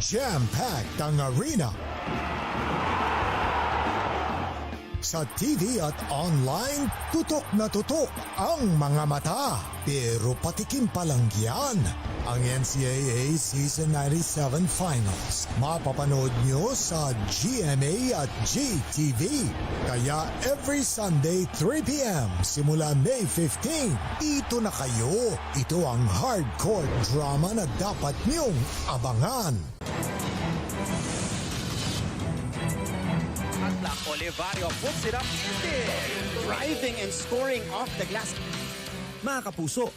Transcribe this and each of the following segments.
Jam-packed ang arena. Sa TV at online, tutok na tutok ang mga mata. Pero patikim pa lang yan. Ang NCAA Season 97 Finals. Mapapanood nyo sa GMA at GTV. Kaya every Sunday 3 p.m. simula May 15, dito na kayo. Ito ang hardcore drama na dapat nyong abangan. Olivario puts it up, driving and scoring off the glass. Mga kapuso,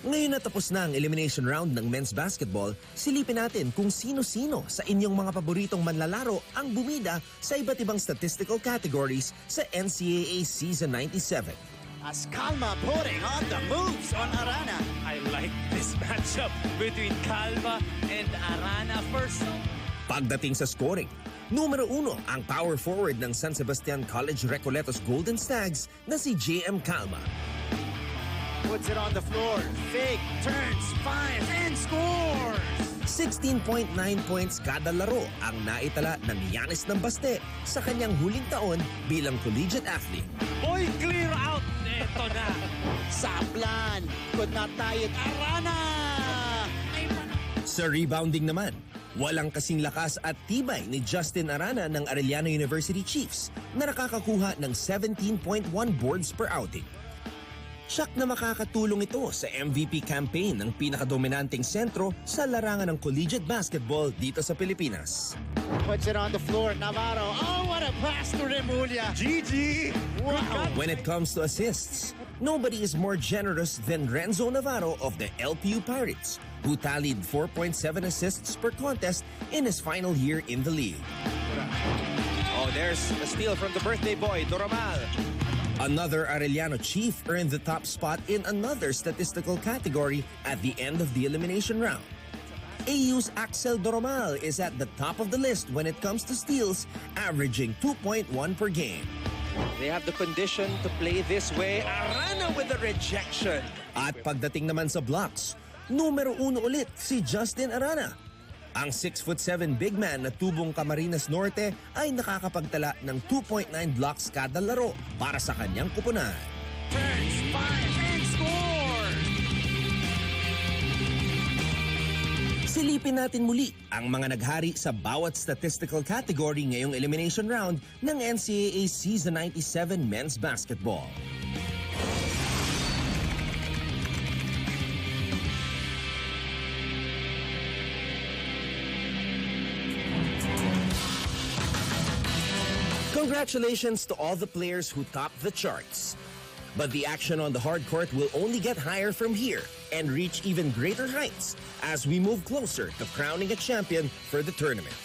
ngayon na tapos na ang elimination round ng men's basketball, silipin natin kung sino-sino sa inyong mga paboritong manlalaro ang bumida sa iba't ibang statistical categories sa NCAA Season 97. As Calma putting on the moves on Arana. I like this matchup between Calma and Arana first. Pagdating sa scoring, numero 1 ang power forward ng San Sebastian College Recoletos Golden Stags na si JM Calma. Puts it on the floor, fake, turns, fires, and scores! 16.9 points kada laro ang naitala ng Giannis ng Baste sa kanyang huling taon bilang collegiate athlete. Boy, clear out! Ito na! Saplan! Could not tie it. Arana! Sa rebounding naman, walang kasing lakas at tibay ni Justin Arana ng Arellano University Chiefs na nakakakuha ng 17.1 boards per outing. Siyak na makakatulong ito sa MVP campaign ng pinakadominanteng sentro sa larangan ng collegiate basketball dito sa Pilipinas. Puts it on the floor, Navarro. Oh, what a pass to Remulla. GG! Wow! When it comes to assists, nobody is more generous than Renzo Navarro of the LPU Pirates, who tallied 4.7 assists per contest in his final year in the league. Oh, there's a steal from the birthday boy, Doromal. Another Arellano Chief earned the top spot in another statistical category at the end of the elimination round. AU's Axel Doromal is at the top of the list when it comes to steals, averaging 2.1 per game. They have the condition to play this way. Arana with the rejection. At pagdating naman sa blocks, numero 1 ulit si Justin Arana. Ang 6'7" big man na tubong Camarines Norte ay nakakapagtala ng 2.9 blocks kada laro para sa kanyang kupunan. Turns, fires, and scores! Silipin natin muli ang mga naghari sa bawat statistical category ngayong elimination round ng NCAA Season 97 Men's Basketball. Congratulations to all the players who topped the charts. But the action on the hard court will only get higher from here and reach even greater heights as we move closer to crowning a champion for the tournament.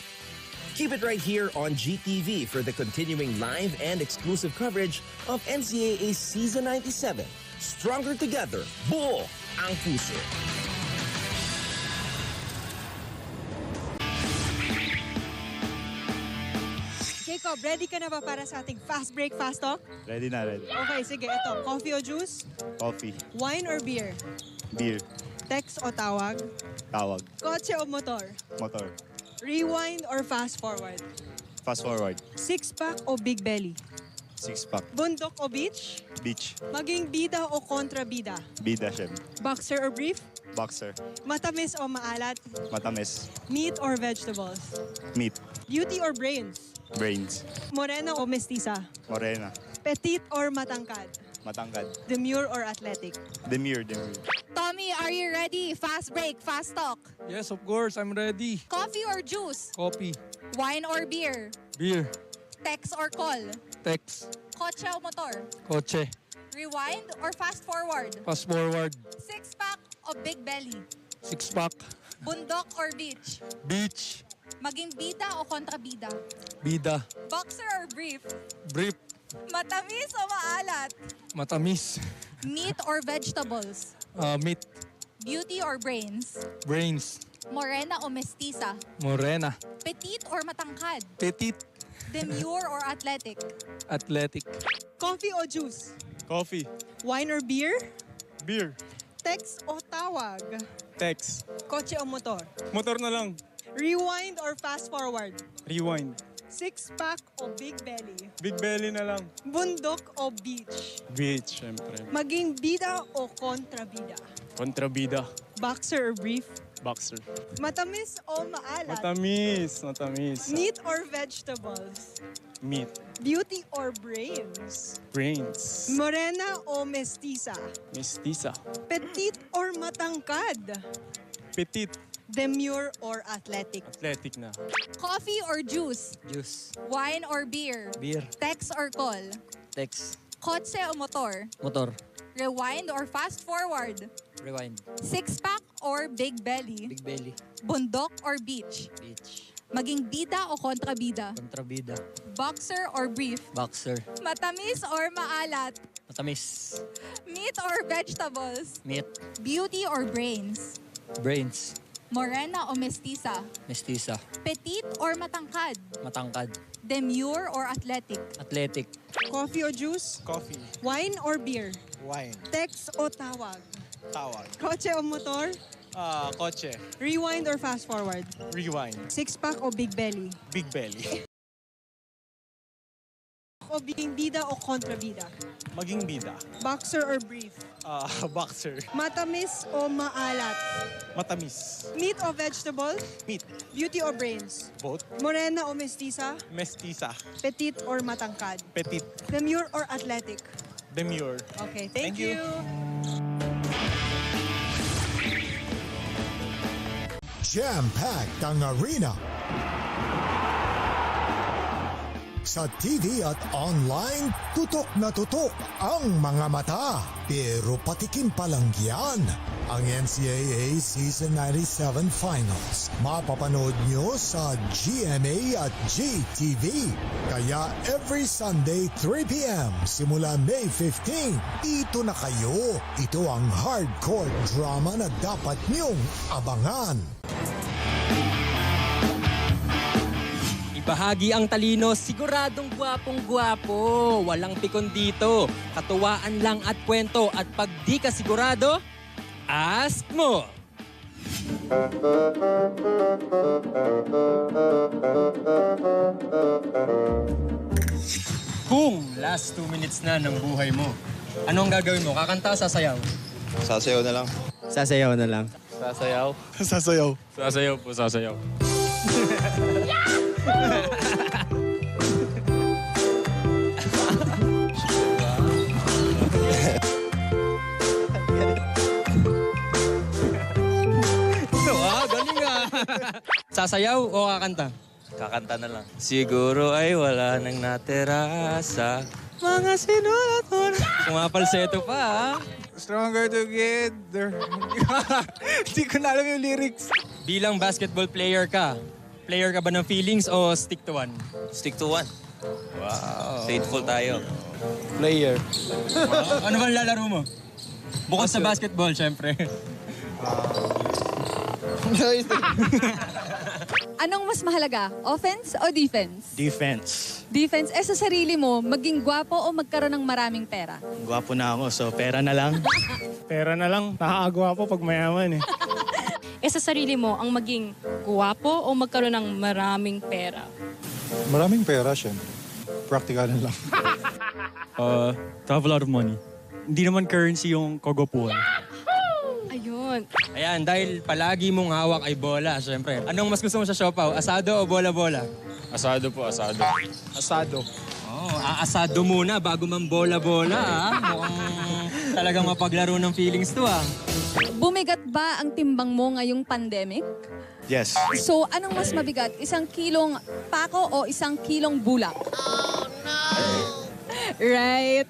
Keep it right here on GTV for the continuing live and exclusive coverage of NCAA Season 97. Stronger together, buo ang puso. Jacob, ready ka na ba para sa ating fast break, fast talk? Ready na, ready. Okay, sige. Ito, coffee o juice? Coffee. Wine or beer? Beer. Text o tawag? Tawag. Kotse o motor? Motor. Rewind or fast forward? Fast forward. Six-pack o big belly? Six-pack. Bundok o beach? Beach. Maging bida o kontrabida? Bida, syem. Boxer or brief? Boxer. Matamis o maalat? Matamis. Meat or vegetables? Meat. Beauty or brains? Brains. Morena o mestiza? Morena. Petite or matangkad? Matangkad. Demure or athletic? Demure, demure. Tommy, are you ready? Fast break, fast talk. Yes, of course. I'm ready. Coffee or juice? Coffee. Wine or beer? Beer. Text or call? Text. Kotse o motor? Kotse. Rewind or fast forward? Fast forward. Six-pack o big belly? Six-pack. Bundok or beach? Beach. Maging bida o kontrabida? Bida. Boxer or brief? Brief. Matamis o maalat? Matamis. Meat or vegetables? Meat. Beauty or brains? Brains. Morena o mestiza? Morena. Petite or matangkad? Petite. Demure or athletic? Athletic. Coffee o juice? Coffee. Wine or beer? Beer. Text o tawag? Text. Kotse o motor? Motor na lang. Rewind or fast forward? Rewind. Six-pack o big belly? Big belly na lang. Bundok o beach? Beach, syempre. Maging bida o kontrabida? Kontrabida. Boxer or brief? Boxer. Matamis o maalat? Matamis. Meat or vegetables? Meat. Beauty or brains? Brains. Morena o mestiza? Mestiza. Petite or matangkad? Petit. Demure or athletic? Athletic na. Coffee or juice? Juice. Wine or beer? Beer. Text or call? Text. Kotse o motor? Motor. Rewind or fast forward? Rewind. Six-pack or big belly? Big belly. Bundok or beach? Beach. Maging bida o kontrabida? Kontrabida. Boxer or brief? Boxer. Matamis or maalat? Matamis. Meat or vegetables? Meat. Beauty or brains? Brains. Morena o mestiza? Mestiza. Petite or matangkad? Matangkad. Demure or athletic? Athletic. Coffee or juice? Coffee. Wine or beer? Wine. Text o tawag? Tawag. Kotse o motor? Kotse. Rewind or fast forward? Rewind. Six-pack o big belly? Big belly. O being bida o kontrabida? Maging bida. Boxer or brief? Boxer. Matamis o maalat? Matamis. Meat o vegetable? Meat. Beauty o brains? Both. Morena o mestiza? Mestiza. Petite or matangkad? Petit. Demure or athletic? Demure. Okay, thank Thank you. you. Jam-packed ang arena. Sa TV at online, tutok na tutok ang mga mata. Pero patikim pa lang yan. Ang NCAA Season 97 Finals. Mapapanood nyo sa GMA at GTV. Kaya every Sunday 3 p.m. simula May 15, dito na kayo. Ito ang hardcore drama na dapat nyong abangan. Bahagi ang talino, siguradong gwapong-gwapo. Walang pikon dito. Katuwaan lang at kwento. At pag di ka sigurado, ask mo! Kung last 2 minutes na ng buhay mo, anong gagawin mo? Kakanta o sasayaw? Sasayaw na lang. Sasayaw na lang. Sasayaw? Sasayaw. Sasayaw po, sasayaw. Galing nga. Sasayaw o kakanta? Kakanta na lang. Siguro ay wala nang natira sa Mga sinulat mo na. Kumapalseto pa, ha? Stronger together. Hindi ko na alam yung lyrics. Bilang basketball player ka ba ng feelings o stick to one? Stick to one. Wow. Faithful tayo. Player. Ano bang lalaro mo? Bukod sa basketball, syempre. Anong mas mahalaga? Offense o defense? Defense. Defense. Sa sarili mo, maging gwapo o magkaroon ng maraming pera? Gwapo na ako, so pera na lang. Pera na lang. Nakakagwa po pag mayaman Sa sarili mo, ang maging guwapo o magkaroon ng maraming pera? Maraming pera, syempre. Praktikalan lang. To have a lot of money. Hindi naman currency yung kogopuan. Ayun. Ayan, dahil palagi mong hawak ay bola, syempre. Anong mas gusto mo sa siopaw? Asado o bola-bola? Asado po, asado. Asado. Oh, aasado muna bago man bola-bola, ha? Mukhang talagang mapaglaro ng feelings to, ha? Bumigat ba ang timbang mo ngayong pandemic? Yes. So, anong mas mabigat? 1 kilong pako o 1 kilong bulak? Oh, no! Right.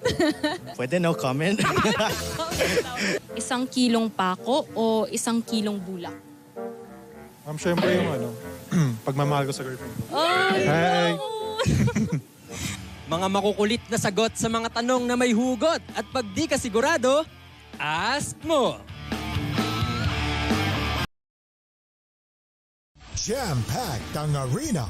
Pwede no comment? 1 kilong pako o 1 kilong bulak? Syempre yung pagmamahal ko sa girlfriend ko. Oh, Hey! no! Mga makukulit na sagot sa mga tanong na may hugot. At pag di ka sigurado, ask mo! Jam-packed ang arena.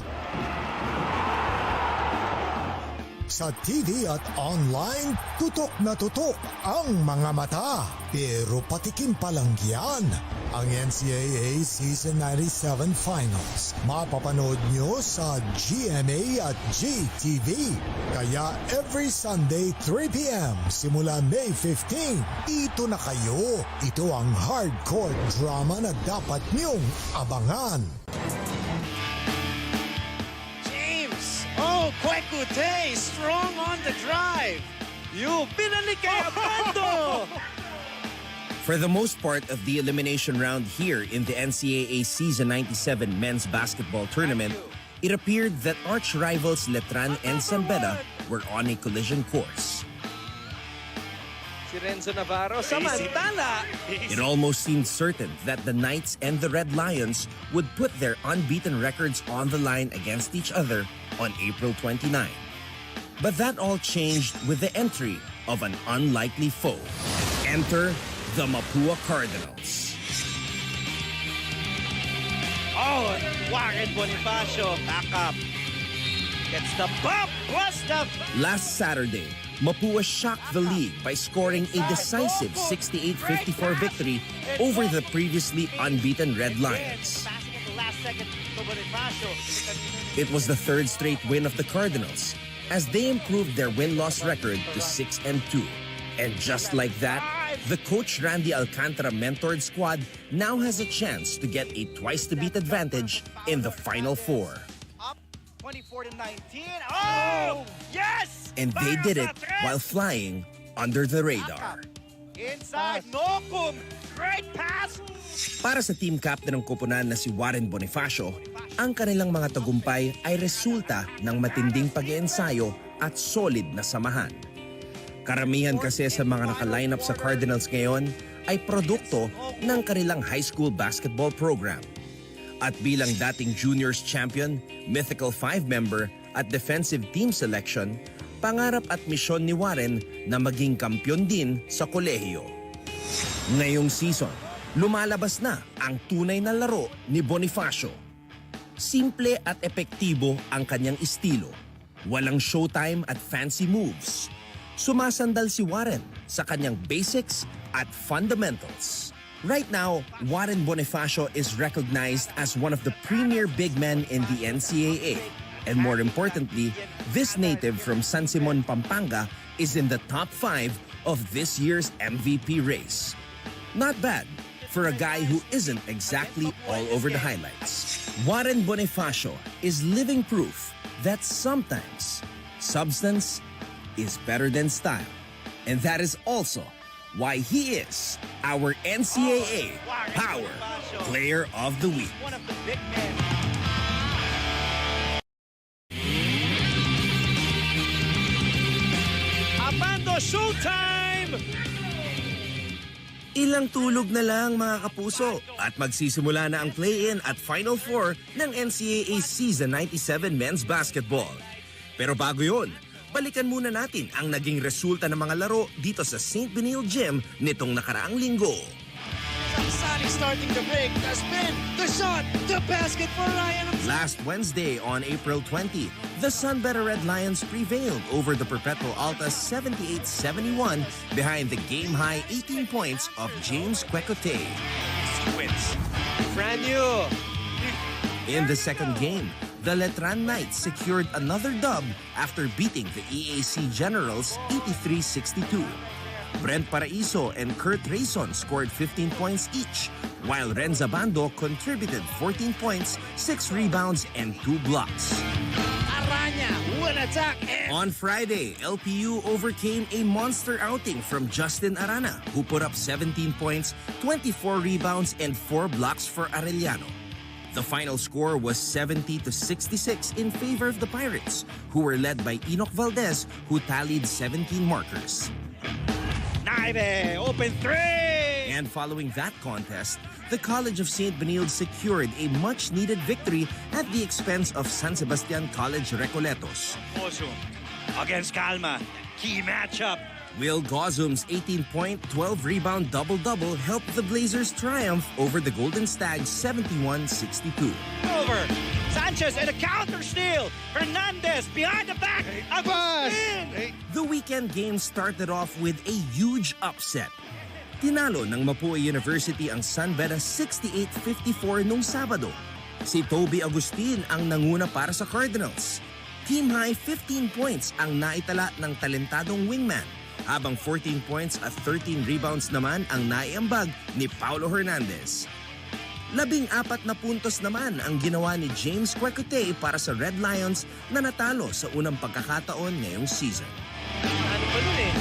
Sa TV at online, tutok na tutok ang mga mata. Pero patikim pa lang yan. Ang NCAA Season 97 Finals. Mapapanood nyo sa GMA at GTV. Kaya every Sunday 3 p.m. simula May 15, dito na kayo. Ito ang hardcore drama na dapat nyong abangan. Oh, Kwekute, strong on the drive. You binalik kay Abando. For the most part of the elimination round here in the NCAA Season 97 Men's Basketball Tournament, it appeared that arch rivals Letran and San Beda were on a collision course. Si Renzo Navarro, samantala. It almost seemed certain that the Knights and the Red Lions would put their unbeaten records on the line against each other on April 29. But that all changed with the entry of an unlikely foe. Enter the Mapua Cardinals. Oh, Warren Bonifacio back up. Gets the bump, plus the... Last Saturday, Mapua shocked the league by scoring a decisive 68-54 victory over the previously unbeaten Red Lions. It was the third straight win of the Cardinals as they improved their win-loss record to 6-2. And just like that, the coach Randy Alcantara mentored squad now has a chance to get a twice-to-beat advantage in the Final Four. Up 24-19. Oh, yes! And they did it while flying under the radar. Inside, Nokum. Great pass. Para sa team captain ng koponan na si Warren Bonifacio, ang kanilang mga tagumpay ay resulta ng matinding pag-iensayo at solid na samahan. Karamihan kasi sa mga naka-line up sa Cardinals ngayon ay produkto ng kanilang high school basketball program. At bilang dating juniors champion, Mythical 5 member at defensive team selection, pangarap at misyon ni Warren na maging kampyon din sa kolehiyo. Ngayong season, lumalabas na ang tunay na laro ni Bonifacio. Simple at epektibo ang kanyang estilo. Walang showtime at fancy moves. Sumasandal si Warren sa kanyang basics at fundamentals. Right now, Warren Bonifacio is recognized as one of the premier big men in the NCAA. And more importantly, this native from San Simon, Pampanga is in the top 5 of this year's MVP race. Not bad for a guy who isn't exactly all over the highlights. Warren Bonifacio is living proof that sometimes substance is better than style. And that is also why he is our NCAA Power Player of the Week. One of the big men. Abando showtime! Ilang tulog na lang mga kapuso at magsisimula na ang play-in at Final Four ng NCAA Season 97 Men's Basketball. Pero bago yun, balikan muna natin ang naging resulta ng mga laro dito sa St. Benil Gym nitong nakaraang linggo. Sani starting the break, the spin, the shot, the basket for Ryan. Last Wednesday on April 20, the San Beda Red Lions prevailed over the Perpetual Altas 78-71 behind the game-high 18 points of James Kwekute. Brand new. In the second game, the Letran Knights secured another dub after beating the EAC Generals 83-62. Brent Paraiso and Kurt Rayson scored 15 points each, while Renza Bando contributed 14 points, 6 rebounds, and 2 blocks. Aranya, one attack. On Friday, LPU overcame a monster outing from Justin Arana, who put up 17 points, 24 rebounds, and 4 blocks for Arellano. The final score was 70-66 in favor of the Pirates, who were led by Enoch Valdez, who tallied 17 markers. Naive, open three! And following that contest, the College of St. Benilde secured a much-needed victory at the expense of San Sebastian College Recoletos. Gozum against Calma, key matchup. Will Gozum's 18-point, 12-rebound double-double helped the Blazers triumph over the Golden Stags 71-62. Over, Sanchez and a counter steal. Hernandez behind the back. A spin. The weekend game started off with a huge upset. Tinalo ng Mapua University ang San Beda 68-54 nung Sabado. Si Toby Agustin ang nanguna para sa Cardinals. Team high 15 points ang naitala ng talentadong wingman, habang 14 points at 13 rebounds naman ang naiambag ni Paulo Hernandez. 14 na puntos naman ang ginawa ni James Cortez para sa Red Lions na natalo sa unang pagkakataon ngayong season. Ano ba nun eh?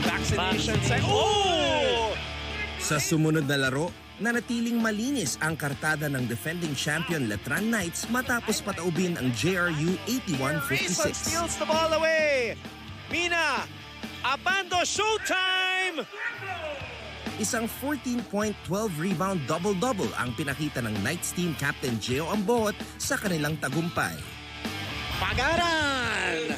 Vaccination sa... Oh! Sa sumunod na laro, nanatiling malinis ang kartada ng defending champion Letran Knights matapos pataubin ang JRU Mason 81-56. steals the ball away. Mina, Abando, showtime! Isang 14-point, 12-rebound double-double ang pinakita ng Knights team captain Gio Ambohot sa kanilang tagumpay. Pagaran!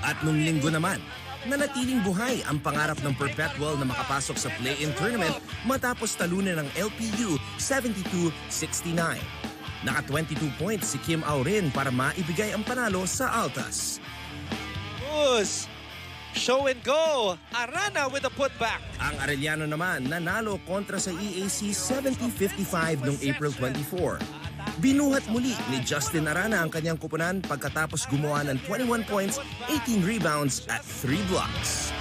At nung linggo naman, nanatiling buhay ang pangarap ng Perpetual na makapasok sa play-in tournament matapos talunin ng LPU 72-69. Naka 22 points si Kim Aurin para maibigay ang panalo sa Altas. Bus, show and go. Arana with a putback. Ang Arellano naman nanalo kontra sa EAC 70-55 noong April 24. Binuhat muli ni Justin Arana ang kanyang kupunan pagkatapos gumawa ng 21 points, 18 rebounds at 3 blocks.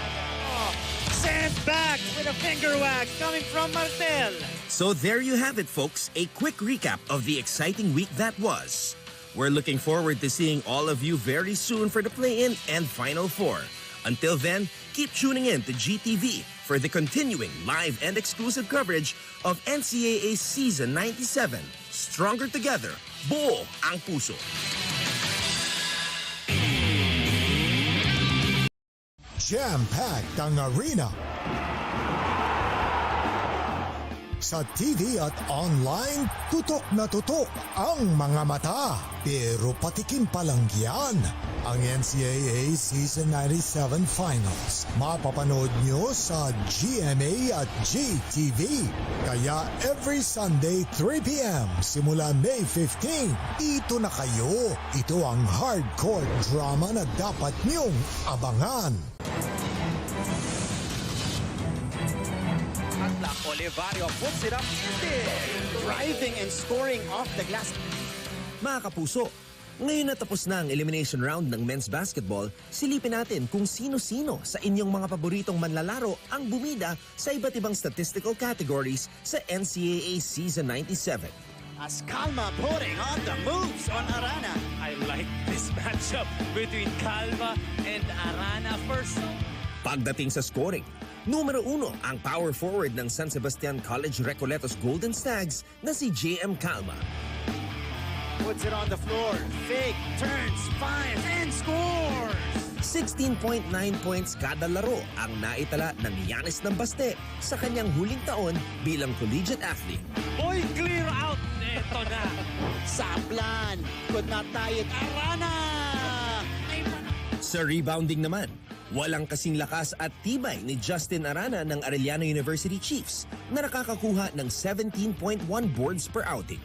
Sent back with a finger wag coming from Martel. So there you have it, folks. A quick recap of the exciting week that was. We're looking forward to seeing all of you very soon for the play-in and Final Four. Until then, keep tuning in to GTV for the continuing live and exclusive coverage of NCAA Season 97. Stronger together, buo ang puso. Jam-packed ang arena. Sa TV at online, tutok na tutok ang mga mata. Pero patikim pa lang yan. Ang NCAA Season 97 Finals. Mapapanood nyo sa GMA at GTV. Kaya every Sunday 3 p.m. simula May 15, dito na kayo. Ito ang hardcore drama na dapat nyong abangan. Olivario puts it up driving and scoring off the glass. Mga kapuso, ngayon na tapos na ang elimination round ng men's basketball, silipin natin kung sino-sino sa inyong mga paboritong manlalaro ang bumida sa iba't ibang statistical categories sa NCAA Season 97. As Calma putting on the moves on Arana. I like this matchup between Calma and Arana first. Pagdating sa scoring, numero 1 ang power forward ng San Sebastian College Recoletos Golden Stags na si JM Calma. Puts it on the floor, fake, turns, fires, and scores! 16.9 points kada laro ang naitala ng Giannis ng Baste sa kanyang huling taon bilang collegiate athlete. Boy, clear out! Ito na! Saplan! Could not tie it. Arana! Sa rebounding naman, walang kasing lakas at tibay ni Justin Arana ng Arellano University Chiefs na nakakakuha ng 17.1 boards per outing.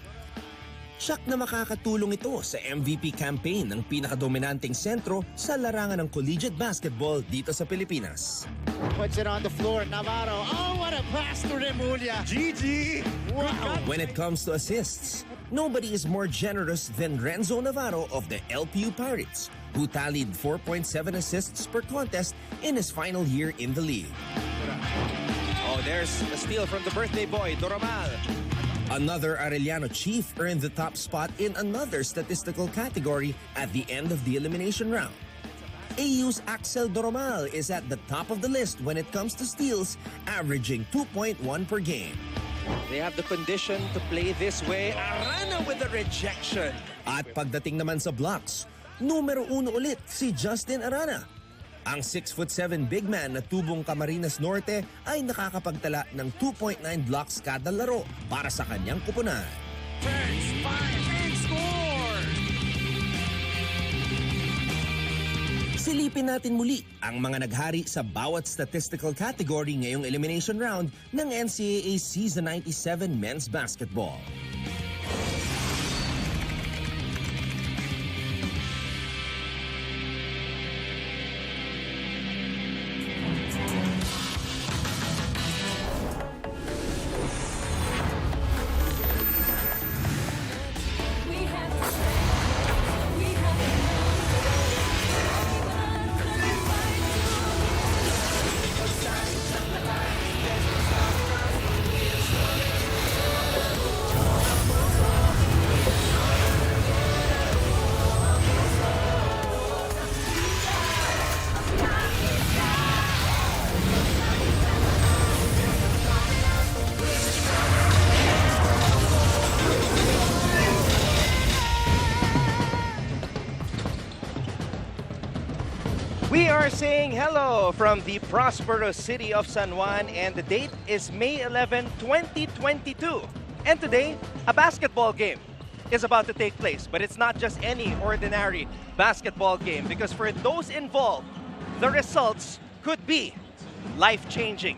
Siyak na makakatulong ito sa MVP campaign ng pinakadominanteng sentro sa larangan ng collegiate basketball dito sa Pilipinas. Puts it on the floor, Navarro. Oh, what a pass to Remulla. GG! Wow! When it comes to assists, nobody is more generous than Renzo Navarro of the LPU Pirates, who tallied 4.7 assists per contest in his final year in the league. Oh, there's the steal from the birthday boy, Doromal. Another Arellano Chief earned the top spot in another statistical category at the end of the elimination round. AU's Axel Doromal is at the top of the list when it comes to steals, averaging 2.1 per game. They have the condition to play this way. Arana with the rejection. At pagdating naman sa blocks, numero 1 ulit si Justin Arana. Ang 6'7" big man na tubong Camarines Norte ay nakakapagtala ng 2.9 blocks kada laro para sa kanyang kupunan. Turns, fires, and scores! Silipin natin muli ang mga naghari sa bawat statistical category ngayong elimination round ng NCAA Season 97 Men's Basketball. are saying hello from the prosperous city of San Juan, and the date is May 11, 2022. And today, a basketball game is about to take place, but it's not just any ordinary basketball game, because for those involved, the results could be life-changing.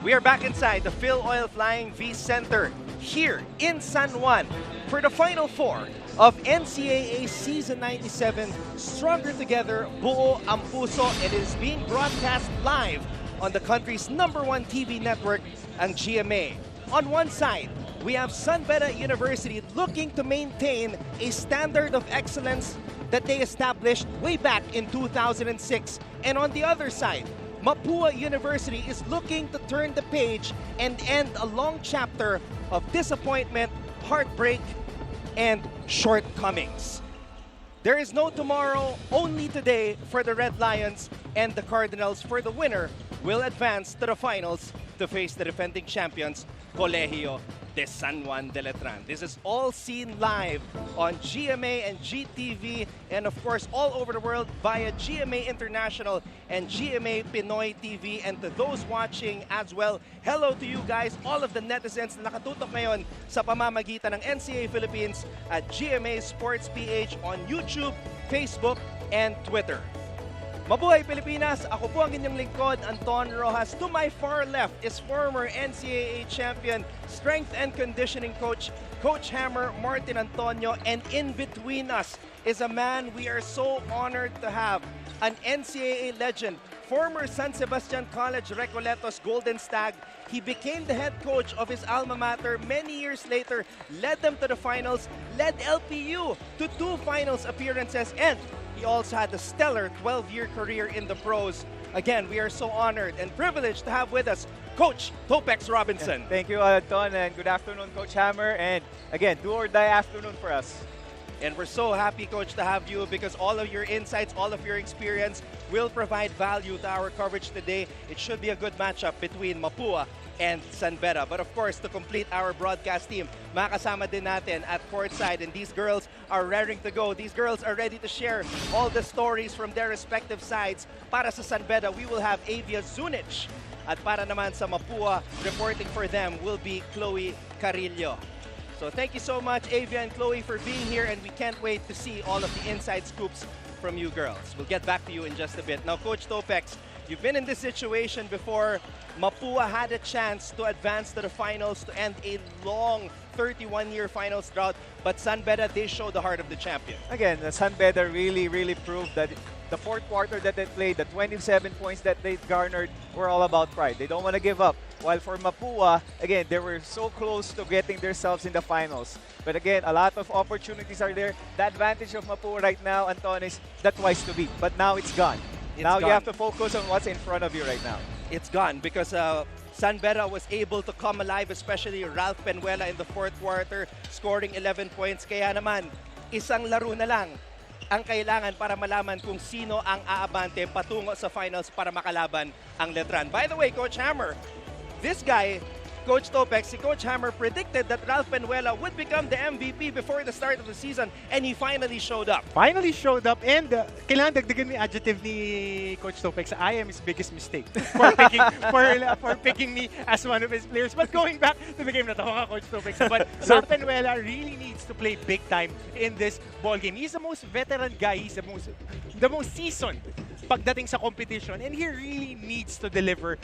We are back inside the Phil Oil Flying V Center here in San Juan for the Final Four of NCAA Season 97, Stronger Together, Buo ang Puso. It is being broadcast live on the country's #1 TV network, ang GMA. On one side, we have San Beda University looking to maintain a standard of excellence that they established way back in 2006. And on the other side, Mapua University is looking to turn the page and end a long chapter of disappointment, heartbreak, and shortcomings. There is no tomorrow, only today for the Red Lions and the Cardinals. For the winner will advance to the finals to face the defending champions, Colegio de San Juan de Letran. This is all seen live on GMA and GTV, and of course all over the world via GMA International and GMA Pinoy TV. And to those watching as well, hello to you guys, all of the netizens na nakatutok ngayon sa pamamagitan ng NCAA Philippines at GMA Sports PH on YouTube, Facebook, and Twitter. Mabuhay Pilipinas! Ako po ang inyong lingkod, Anton Rojas. To my far left is former NCAA champion, strength and conditioning coach, Coach Hammer Martin Antonio. And in between us is a man we are so honored to have, an NCAA legend, former San Sebastian College Recoletos Golden Stag. He became the head coach of his alma mater many years later, led them to the finals, led LPU to 2 finals appearances, and he also had a stellar 12-year career in the pros. Again, we are so honored and privileged to have with us Coach Topex Robinson. Thank you, Anton, and good afternoon, Coach Hammer. And again, do or die afternoon for us. And we're so happy, Coach, to have you, because all of your insights, all of your experience will provide value to our coverage today. It should be a good matchup between Mapua and San Beda. But of course, to complete our broadcast team, makasama din natin at courtside, and these girls are raring to go. These girls are ready to share all the stories from their respective sides. Para sa San Beda, we will have Avia Zunic. At para naman sa Mapua, reporting for them will be Chloe Carillo. So thank you so much, Avia and Chloe, for being here, and we can't wait to see all of the inside scoops from you girls. We'll get back to you in just a bit. Now, Coach Topex, you've been in this situation before. Mapua had a chance to advance to the finals to end a long 31-year finals drought, but San Beda, they showed the heart of the champion. Again, San Beda really proved that the fourth quarter that they played, the 27 points that they garnered, were all about pride. They don't want to give up. While for Mapua, again, they were so close to getting themselves in the finals. But again, a lot of opportunities are there. The advantage of Mapua right now, Anton, is that twice to beat. But now it's gone. Now you have to focus on what's in front of you right now. It's gone because San Beda was able to come alive, especially Ralph Penuela in the fourth quarter, scoring 11 points. Kaya naman, isang laro na lang ang kailangan para malaman kung sino ang aabante patungo sa finals para makalaban ang Letran. By the way, Coach Hammer, this guy, Coach Topex, si Coach Hammer predicted that Ralph Penuela would become the MVP before the start of the season, and he finally showed up. Finally showed up, and kailangan dagdagan mo yung adjective ni Coach Topex. I am his biggest mistake for picking me as one of his players. But going back to the game, natawa ka, Coach Topex. But Ralph Penuela really needs to play big time in this ball game. He's the most veteran guy. He's the most seasoned pagdating sa competition, and he really needs to deliver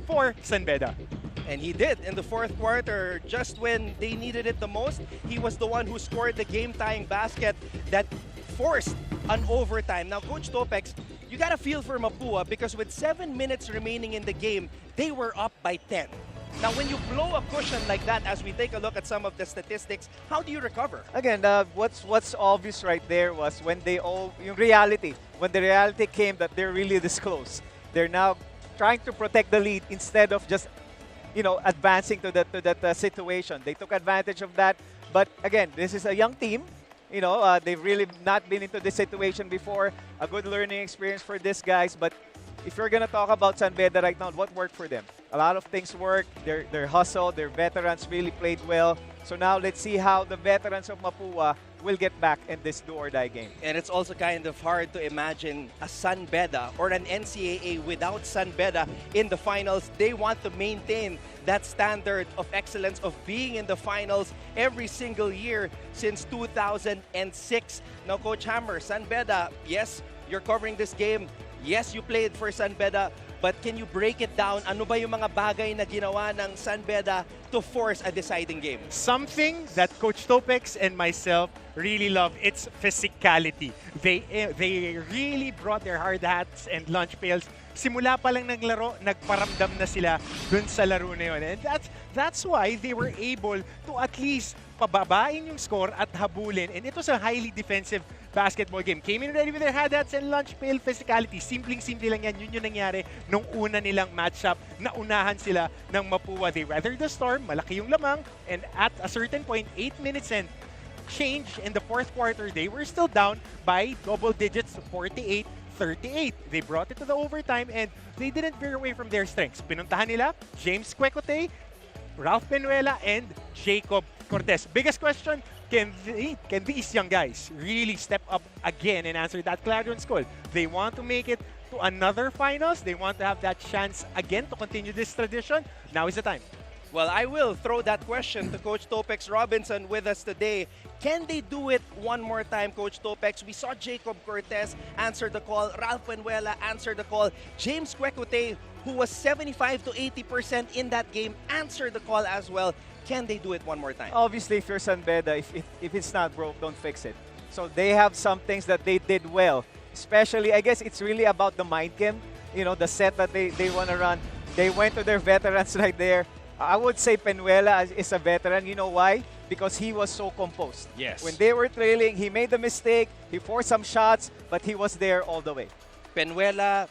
for San Beda. And he did in the fourth quarter, just when they needed it the most. He was the one who scored the game-tying basket that forced an overtime. Now, Coach Topex, you got to feel for Mapua, because with 7 minutes remaining in the game, they were up by 10. Now, when you blow a cushion like that, as we take a look at some of the statistics, how do you recover? Again, what's obvious right there was when yung reality, when the reality came that they're really this close. They're now trying to protect the lead instead of just, advancing to that situation. They took advantage of that. But again, this is a young team. They've really not been into this situation before. A good learning experience for these guys. But if you're going to talk about San Beda right now, what worked for them? A lot of things worked. Their hustle, their veterans really played well. So now let's see how the veterans of Mapua will get back in this do-or-die game. And it's also kind of hard to imagine a San Beda or an NCAA without San Beda in the finals. They want to maintain that standard of excellence of being in the finals every single year since 2006. Now, Coach Hammer, San Beda, yes, you're covering this game. Yes, you played for San Beda, but can you break it down? Ano ba yung mga bagay na ginawa ng San Beda to force a deciding game? Something that Coach Topex and myself really love, it's physicality. They really brought their hard hats and lunch pails. Simula pa lang ng laro, nagparamdam na sila dun sa laro na yun. And that's why they were able to at least pababain yung score at habulin. And it was a highly defensive basketball game. Came in ready with their hard hats and lunch pail physicality. Simpleng-simple lang yan. Yun yung nangyari nung una nilang matchup. Naunahan sila ng Mapua. They weathered the storm. Malaki yung lamang. And at a certain point, 8 minutes and change in the fourth quarter, they were still down by double digits, 48-38. They brought it to the overtime and they didn't veer away from their strengths. Pinuntahan nila James Quecote, Ralph Penuela, and Jacob Cortez. Biggest question, can these young guys really step up again and answer that Clarions call? They want to make it to another finals. They want to have that chance again to continue this tradition. Now is the time. Well, I will throw that question to Coach Topex Robinson with us today. Can they do it one more time, Coach Topex? We saw Jacob Cortez answer the call, Ralph Penuela answer the call, James Quecote, who was 75 to 80% in that game, answered the call as well. Can they do it one more time? Obviously, if you're San Beda, if it's not broke, don't fix it. So they have some things that they did well. Especially, I guess it's really about the mind game. You know, the set that they want to run. They went to their veterans right there. I would say Penuela is a veteran. You know why? Because he was so composed. Yes. When they were trailing, he made a mistake. He forced some shots, but he was there all the way. Penuela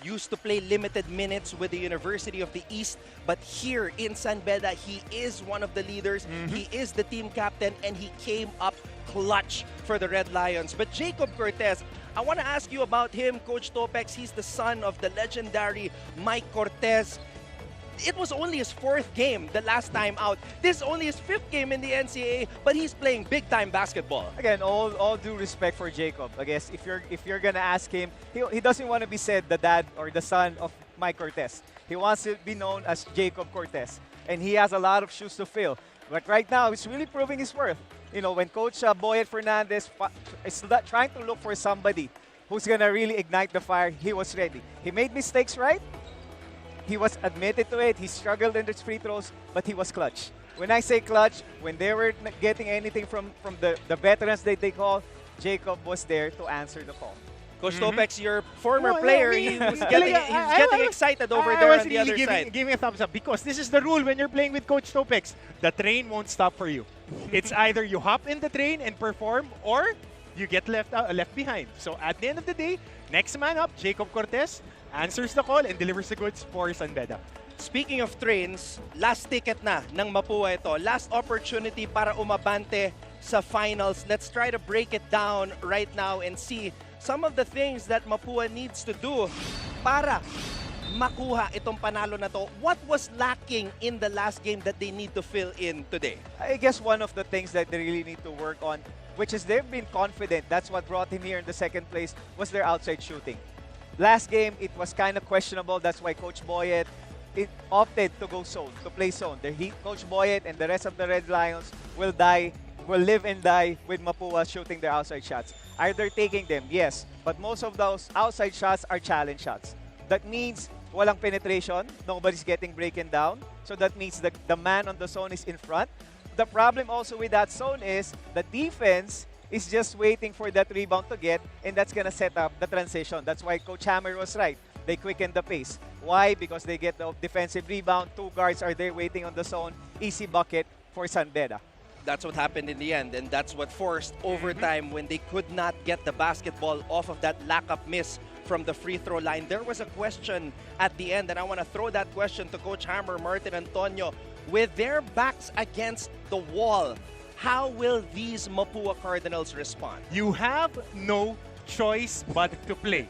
used to play limited minutes with the University of the East, but here in San Beda, he is one of the leaders. He is the team captain, and he came up clutch for the Red Lions. But Jacob Cortez, I want to ask you about him, Coach Topex. He's the son of the legendary Mike Cortez. It was only his 4th game the last time out. This is only his 5th game in the NCAA, but he's playing big-time basketball. Again, all due respect for Jacob. I guess if you're gonna ask him, he doesn't want to be said the dad or the son of Mike Cortez. He wants to be known as Jacob Cortez, and he has a lot of shoes to fill. But right now, he's really proving his worth. You know, when Coach Paulo Hernandez is trying to look for somebody who's gonna really ignite the fire, he was ready. He made mistakes, right? He was admitted to it. He struggled in his free throws, but he was clutch. When I say clutch, when they were not getting anything from the veterans that they call, Jacob was there to answer the call. Coach Topex, your former player, he was getting excited over there on the other side. Giving a thumbs up because this is the rule when you're playing with Coach Topex. The train won't stop for you. It's either you hop in the train and perform or you get left behind. So at the end of the day, next man up, Jacob Cortez, answers the call and delivers the goods for San Beda. Speaking of trains, last ticket na ng Mapua ito. Last opportunity para umabante sa finals. Let's try to break it down right now and see some of the things that Mapua needs to do para makuha itong panalo na to. What was lacking in the last game that they need to fill in today? I guess one of the things that they really need to work on, which is they've been confident, that's what brought him here in the second place, was their outside shooting. Last game, it was kind of questionable. That's why Coach Boyet opted to go zone, to play zone. Coach Boyet and the rest of the Red Lions will live and die with Mapua shooting their outside shots. Either taking them, yes, but most of those outside shots are challenge shots. That means walang penetration, nobody's getting broken down. So that means the man on the zone is in front. The problem also with that zone is the defense is just waiting for that rebound to get, and that's going to set up the transition. That's why Coach Hammer was right. They quicken the pace. Why? Because they get the defensive rebound. 2 guards are there waiting on the zone. Easy bucket for San Beda. That's what happened in the end, and that's what forced overtime when they could not get the basketball off of that lack-up miss from the free throw line. There was a question at the end, and I want to throw that question to Coach Hammer, Martin Antonio. With their backs against the wall, how will these Mapua Cardinals respond? You have no choice but to play.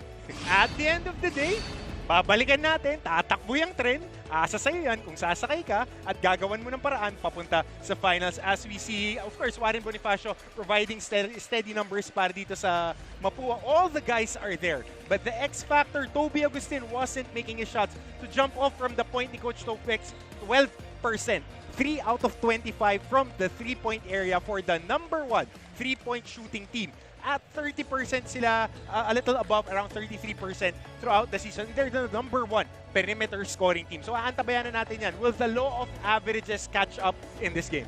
At the end of the day, babalikan natin, tatakbo yung trend, Asa sa'yo yan kung sasakay ka at gagawan mo ng paraan papunta sa finals. As we see, of course, Warren Bonifacio providing steady numbers para dito sa Mapua. All the guys are there. But the X factor, Toby Agustin wasn't making his shots. To jump off from the point ni Coach Topex, 12%. 3 out of 25 from the 3-point area for the number 1 3-point shooting team. At 30% sila, a little above, around 33% throughout the season. They're the number 1 perimeter scoring team. So aantabayan na natin yan. Will the law of averages catch up in this game?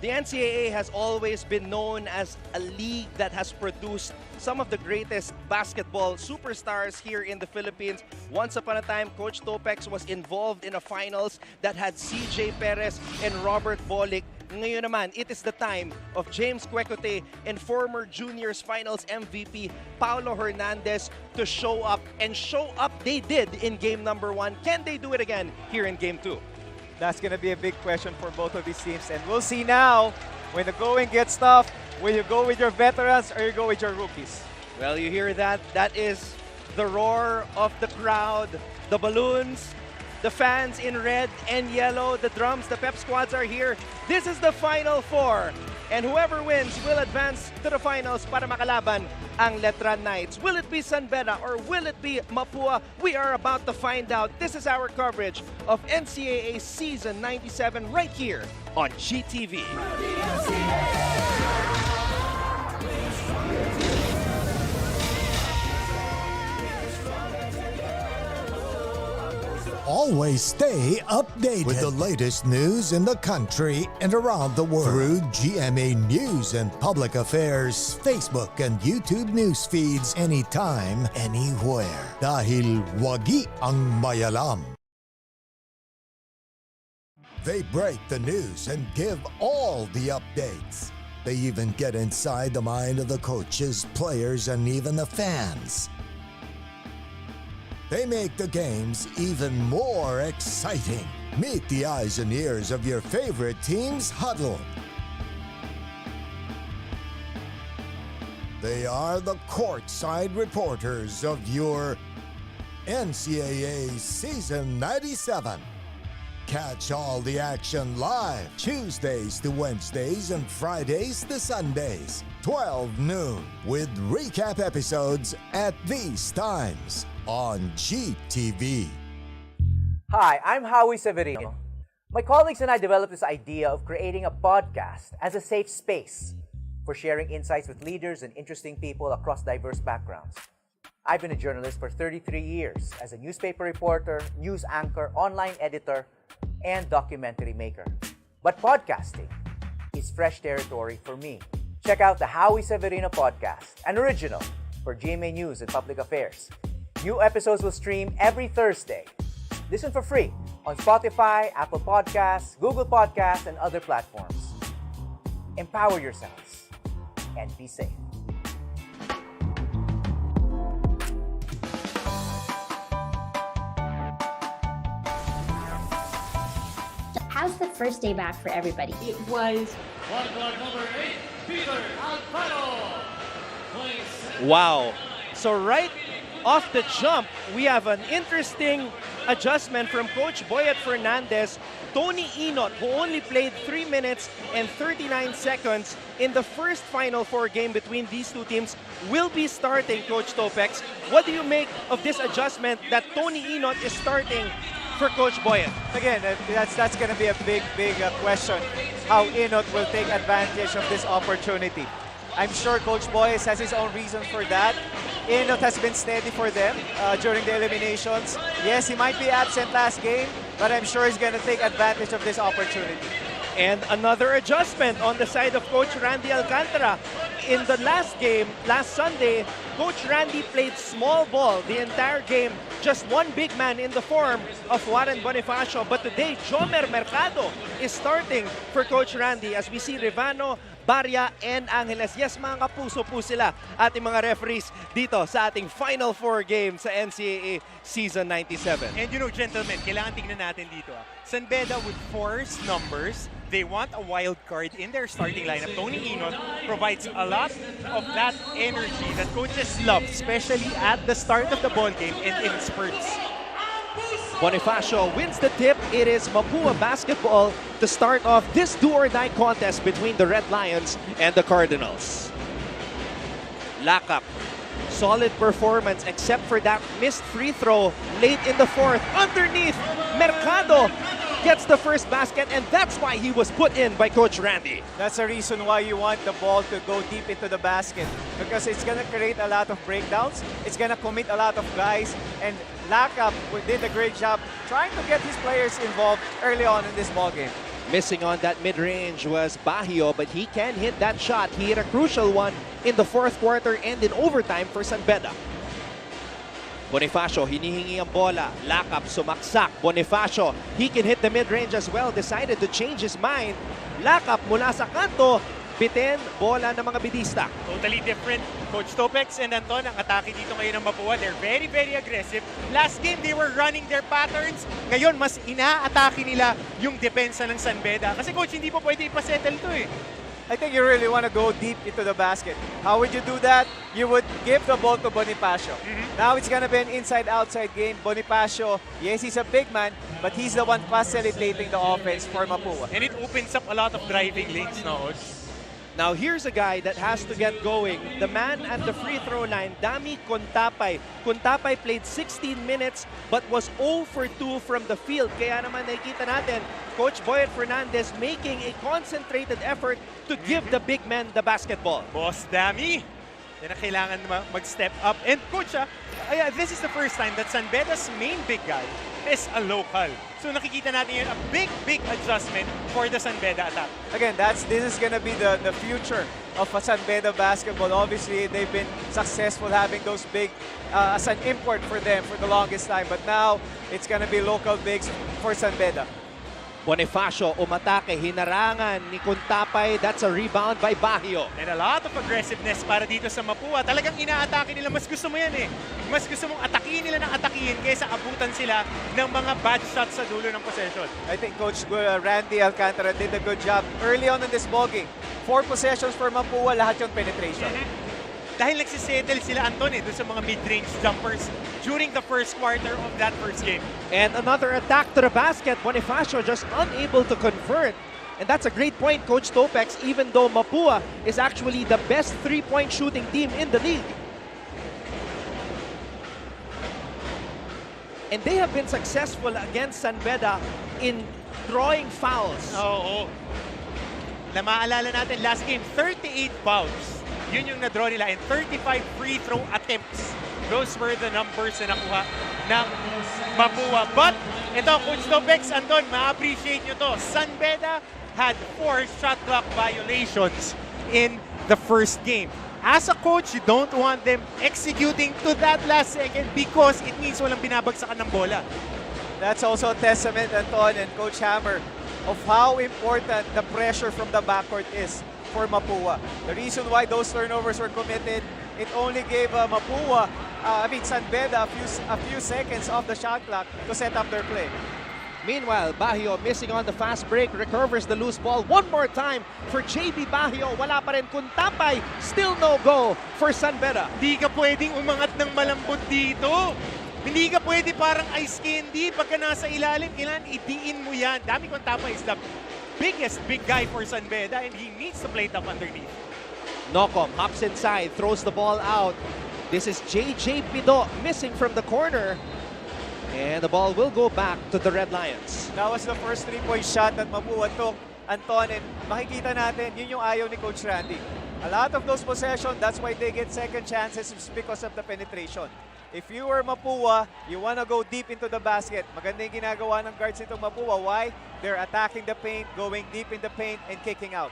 The NCAA has always been known as a league that has produced some of the greatest basketball superstars here in the Philippines. Once upon a time, Coach Topex was involved in a finals that had CJ Perez and Robert Bolick. Ngayon naman, it is the time of James Quecote and former juniors finals MVP Paulo Hernandez to show up. And show up they did in game number 1. Can they do it again here in game 2? That's going to be a big question for both of these teams. And we'll see now, when the going gets tough, will you go with your veterans or you go with your rookies? Well, you hear that? That is the roar of the crowd, the balloons, the fans in red and yellow, the drums, the pep squads are here. This is the Final Four. And whoever wins will advance to the finals para makalaban ang Letran Knights. Will it be San Beda or will it be Mapua? We are about to find out. This is our coverage of NCAA Season 97 right here on GTV. Always stay updated with the latest news in the country and around the world through GMA News and Public Affairs Facebook and YouTube news feeds anytime, anywhere. Dahil wagi ang mayalam. They break the news and give all the updates. They even get inside the mind of the coaches, players, and even the fans. They make the games even more exciting. Meet the eyes and ears of your favorite team's huddle. They are the courtside reporters of your NCAA Season 97. Catch all the action live Tuesdays to Wednesdays and Fridays to Sundays, 12 noon, with recap episodes at these times on GTV. Hi, I'm Howie Severino. My colleagues and I developed this idea of creating a podcast as a safe space for sharing insights with leaders and interesting people across diverse backgrounds. I've been a journalist for 33 years as a newspaper reporter, news anchor, online editor, and documentary maker. But podcasting is fresh territory for me. Check out the Howie Severino podcast, an original for GMA News and Public Affairs. New episodes will stream every Thursday. Listen for free on Spotify, Apple Podcasts, Google Podcasts, and other platforms. Empower yourselves and be safe. How's the first day back for everybody? It was number 8, Peter Alfaro. Wow. So right off the jump, we have an interesting adjustment from Coach Boyet Fernandez. Tony Inot, who only played 3 minutes and 39 seconds in the first Final Four game between these two teams, will be starting, Coach Topex. What do you make of this adjustment that Tony Inot is starting for Coach Boyet? Again, that's going to be a big question, how Inot will take advantage of this opportunity. I'm sure Coach Boyet has his own reasons for that. Inot has been steady for them during the eliminations. Yes, he might be absent last game, but I'm sure he's going to take advantage of this opportunity. And another adjustment on the side of Coach Randy Alcantara. In the last game, last Sunday, Coach Randy played small ball the entire game. Just one big man in the form of Warren Bonifacio. But today, Jomer Mercado is starting for Coach Randy as we see Rivano, Barya, and Angeles. Yes, mga kapuso po sila ating mga referees dito sa ating Final Four game sa NCAA Season 97. And you know, gentlemen, kailangan tingnan natin dito. San Beda with force numbers. They want a wild card in their starting lineup. Tony Inot provides a lot of that energy that coaches love, especially at the start of the ball game and in spurts. Bonifacio wins the tip. It is Mapua basketball to start off this do-or-die contest between the Red Lions and the Cardinals. Lakap. Solid performance except for that missed free throw late in the fourth. Underneath, Mercado gets the first basket, and that's why he was put in by Coach Randy. That's the reason why you want the ball to go deep into the basket, because it's going to create a lot of breakdowns. It's going to commit a lot of guys, and Lakap did a great job trying to get his players involved early on in this ball game. Missing on that mid-range was Baguio, but he can hit that shot. He hit a crucial one in the fourth quarter and in overtime for San Beda. Bonifacio, hinihingi ang bola. Lakap, sumaksak. Bonifacio, he can hit the mid-range as well. Decided to change his mind. Lakap mula sa kanto. Bitin, bola ng mga bidista. Totally different. Coach Topex and Anton, ang atake dito ngayon ng Mapua, they're very, very aggressive. Last game, they were running their patterns. Ngayon, mas ina-atake nila yung depensa ng San Beda. Kasi coach, hindi po pwede ipasettle to eh. I think you really want to go deep into the basket. How would you do that? You would give the ball to Bonifacio. Now it's going to be an inside-outside game. Bonifacio, yes, he's a big man, but he's the one facilitating the offense for Mapua. And it opens up a lot of driving lanes, no, Coach? Now here's a guy that has to get going. The man at the free throw line, Dami Kuntapay. Kuntapay played 16 minutes but was 0 for 2 from the field. Kaya naman nakikita natin, Coach Paulo Hernandez making a concentrated effort to give the big men the basketball. Boss Dami, yan ang kailangan mag-step up. And coach, this is the first time that San Beda's main big guy is a local. So nakikita natin yun, a big, big adjustment for the San Beda attack. Again, this is going to be the future of San Beda basketball. Obviously, they've been successful having those big as an import for them for the longest time. But now, it's going to be local bigs for San Beda. Bonifacio umatake, hinarangan ni Kuntapay. That's a rebound by Baguio. And a lot of aggressiveness para dito sa Mapua. Talagang inaatake nila. Mas gusto mo yan eh. Mas gusto mong atakihin nila ng atakihin kaysa abutan sila ng mga bad shots sa dulo ng possession. I think Coach Randy Alcantara did a good job early on in this ballgame. 4 possessions for Mapua, lahat yung penetration. Dahil nagsisettle sila, Anton, doon sa mga mid-range jumpers during the first quarter of that first game. And another attack to the basket. Bonifacio just unable to convert. And that's a great point, Coach Topex, even though Mapua is actually the best three-point shooting team in the league. And they have been successful against San Beda in drawing fouls. Oo. Maalala natin, last game, 38 fouls. Yun yung na-draw nila, and 35 free throw attempts. Those were the numbers na nakuha ng Mapua. But, ito, Coach Topex, Anton, ma-appreciate nyo to. San Beda had 4 shot clock violations in the first game. As a coach, you don't want them executing to that last second because it means walang binabagsakan ng bola. That's also a testament, Anton and Coach Hammer, of how important the pressure from the backcourt is for Mapua. The reason why those turnovers were committed, it only gave San Beda a few seconds off the shot clock to set up their play. Meanwhile, Baguio missing on the fast break, recovers the loose ball one more time for JB Baguio. Wala pa rin Kuntapay, still no go for San Beda. Hindi ka pwedeng umangat ng malambot dito. Hindi ka pwede parang ice candy. Pagka nasa ilalim, kailangan idiin mo yan. Dami Kuntapay is the biggest big guy for San Beda, and he needs to play tough underneath. Nokom hops inside, throws the ball out. This is JJ Pido missing from the corner. And the ball will go back to the Red Lions. That was the first 3-point shot that Mapua took, Anton, and makikita natin, yun yung ayaw ni Coach Randy. A lot of those possessions, that's why they get second chances, is because of the penetration. If you were Mapua, you want to go deep into the basket. Maganda yung ginagawa ng guards nitong Mapua. Why? They're attacking the paint, going deep in the paint, and kicking out.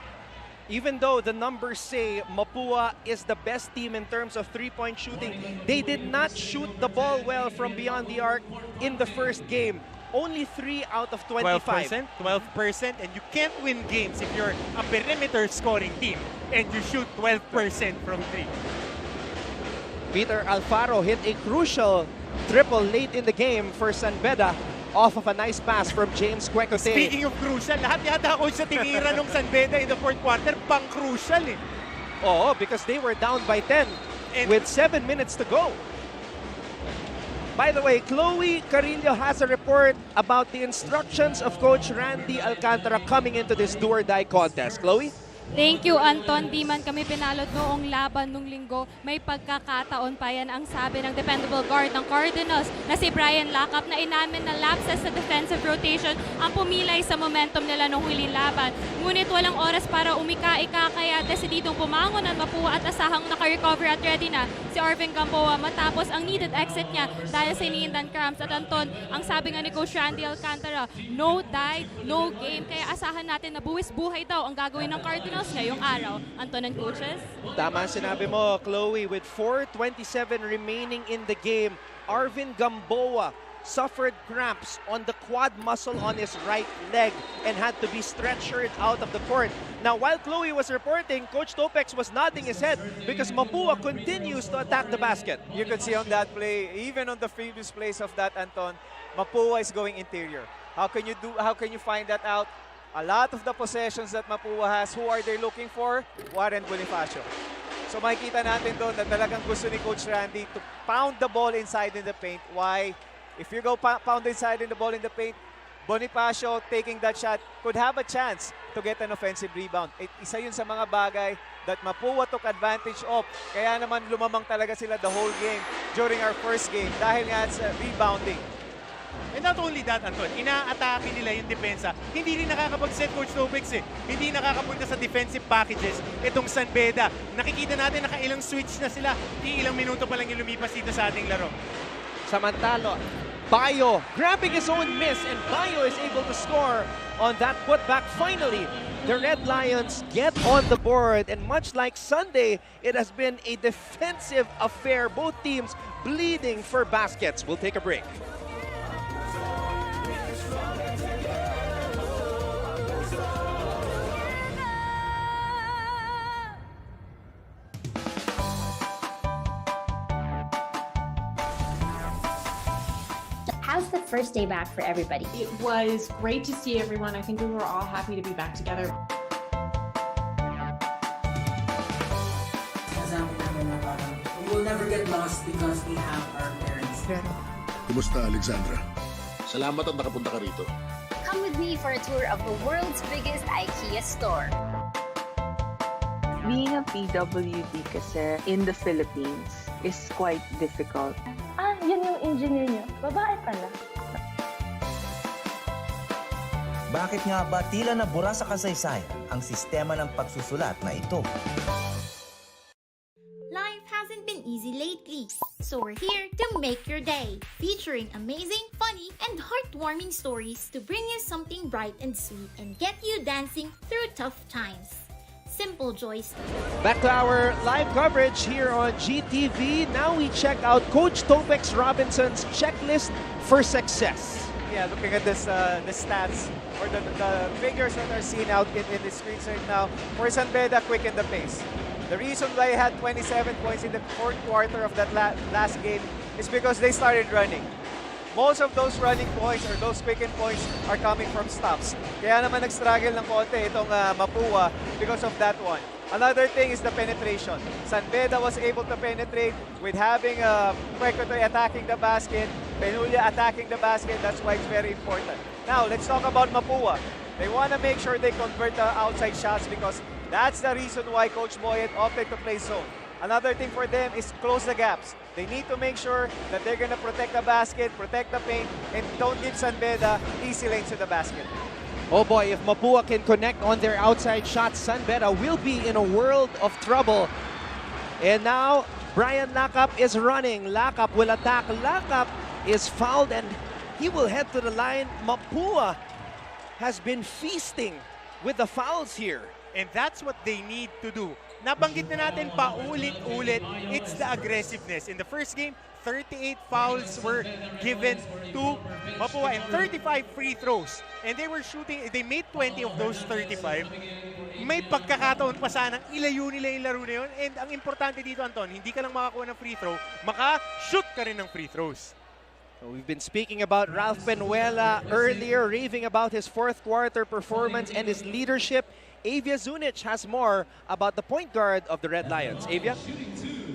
Even though the numbers say Mapua is the best team in terms of three-point shooting, they did not shoot the ball well from beyond the arc in the first game. Only 3 out of 25. 12%, and you can't win games if you're a perimeter scoring team and you shoot 12% from 3. Peter Alfaro hit a crucial triple late in the game for San Beda off of a nice pass from James Quecote. Speaking of crucial, lahat yata ako sa tinira ng San Beda in the fourth quarter, pang-crucial eh. Oo, because they were down by 10 with 7 minutes to go. By the way, Chloe Carillo has a report about the instructions of Coach Randy Alcantara coming into this do-or-die contest. Chloe? Thank you, Anton. Di man kami pinalot noong laban nung linggo. May pagkakataon pa yan ang sabi ng dependable guard ng Cardinals na si Brian Lacap na inamin na lapses sa defensive rotation ang pumilay sa momentum nila nung huling laban. Ngunit walang oras para umika-ika kaya desididong pumangon ang Mapua at asahang naka-recover at ready na si Arvin Gamboa matapos ang needed exit niya dahil sa iniindan cramps. At Anton, ang sabi nga ni Coach Randy Alcantara, no die, no game. Kaya asahan natin na buwis-buhay daw ang gagawin ng Cardinals ngayong araw. Anton and coaches? Tama sinabi mo, Chloe. With 4:27 remaining in the game, Arvin Gamboa suffered cramps on the quad muscle on his right leg and had to be stretchered out of the court. Now, while Chloe was reporting, Coach Topex was nodding his head because Mapua continues to attack the basket. You could see on that play, even on the previous plays of that, Anton, Mapua is going interior. How can you find that out? A lot of the possessions that Mapua has, who are they looking for? Warren Bonifacio. So makikita natin doon na talagang gusto ni Coach Randy to pound the ball inside in the paint. Why? If you go pound inside in the ball in the paint, Bonifacio taking that shot could have a chance to get an offensive rebound. Isa yun sa mga bagay that Mapua took advantage of. Kaya naman lumamang talaga sila the whole game during our first game dahil nga sa rebounding. And not only that, Anton, ina-atake nila yung depensa. Hindi rin nakakapag-set Coach Topex eh. Hindi nakakapunta sa defensive packages itong San Beda. Nakikita natin nakailang switch na sila. Ilang minuto pa lang yung lumipas dito sa ating laro. Samantalo, Bayo grabbing his own miss and Bayo is able to score on that putback. Finally, the Red Lions get on the board, and much like Sunday, it has been a defensive affair. Both teams bleeding for baskets. We'll take a break. How's the first day back for everybody? It was great to see everyone. I think we were all happy to be back together. We will never get lost because we have our parents. Kumusta, Alexandra? Salamat at nakapunta ka rito. Come with me for a tour of the world's biggest IKEA store. Being a PWD kasi in the Philippines is quite difficult. Yun yung engineer niyo. Babae pala. Bakit nga ba tila nabura sa kasaysayan ang sistema ng pagsusulat na ito? Life hasn't been easy lately, so we're here to make your day, featuring amazing, funny, and heartwarming stories to bring you something bright and sweet and get you dancing through tough times. Simple joys. Back to our live coverage here on GTV. Now we check out Coach Topex Robinson's checklist for success. Yeah, looking at this, the stats or the figures that are seen out in the screens right now. For San Beda, quick in the pace. The reason why I had 27 points in the fourth quarter of that last game is because they started running. Most of those running points or those quicken points are coming from stops. Kaya naman nag-struggle ng konti itong Mapua because of that one. Another thing is the penetration. San Beda was able to penetrate with having Puercotoy attacking the basket, Penulia attacking the basket. That's why it's very important. Now, let's talk about Mapua. They want to make sure they convert the outside shots because that's the reason why Coach Boyet opted to play zone. Another thing for them is close the gaps. They need to make sure that they're going to protect the basket, protect the paint, and don't give San Beda easy lanes to the basket. Oh boy, if Mapua can connect on their outside shots, San Beda will be in a world of trouble. And now, Brian Lacap is running. Lacap will attack. Lacap is fouled and he will head to the line. Mapua has been feasting with the fouls here. And that's what they need to do. Nabanggit na natin paulit-ulit, it's the aggressiveness. In the first game, 38 fouls were given to Mapua and 35 free throws. And they were shooting, they made 20 of those 35. May pagkakataon pa sanang ilayo nila yung laro na yun. And ang importante dito, Anton, hindi ka lang makakuha ng free throw, maka-shoot ka rin ng free throws. We've been speaking about Ralph Penuela earlier, raving about his fourth quarter performance and his leadership. Avia Zunic has more about the point guard of the Red Lions. Avia?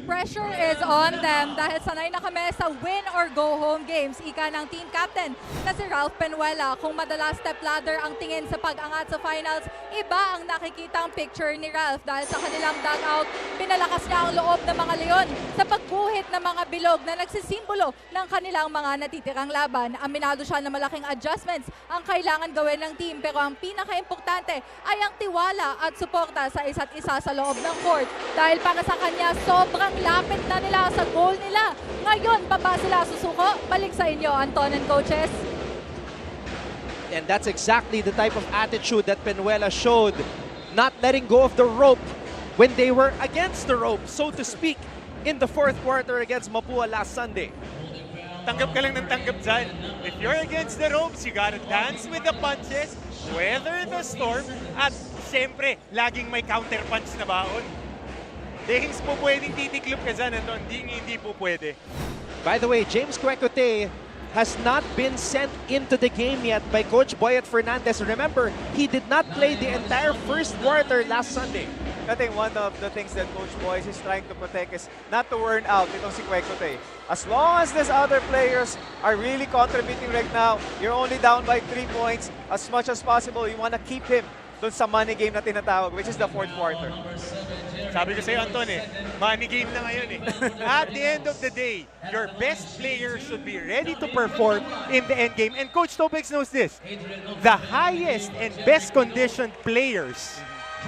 pressure is on them dahil sanay na kami sa win or go home games. Ika ng team captain na si Ralph Penuela. Kung madalas step ladder ang tingin sa pag-angat sa finals, iba ang nakikitang picture ni Ralph dahil sa kanilang dugout, pinalakas niya ang loob ng mga leon sa pagguhit ng mga bilog na nagsisimbolo ng kanilang mga natitirang laban. Aminado siya na malaking adjustments ang kailangan gawin ng team, pero ang pinaka-importante ay ang tiwala at suporta sa isa't isa sa loob ng court. Dahil para sa kanya, sobrang lapit na nila sa goal nila. Ngayon, pa ba sila susuko? Balik sa inyo, Anton and coaches. And that's exactly the type of attitude that Penuela showed. Not letting go of the rope when they were against the rope, so to speak, in the fourth quarter against Mapua last Sunday. Tanggap ka lang ng tanggap dyan. If you're against the ropes, you gotta dance with the punches, weather the storm, at siyempre, laging may counter punch na baon. Dehings po pwedeng titiklop ka dyan, Anton. Hindi po pwede. By the way, James Quecote has not been sent into the game yet by Coach Boyet Fernandez. Remember, he did not play the entire first quarter last Sunday. I think one of the things that Coach Boyet is trying to protect is not to burn out itong si Quecote. As long as these other players are really contributing right now, you're only down by 3 points. As much as possible, you want to keep him doon sa money game na tinatawag, which is the fourth quarter. Sabi ko sa'yo, Anton, money game na ngayon At the end of the day, your best player should be ready to perform in the end game. And Coach Topex knows this. The highest and best conditioned players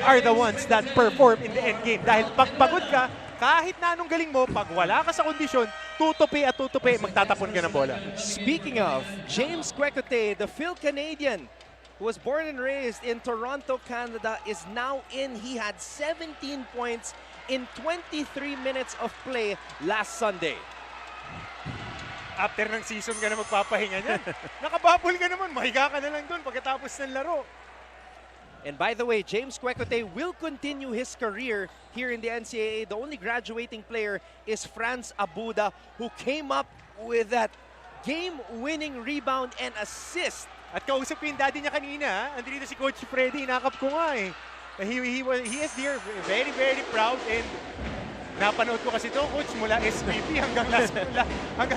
are the ones that perform in the end game. Dahil pag pagod ka, kahit na anong galing mo, pag wala ka sa kondisyon, tutupi at tutupi, magtatapon ka ng bola. Speaking of, James Quecote, the Phil-Canadian, who was born and raised in Toronto, Canada, is now in. He had 17 points in 23 minutes of play last Sunday. After ng season ka na magpapahinga niyan. Nakababol ka naman, mahiga ka na lang doon pagkatapos ng laro. And by the way, James Quecote will continue his career here in the NCAA. The only graduating player is Franz Abuda, who came up with that game-winning rebound and assist. At kausap ko yung daddy niya kanina, andito si Coach Freddy, inakap ko nga He is here, very, very proud, and napanood ko kasi ito, Coach, mula SPP hanggang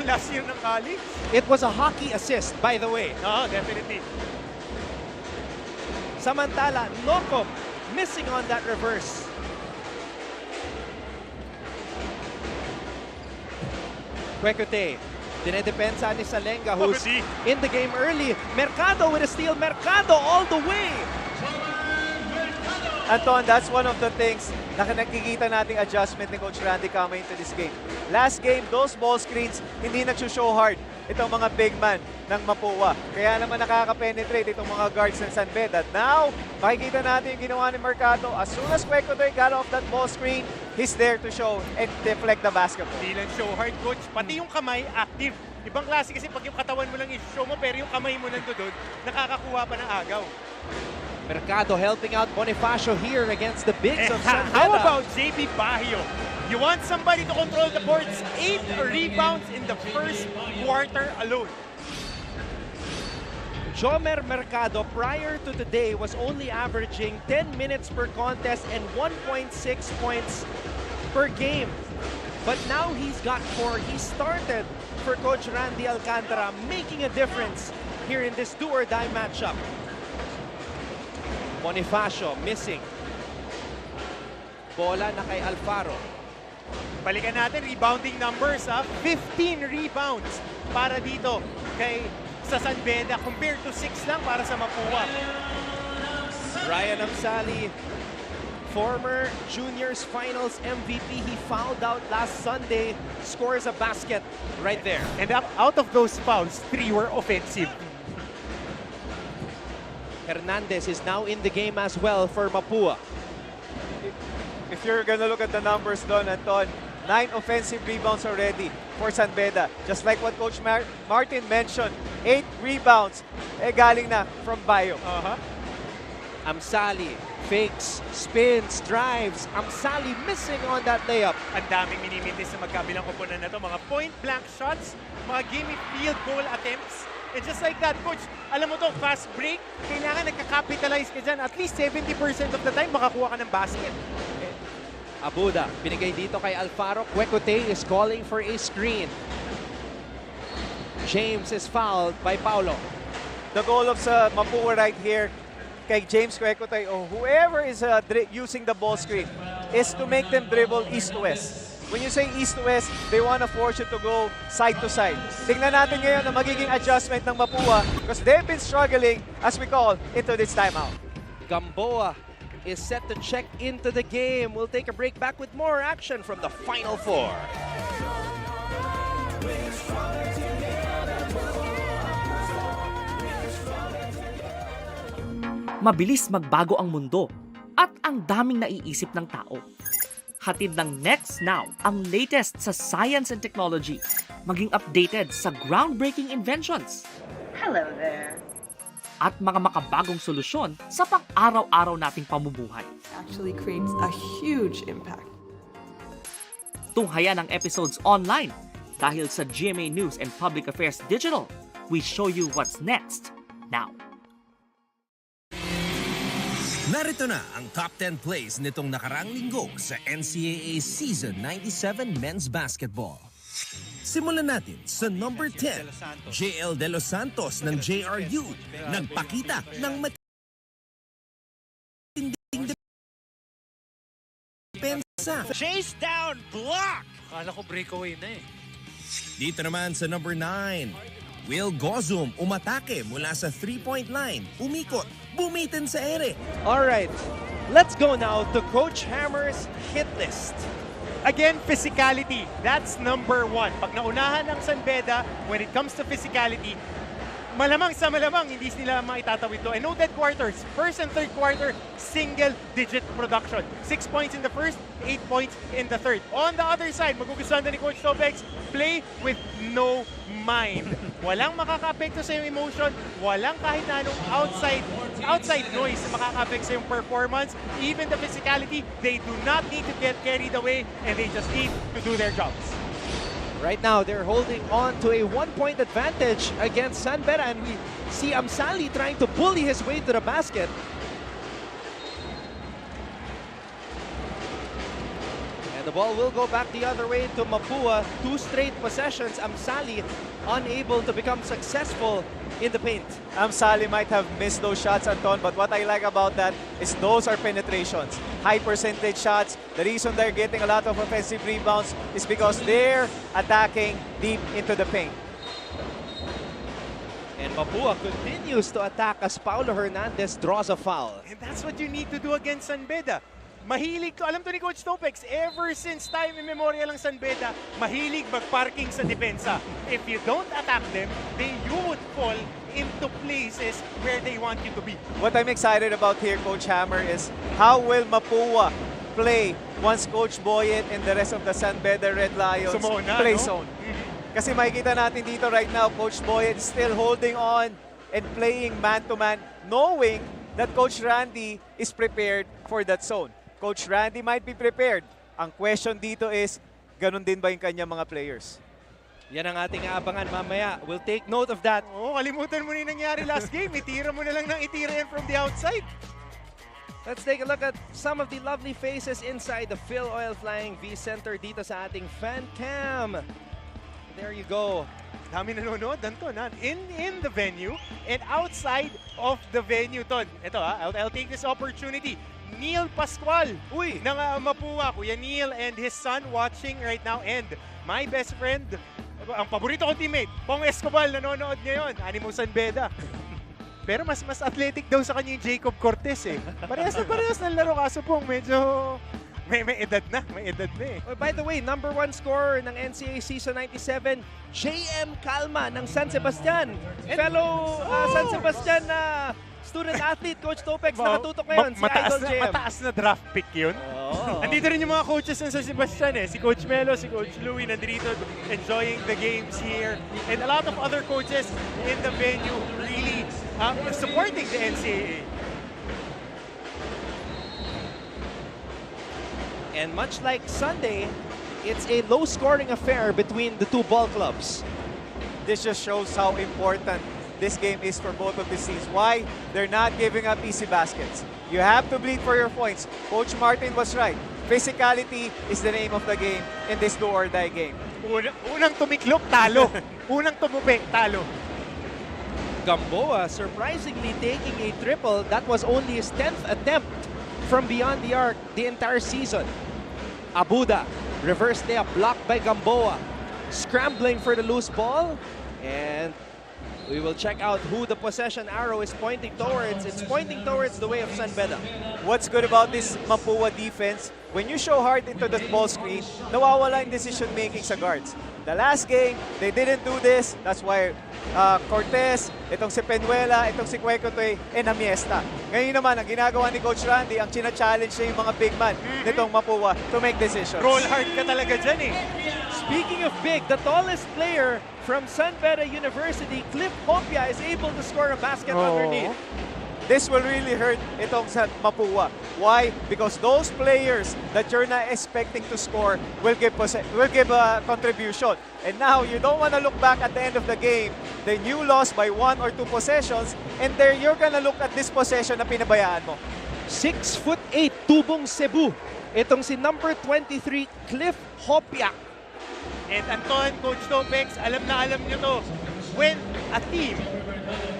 last year ng college. It was a hockey assist, by the way. Oo, definitely. Samantala, Nocom missing on that reverse. Quecote, dinedepensa ni Salenga, who's in the game early. Mercado with a steal. Mercado all the way. Anton, that's one of the things na nakikita nating adjustment ni Coach Randy coming into this game. Last game, those ball screens, hindi nag-show hard itong mga big man ng Mapua. Kaya naman nakaka-penetrate itong mga guards ng San Beda. Now, makikita natin yung ginawa ni Mercado. As soon as Quecote got off that ball screen, he's there to show and deflect the basketball. Hindi lang show hard, Coach. Pati yung kamay, active. Ibang klase kasi pag yung katawan mo lang i-show mo, pero yung kamay mo nandoon, nakakakuha pa ng agaw. Mercado helping out Bonifacio here against the bigs of San Beda. How about JB Bajo? You want somebody to control the boards. 8 rebounds in the first quarter alone. Jomer Mercado, prior to today, was only averaging 10 minutes per contest and 1.6 points per game. But now he's got 4. He started for Coach Randy Alcantara, making a difference here in this do-or-die matchup. Bonifacio missing. Bola na kay Alfaro. Balikan natin, rebounding numbers, 15 rebounds para dito sa San Beda compared to 6 lang para sa Mapua. Ryan Amsali, former Juniors Finals MVP. He fouled out last Sunday, scores a basket right there. And out of those fouls, 3 were offensive. Hernandez is now in the game as well for Mapua. If you're gonna look at the numbers doon, Anton, 9 offensive rebounds already for San Beda. Just like what Coach Martin mentioned, 8 rebounds galing na from Bayo. Amsali fakes, spins, drives. Amsali missing on that layup. Ang daming minimitis sa magkabilang koponan na to. Mga point-blank shots, mga gimme field goal attempts. And just like that, Coach, alam mo to, fast break, kailangan nagka-capitalize ka dyan. At least 70% of the time, makakuha ka ng basket. Abuda, binigay dito kay Alfaro. Kwekute is calling for a screen. James is fouled by Paulo. The goal of Mapua right here kay James Kwekute or whoever is using the ball screen is to make them dribble east to west. When you say east to west, they want to force you to go side to side. Tingnan natin ngayon ang magiging adjustment ng Mapua because they've been struggling, as we call, into this timeout. Gamboa is set to check into the game. We'll take a break, back with more action from the Final Four. Mabilis magbago ang mundo at ang daming naiisip ng tao. Hatid ng Next Now ang latest sa science and technology, maging updated sa groundbreaking inventions. Hello there. At mga makabagong solusyon sa pang-araw-araw nating pamumuhay. Actually creates a huge impact. Tunghayan ang episodes online dahil sa GMA News and Public Affairs Digital. We show you what's next now. Narito na ang top 10 plays nitong nakaraang linggo sa NCAA Season 97 Men's Basketball. Simulan natin sa number 10, JL De Los Santos ng JRU. Nagpakita ng matinding depensa. Chase down, block! Akala ko breakaway na eh. Dito naman sa number 9, Will Gozum umatake mula sa 3-point line. Umikot, bumitin sa ere. Alright, let's go now to Coach Hammer's hit list. Again, physicality. That's number 1. Pag naunahan ng San Beda, when it comes to physicality, malamang sa malamang hindi nila maitatawid to. And no dead quarters. First and third quarter, single-digit production. 6 points in the first, 8 points in the third. On the other side, magugustuhan na ni Coach Topex, play with no mind. Walang makaka-apekto sa iyong emotion, walang kahit na anong outside noise na makaka-apekto sa iyong performance. Even the physicality, they do not need to get carried away and they just need to do their jobs. Right now, they're holding on to a 1-point advantage against San Beda, and we see Amsali trying to bully his way to the basket. And the ball will go back the other way to Mapua. 2 straight possessions. Amsali unable to become successful in the paint. Amsali might have missed those shots, Anton, but what I like about that is those are penetrations. High percentage shots. The reason they're getting a lot of offensive rebounds is because they're attacking deep into the paint. And Mapua continues to attack as Paolo Hernandez draws a foul. And that's what you need to do against San Beda. Mahilig to, alam to ni Coach Topex, ever since time immemorial ang San Beda, mahilig mag-parking sa depensa. If you don't attack them, then you would fall into places where they want you to be. What I'm excited about here, Coach Hammer, is how will Mapua play once Coach Boyet and the rest of the San Beda Red Lions play zone. Kasi makikita natin dito right now, Coach Boyet is still holding on and playing man-to-man, knowing that Coach Randy is prepared for that zone. Coach Randy might be prepared. Ang question dito is, ganun din ba yung kanyang mga players? Yan ang ating aabangan mamaya. We'll take note of that. Oo, kalimutan mo na yung nangyari last game. Itira mo na lang ng itira yan from the outside. Let's take a look at some of the lovely faces inside the Phil Oil Flying V Center dito sa ating fan cam. There you go. Dami nanonood, Anton, in the venue and outside of the venue, Ton. Ito, I'll take this opportunity. Neil Pascual ng Mapua, Kuya Neil and his son watching right now, and my best friend, ang paborito kong teammate, Pong Escobar, nanonood ngayon, Animo San Beda. Pero mas athletic daw sa kanya yung Jacob Cortez eh. Parehas na laro, kaso Pong medyo may edad na eh. Oh, by the way, number 1 scorer ng NCAA Season 97, JM Calma ng San Sebastian. Fellow San Sebastian na student-athlete, Coach Topex, nakatutok ngayon, si Idol JM. Mataas na draft pick yun. Oh. Andito rin yung mga coaches ng San Sebastian eh. Si Coach Melo, si Coach Louie, nandito enjoying the games here. And a lot of other coaches in the venue really supporting the NCAA. And much like Sunday, it's a low-scoring affair between the two ball clubs. This just shows how important this game is for both of these teams. Why? They're not giving up easy baskets. You have to bleed for your points. Coach Martin was right. physicality is the name of the game in this do-or-die game. Unang tumiklop, talo. Unang tumupi, talo. Gamboa surprisingly taking a triple. That was only his 10th attempt from beyond the arc the entire season. Abuda, reverse layup blocked by Gamboa. Scrambling for the loose ball. And we will check out who the possession arrow is pointing towards. It's pointing towards the way of San Beda. What's good about this Mapua defense, when you show hard into the ball screen, nawawala yung decision-making sa guards. The last game, they didn't do this. That's why Cortez, itong si Penuela, itong si Cuecotoy, namiesta. Ngayon naman, ang ginagawa ni Coach Randy, ang china-challenge niya yung mga big man nitong Mapua to make decisions. Roll hard ka talaga dyan eh. Speaking of big, the tallest player from San Beda University, Cliff Hopia, is able to score a basket underneath. This will really hurt itong sa Mapua. Why? Because those players that you're not expecting to score will give a contribution. And now, you don't want to look back at the end of the game, then you lost by 1 or 2 possessions, and there you're gonna look at this possession na pinabayaan mo. 6'8", tubong Cebu. Itong si number 23, Cliff Hopia. And Anton, Coach Topex, alam na alam nyo to. When a team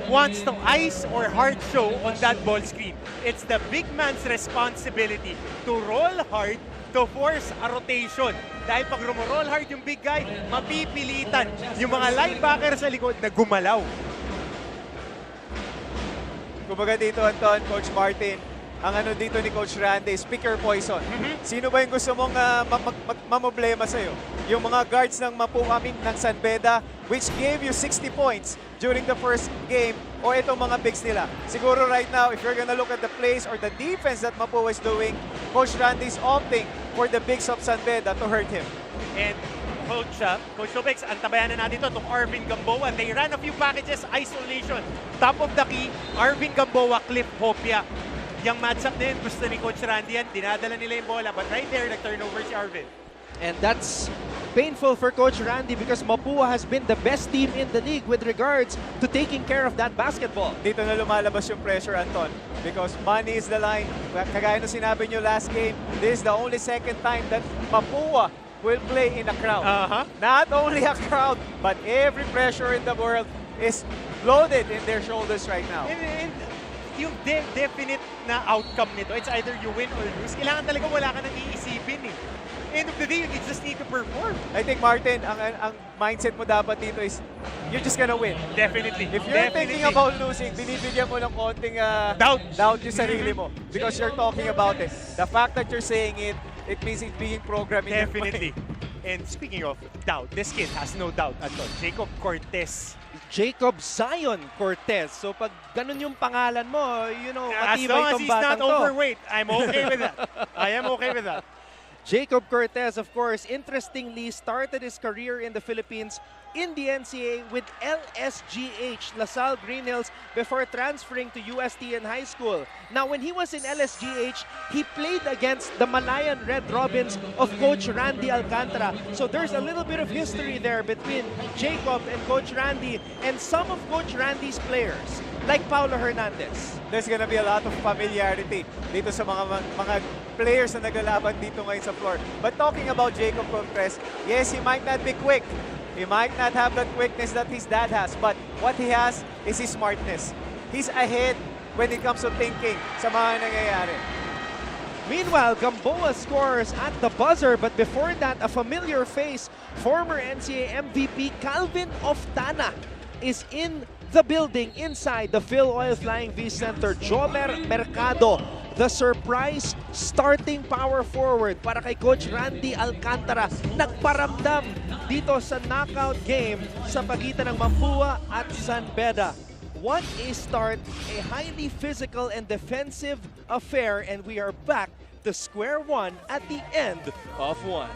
wants to ice or hard show on that ball screen, it's the big man's responsibility to roll hard to force a rotation. Dahil pag roll hard yung big guy, mapipilitan yung mga linebacker sa likod na gumalaw. Kumbaga dito, Anton, Coach Martin, ang ano dito ni Coach Randy is pick your poison. Sino ba yung gusto mong mamoblema sa'yo? Yung mga guards ng Mapua, ng San Beda, which gave you 60 points during the first game, o itong mga bigs nila. Siguro right now, if you're gonna look at the plays or the defense that Mapua is doing, Coach Randy is opting for the bigs of San Beda to hurt him. And Coach Topex, antabayan na natin ito, itong Arvin Gamboa. They ran a few packages, isolation. Top of the key, Arvin Gamboa, Cliff Hopia. Yung matchup din, gusto ni Coach Randy yan, dinadala nila yung bola. But right there, nag-turnover si Arvin. And that's painful for Coach Randy because Mapua has been the best team in the league with regards to taking care of that basketball. Dito na lumalabas yung pressure, Anton, because money is the line. Kagaya na sinabi nyo last game, this is the only second time that Mapua will play in a crowd. Not only a crowd, but every pressure in the world is loaded in their shoulders right now. And yung definite na outcome nito, it's either you win or lose. Kailangan talaga wala ka nang iisipin eh. End of the day, you just need to perform. I think, Martin, ang mindset mo dapat dito is you're just gonna win. Definitely. If you're thinking about losing, binibigyan mo ng konting doubt yung sarili mo because you're talking about it. The fact that you're saying it, it means it's being programmed in your mind. Definitely. And speaking of doubt, this kid has no doubt at all. Jacob Cortez. Jacob Zion Cortez. So pag ganun yung pangalan mo, you know, as long as he's not overweight, I'm okay with that. I am okay with that. Jacob Cortez, of course, interestingly started his career in the Philippines in the NCAA with LSGH, LaSalle Green Hills, before transferring to UST in high school. Now, when he was in LSGH, he played against the Malayan Red Robins of Coach Randy Alcantara. So there's a little bit of history there between Jacob and Coach Randy and some of Coach Randy's players, like Paulo Hernandez. There's gonna be a lot of familiarity dito sa mga players na naglalaban dito ngayon sa floor. But talking about Jacob Cortez, yes, he might not be quick. He might not have that quickness that his dad has, but what he has is his smartness. He's ahead when it comes to thinking sa mga nangyayari. Meanwhile, Gamboa scores at the buzzer, but before that, a familiar face, former NCAA MVP Calvin Oftana is in the building inside the Phil Oil Flying V Center. Jomer Mercado, the surprise starting power forward para kay Coach Randy Alcantara. Nagparamdam dito sa knockout game sa pagitan ng Mapua at San Beda. What a start, a highly physical and defensive affair, and we are back to square one at the end of one.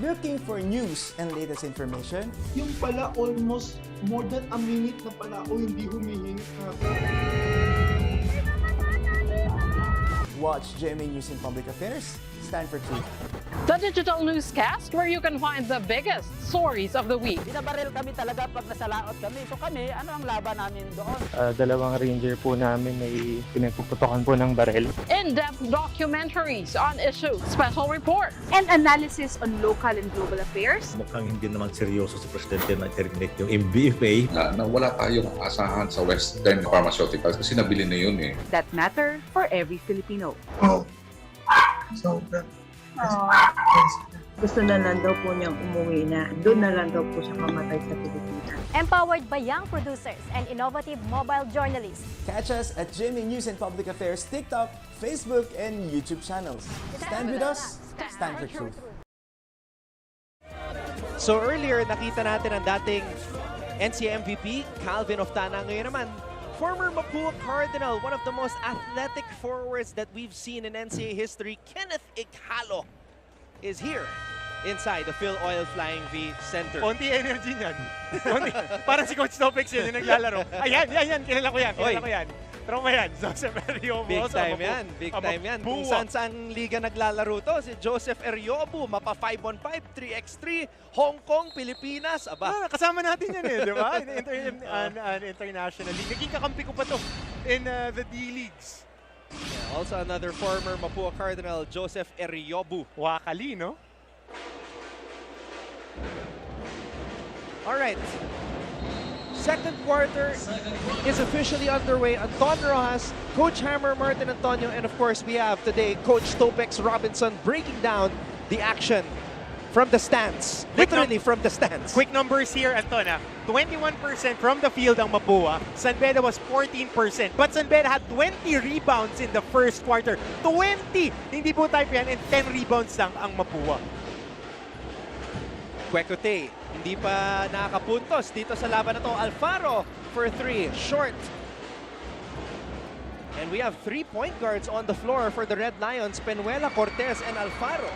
Looking for news and latest information? Yung pala almost more than a minute na pala ako hindi humihingi. Watch GMA News and Public Affairs. Stand for truth. The digital newscast where you can find the biggest stories of the week. Binabaril kami talaga pag nasalaot kami. So kami, ano ang laban namin doon? Dalawang ranger po namin ay pinagpuputokan po ng baril. In-depth documentaries on issues, special reports, and analysis on local and global affairs. Mukhang hindi naman seryoso si Presidente na terminate yung MBFA. Na wala tayong asahan sa Western Pharmaceuticals kasi nabili na yun eh. That matter for every Filipino. So, gusto na lang daw po niyang umuwi na doon na lang daw po siya mamatay sa Pilipinas. Empowered by young producers and innovative mobile journalists. Catch us at GMA News and Public Affairs TikTok, Facebook, and YouTube channels. Stand with us, stand for truth. So earlier, nakita natin ang dating NCAA MVP, Calvin Oftana. Ngayon naman, former Mapua Cardinal, one of the most athletic forwards that we've seen in NCAA history, Kenneth Ighalo, is here inside the Phil Oil Flying V Center. Konti energy niyan. Parang si Coach Topex yun yung naglalaro. Ayan, kilala ko yan. Trauma yan, Joseph Eriobu. Big time yan, big time yan. Kung saan liga naglalaro to, si Joseph Eriobu, mapa 5-on-5, 3x3, Hong Kong, Pilipinas, aba. Kasama natin yan di ba? International League. Naging kakampi ko pa to in the D-Leagues. Yeah, also another former Mapua Cardinal, Joseph Eriobu. Wakali, no? All right. Second quarter is officially underway. Anton Rojas, Coach Hammer, Martin Antonio, and of course we have today Coach Topex Robinson breaking down the action from the stands. Literally from the stands. Quick numbers here, Antona. 21% from the field ang Mapua. San Beda was 14%. But San Beda had 20 rebounds in the first quarter. 20! Hindi po type yan, and 10 rebounds lang ang Mapua. Quecote, hindi pa nakakapuntos dito sa laban na to. Alfaro for 3, short. And we have 3 point guards on the floor for the Red Lions, Penuela, Cortez, and Alfaro.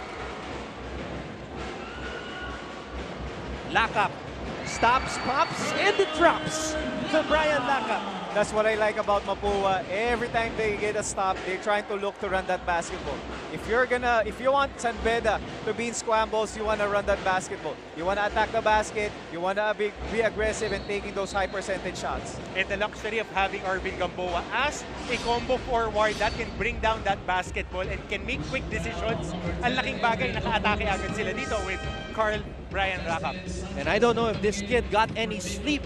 Lakap stops, pops, and it drops to Brian Lakap. That's what I like about Mapua. Every time they get a stop, they're trying to look to run that basketball. If you want San Beda to be in scrambles, you want to run that basketball. You want to attack the basket. You want to be aggressive and taking those high percentage shots. And the luxury of having Arvin Gamboa as a combo forward that can bring down that basketball and can make quick decisions. Ang laking bagay, naka-atake agad sila dito with Brian Lakap. And I don't know if this kid got any sleep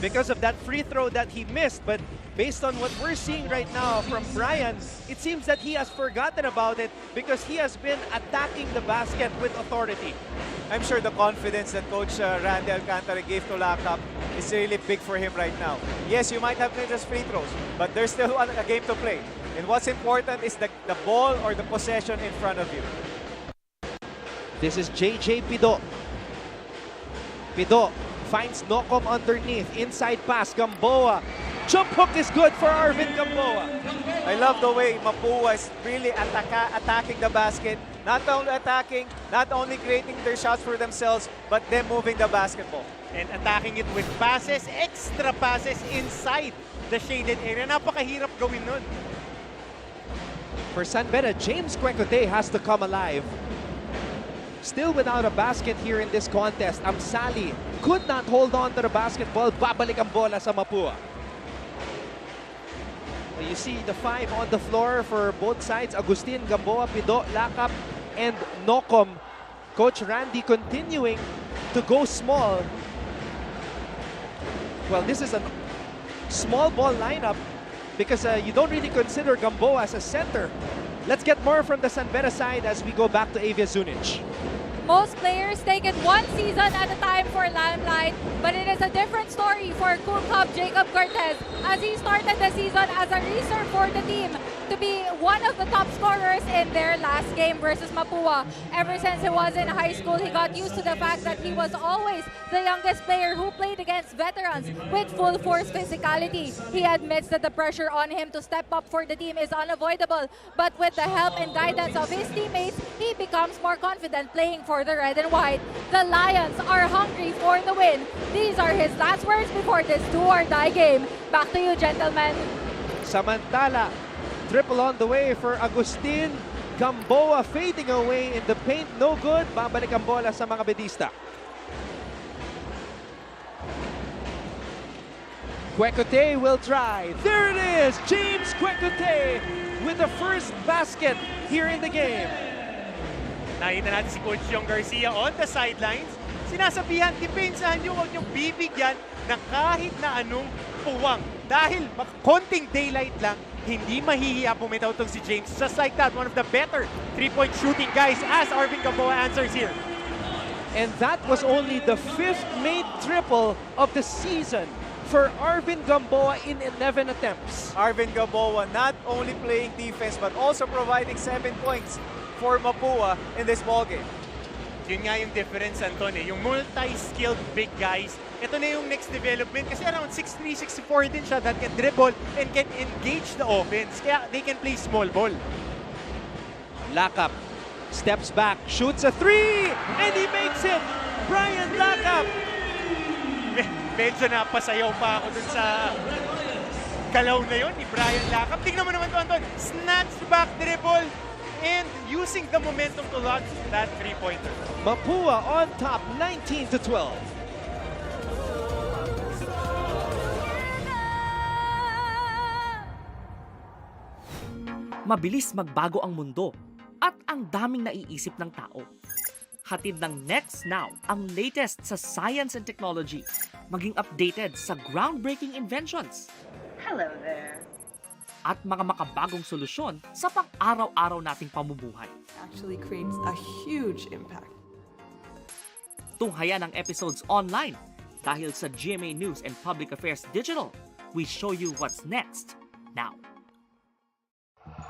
because of that free throw that he missed, but based on what we're seeing right now from Brian, it seems that he has forgotten about it because he has been attacking the basket with authority. I'm sure the confidence that Coach Randy Alcantara gave to Lakap is really big for him right now. Yes, you might have made just free throws, but there's still a game to play. And what's important is the ball or the possession in front of you. This is JJ Pido. Pido finds Nokom underneath. Inside pass, Gamboa. Jump hook is good for Arvin Gamboa. I love the way Mapua is really attacking the basket. Not only attacking, not only creating their shots for themselves, but them moving the basketball. And attacking it with passes, extra passes inside the shaded area. Napakahirap gawin nun. For San Beda, James Quecote has to come alive. Still without a basket here in this contest. Amsali could not hold on to the basketball. Babalik ang bola sa Mapua. You see the 5 on the floor for both sides. Agustin, Gamboa, Pido, Lakap, and Nokom. Coach Randy continuing to go small. Well, this is a small ball lineup because you don't really consider Gamboa as a center. Let's get more from the San Beda side as we go back to Avia Zunic. Most players take it one season at a time for Limelight, but it is a different story for Cool Cup Jacob Cortez as he started the season as a reserve for the team to be one of the top scorers in their last game versus Mapua. Ever since he was in high school, he got used to the fact that he was always the youngest player who played against veterans with full force physicality. He admits that the pressure on him to step up for the team is unavoidable, but with the help and guidance of his teammates, he becomes more confident playing for the red and white. The Lions are hungry for the win. These are his last words before this do-or-die game. Back to you, gentlemen. Samantala, triple on the way for Agustin. Gamboa fading away in the paint. No good. Babalik ang bola sa mga bedista. Quecote will try. There it is! James Quecote with the first basket here in the game. Nakita natin si Coach Yong Garcia on the sidelines. Sinasabihan, depensahan nyo, huwag nyo bibigyan na kahit na anong puwang. Dahil konting daylight lang, hindi mahihiya bumitaw itong si James. Just like that, one of the better three-point shooting guys as Arvin Gamboa answers here. And that was only the 5th made triple of the season for Arvin Gamboa in 11 attempts. Arvin Gamboa not only playing defense but also providing 7 points for Mapua in this ballgame. Yun nga yung difference, Anton, yung multi-skilled big guys. Ito na yung next development kasi around 6'3", 6'4 din siya that can dribble and can engage the offense. Kaya they can play small ball. Lakap steps back, shoots a 3, and he makes it! Brian Lakap! Medyo napasayaw pa ako dun sa galaw na yun ni Brian Lakap. Tingnan mo naman to, Anton. Snatch back dribble and using the momentum to launch that three-pointer. Mapua on top, 19-12. Mabilis magbago ang mundo at ang daming naiisip ng tao. Hatid ng Next Now ang latest sa science and technology, maging updated sa groundbreaking inventions. Hello there. At mga makabagong solusyon sa pang-araw-araw nating pamumuhay. Actually creates a huge impact. Tunghayan ang episodes online dahil sa GMA News and Public Affairs Digital. We show you what's next now.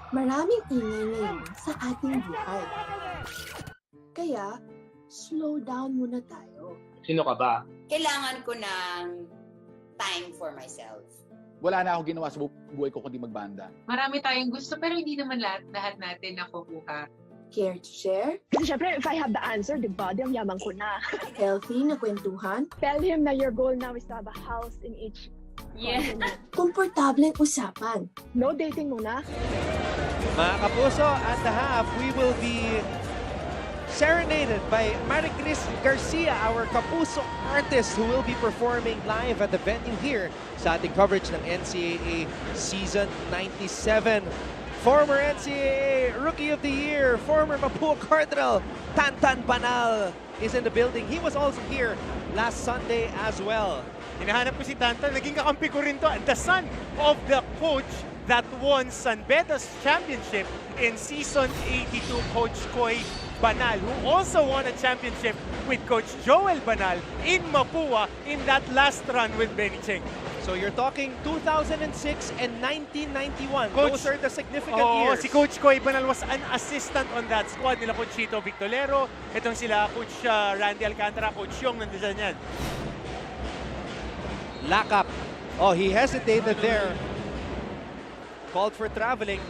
Maraming ingay ngayon sa ating buhay. Kaya, slow down muna tayo. Sino ka ba? Kailangan ko ng time for myself. Wala na ako ginawa sa buhay ko kundi magbanda. Marami tayong gusto pero hindi naman lahat natin nakukuha. Care to share? Kasi syempre, if I have the answer, di ba? Di ang yaman ko na. Healthy na kwentuhan? Tell him na your goal now is to have a house in each continent. Komportableng usapan. No dating muna. Mga kapuso, at the half, we will be serenaded by Maricris Garcia, our Kapuso artist who will be performing live at the venue here sa ating coverage ng NCAA Season 97. Former NCAA Rookie of the Year, former Mapua Cardinal, Tantan Banal is in the building. He was also here last Sunday as well. Hinahanap ko si Tantan, naging kakampi ko rin to. The son of the coach that won San Beda's championship in Season 82, Coach Koy Banal, who also won a championship with Coach Joel Banal in Mapua in that last run with Benny Cheng. So you're talking 2006 and 1991. Coach, those are the significant years. Si Coach Koy Banal was an assistant on that squad nila Coach Chito Victolero. Itong sila Coach Randy Alcantara, Coach Yong, nandiyan yan. Lakap. Oh, he hesitated there. Called for traveling.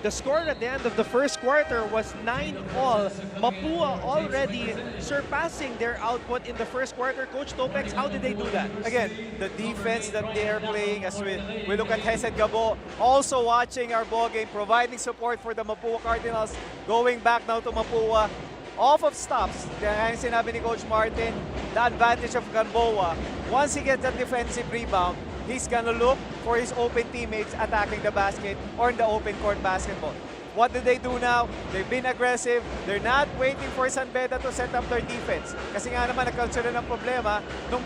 The score at the end of the first quarter was 9-all. Mapua already surpassing their output in the first quarter. Coach Topex, how did they do that? Again, the defense that they are playing as we look at Hesed Gabo, also watching our ball game, providing support for the Mapua Cardinals. Going back now to Mapua, off of stops. Kaya sinabi ni Coach Martin, the advantage of Gamboa. Once he gets that defensive rebound, he's gonna look for his open teammates attacking the basket or in the open court basketball. What do they do now? They've been aggressive. They're not waiting for San Beda to set up their defense. Kasi nga naman nagkaroon sila ng problema nung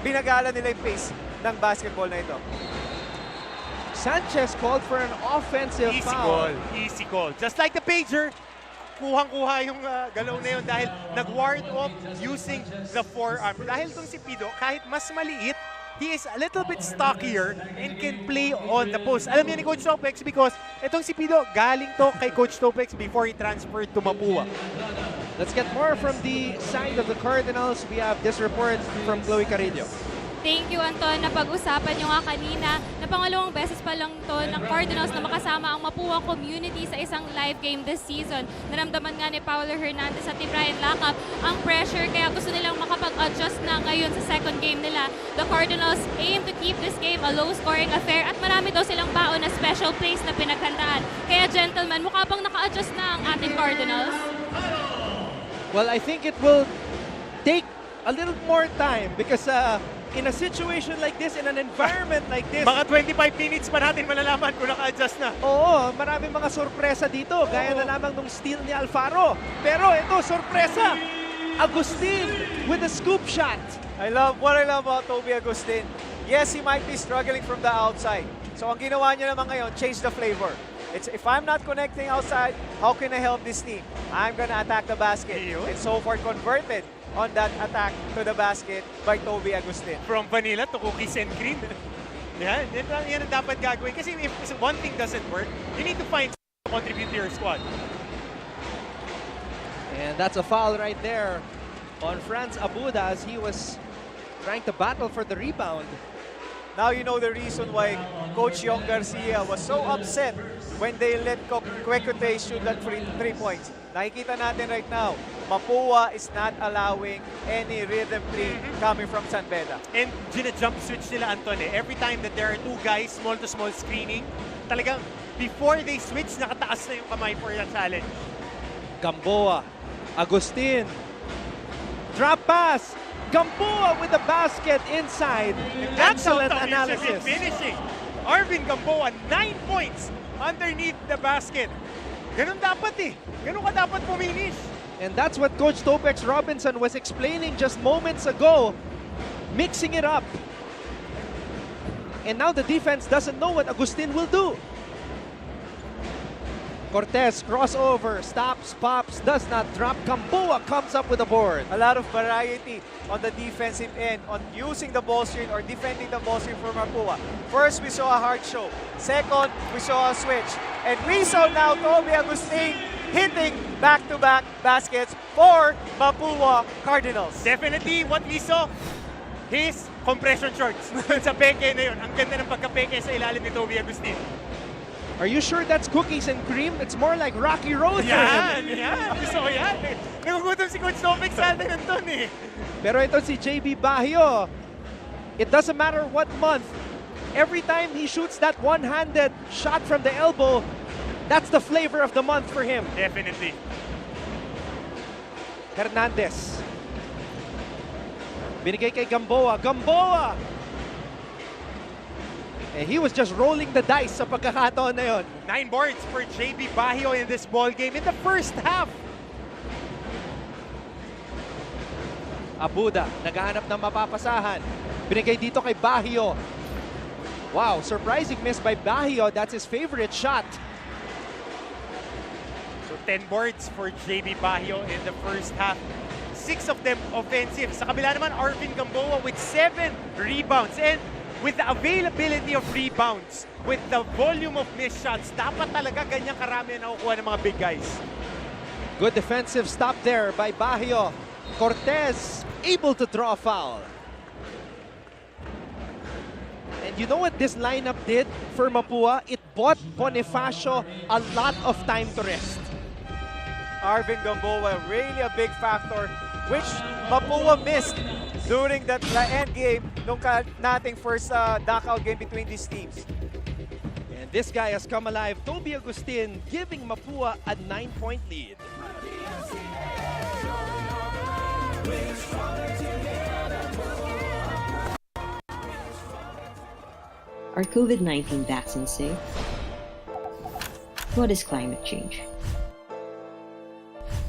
binagala nila yung pace ng basketball na ito. Sanchez called for an offensive foul. Easy call. Just like the pager, kuhang-kuha yung galaw na yun dahil nag-ward off using the forearm. Dahil itong si Pido, kahit mas maliit, he is a little bit stockier and can play on the post. Alam niya ni Coach Topex because itong si Pido, galing to kay Coach Topex before he transferred to Mapua. Let's get more from the side of the Cardinals. We have this report from Chloe Carrillo. Thank you, Anton, na pag-usapan nyo nga kanina na pangalawang beses pa lang to ng Cardinals na makasama ang Mapua community sa isang live game this season. Naramdaman nga ni Paolo Hernandez at ni Brian Lakap ang pressure kaya gusto nilang makapag-adjust na ngayon sa second game nila. The Cardinals aim to keep this game a low-scoring affair at marami daw silang baon na special plays na pinaghandaan. Kaya gentlemen, mukha bang naka-adjust na ang ating Cardinals? Well, I think it will take a little more time because in a situation like this, in an environment like this, Mga 25 minutes pa natin malalaman kung naka-adjust na. oo, maraming mga sorpresa dito. Gaya na lamang nung steal ni Alfaro. Pero ito, sorpresa! Agustin with a scoop shot. What I love about Toby Agustin. Yes, he might be struggling from the outside. So ang ginawa niya naman ngayon, change the flavor. It's if I'm not connecting outside, how can I help this team? I'm gonna attack the basket. And so far converted on that attack to the basket by Toby Agustin. From vanilla to cookies and cream. yan ang dapat gagawin. Kasi if one thing doesn't work, you need to find to contribute to your squad. And that's a foul right there on Franz Abuda as he was trying to battle for the rebound. Now you know the reason why Coach Yong Garcia was so upset when they let Cortez shoot that three points. Nakikita natin right now, Mapua is not allowing any rhythm three coming from San Beda. And gina-jump switch nila, Anton. Every time that there are two guys, small to small screening, talagang before they switch, nakataas na yung kamay for the challenge. Gamboa, Agustin, drop pass, Gamboa with the basket inside. Excellent analysis. Finishing. Arvin Gamboa, 9 points underneath the basket. Ganun dapat eh. Ganun ka dapat puminish. And that's what Coach Topex Robinson was explaining just moments ago. Mixing it up. And now the defense doesn't know what Agustin will do. Cortez, crossover, stops, pops, does not drop. Gamboa comes up with a board. A lot of variety on the defensive end on using the ball screen or defending the ball screen for Mapua. First, we saw a hard show. Second, we saw a switch. And we saw now Toby Agustin hitting back-to-back baskets for Mapua Cardinals. Definitely what we saw, his compression shorts. Sa peke na yun. Ang ganda ng pagka-peke sa ilalim ni Toby Agustin. Are you sure that's cookies and cream? It's more like Rocky Road. Yan. Gusto ko yan. Nagugutom si Coach Topex sa atin nandun eh. Pero ito si JB Baguio, it doesn't matter what month, every time he shoots that one-handed shot from the elbow, that's the flavor of the month for him. Definitely. Hernandez. Binigay kay Gamboa. Gamboa! And he was just rolling the dice sa pagkakataon na yon. 9 boards for JB Baguio in this ball game in the first half. Abuda, naghahanap ng mapapasahan. Binigay dito kay Baguio. Wow, surprising miss by Baguio. That's his favorite shot. So 10 boards for JB Baguio in the first half. 6 of them offensive. Sa kabila naman, Arvin Gamboa with 7 rebounds. And with the availability of rebounds, with the volume of missed shots, dapat talaga ganyan karami na nakukuha ng mga big guys. Good defensive stop there by Baguio. Cortez able to draw a foul. And you know what this lineup did for Mapua? It bought Bonifacio a lot of time to rest. Arvin Gamboa, really a big factor, which Mapua missed during that end game nung nating first knockout game between these teams. And this guy has come alive. Toby Agustin giving Mapua a 9-point lead. Are COVID-19 vaccines safe? What is climate change?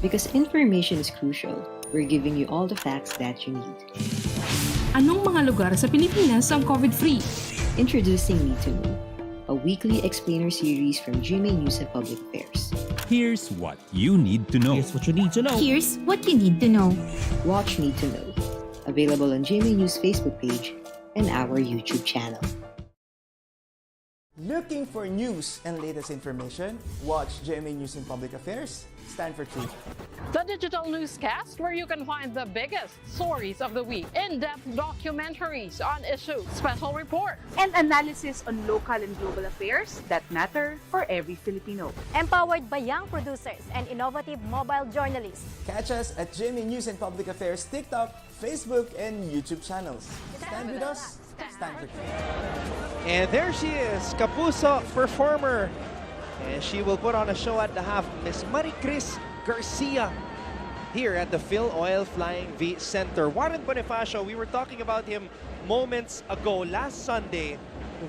Because information is crucial, we're giving you all the facts that you need. Anong mga lugar sa Pilipinas ang COVID-free? Introducing Need to Know, a weekly explainer series from GMA News and Public Affairs. Here's what you need to know. Here's what you need to know. Here's what you need to know. Watch Need to Know, available on GMA News Facebook page and our YouTube channel. Looking for news and latest information? Watch GMA News and Public Affairs. Stand for truth. The digital newscast where you can find the biggest stories of the week, in-depth documentaries on issues, special reports, and analysis on local and global affairs that matter for every Filipino. Empowered by young producers and innovative mobile journalists. Catch us at GMA News and Public Affairs TikTok, Facebook, and YouTube channels. Stand with us. Stand for truth. And there she is, Kapuso performer. And she will put on a show at the half, Miss Maricris Garcia, here at the Phil Oil Flying V Center. Warren Bonifacio, we were talking about him moments ago. Last Sunday,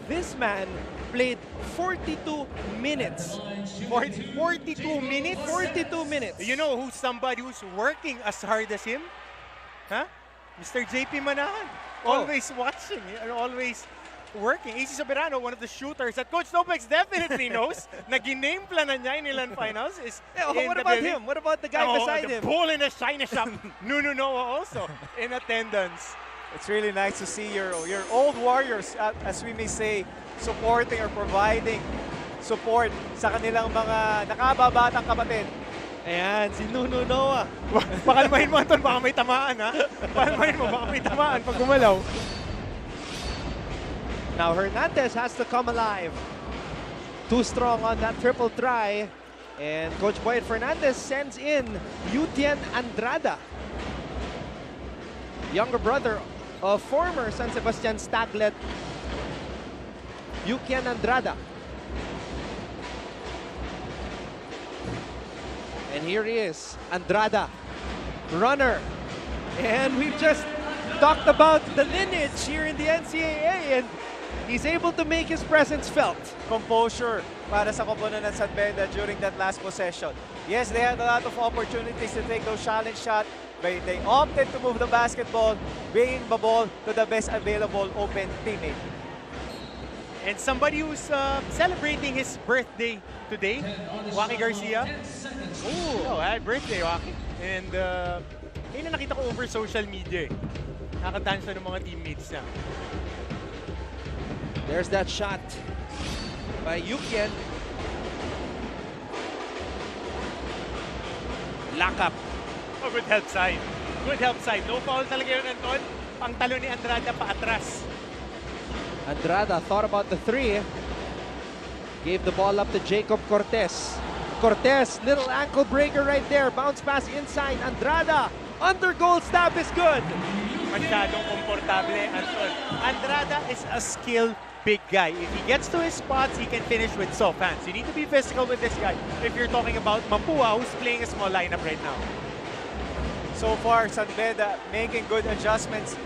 this man played 42 minutes. 42 minutes? 42 minutes. You know who's somebody who's working as hard as him? Huh? Mr. JP Manahan. Always watching and always working. AC Soberano, one of the shooters that Coach Topex definitely knows na ginameplan na niya in Ilan Finals is what about him? What about the guy beside him? The bull in a shiny shop. Nuno Noah also in attendance. It's really nice to see your old warriors, as we may say, supporting or providing support sa kanilang mga nakababatang kapatid. Ayan, si Nuno Noah. Pakalmahin mo, Anton, baka may tamaan, ha? Pakalmahin mo, baka may tamaan pag gumalaw. Now Hernandez has to come alive. Too strong on that triple try. And Coach Boyd Fernandez sends in Yutian Andrada, younger brother of former San Sebastian Staglet, Yutian Andrada. And here he is, Andrada, runner. And we've just talked about the lineage here in the NCAA, and he's able to make his presence felt. Composure para sa koponan ng San Beda during that last possession. Yes, they had a lot of opportunities to take those challenge shots, but they opted to move the basketball, bringing the ball to the best available open teammate. And somebody who's celebrating his birthday today, Waki Garcia. Oh, happy birthday, Waki. And yun na nakita ko over social media. Nakakantahan siya ng mga teammates niya. There's that shot by Yukien. Lock up. Oh, good help side. Good help side. No foul talaga yun, Anton. Ang talo ni Andrada pa atras. Andrada thought about the three. Gave the ball up to Jacob Cortez. Cortez, little ankle breaker right there. Bounce pass inside. Andrada, under goal stab is good. Masyadong komportable, Anton. Andrada is a skilled big guy. If he gets to his spots, he can finish with soft hands. You need to be physical with this guy if you're talking about Mapua, who's playing a small lineup right now. So far, San Beda making good adjustments,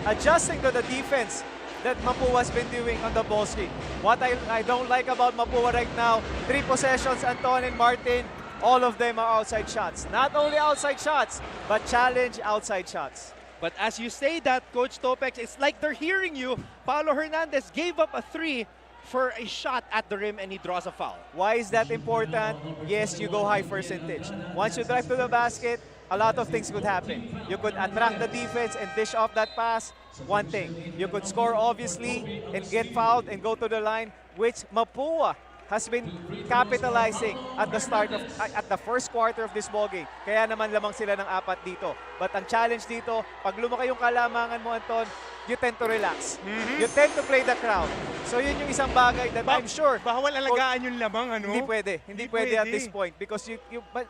adjusting to the defense that Mapua's been doing on the ball screen. What I don't like about Mapua right now, 3 possessions, Anton and Martin, all of them are outside shots. Not only outside shots, but challenge outside shots. But as you say that, Coach Topex, it's like they're hearing you. Paulo Hernandez gave up a 3 for a shot at the rim and he draws a foul. Why is that important? Yes, you go high percentage. Once you drive to the basket, a lot of things could happen. You could attract the defense and dish off that pass. One thing. You could score, obviously, and get fouled and go to the line, which Mapua has been capitalizing at the first quarter of this ballgame. Kaya naman lamang sila ng 4 dito. But ang challenge dito, pag lumaki yung kalamangan mo, Anton, you tend to relax. You tend to play the crowd. So yun yung isang bagay that I'm sure... Bawal alagaan yung lamang, ano? Hindi pwede. Hindi pwede at this point because you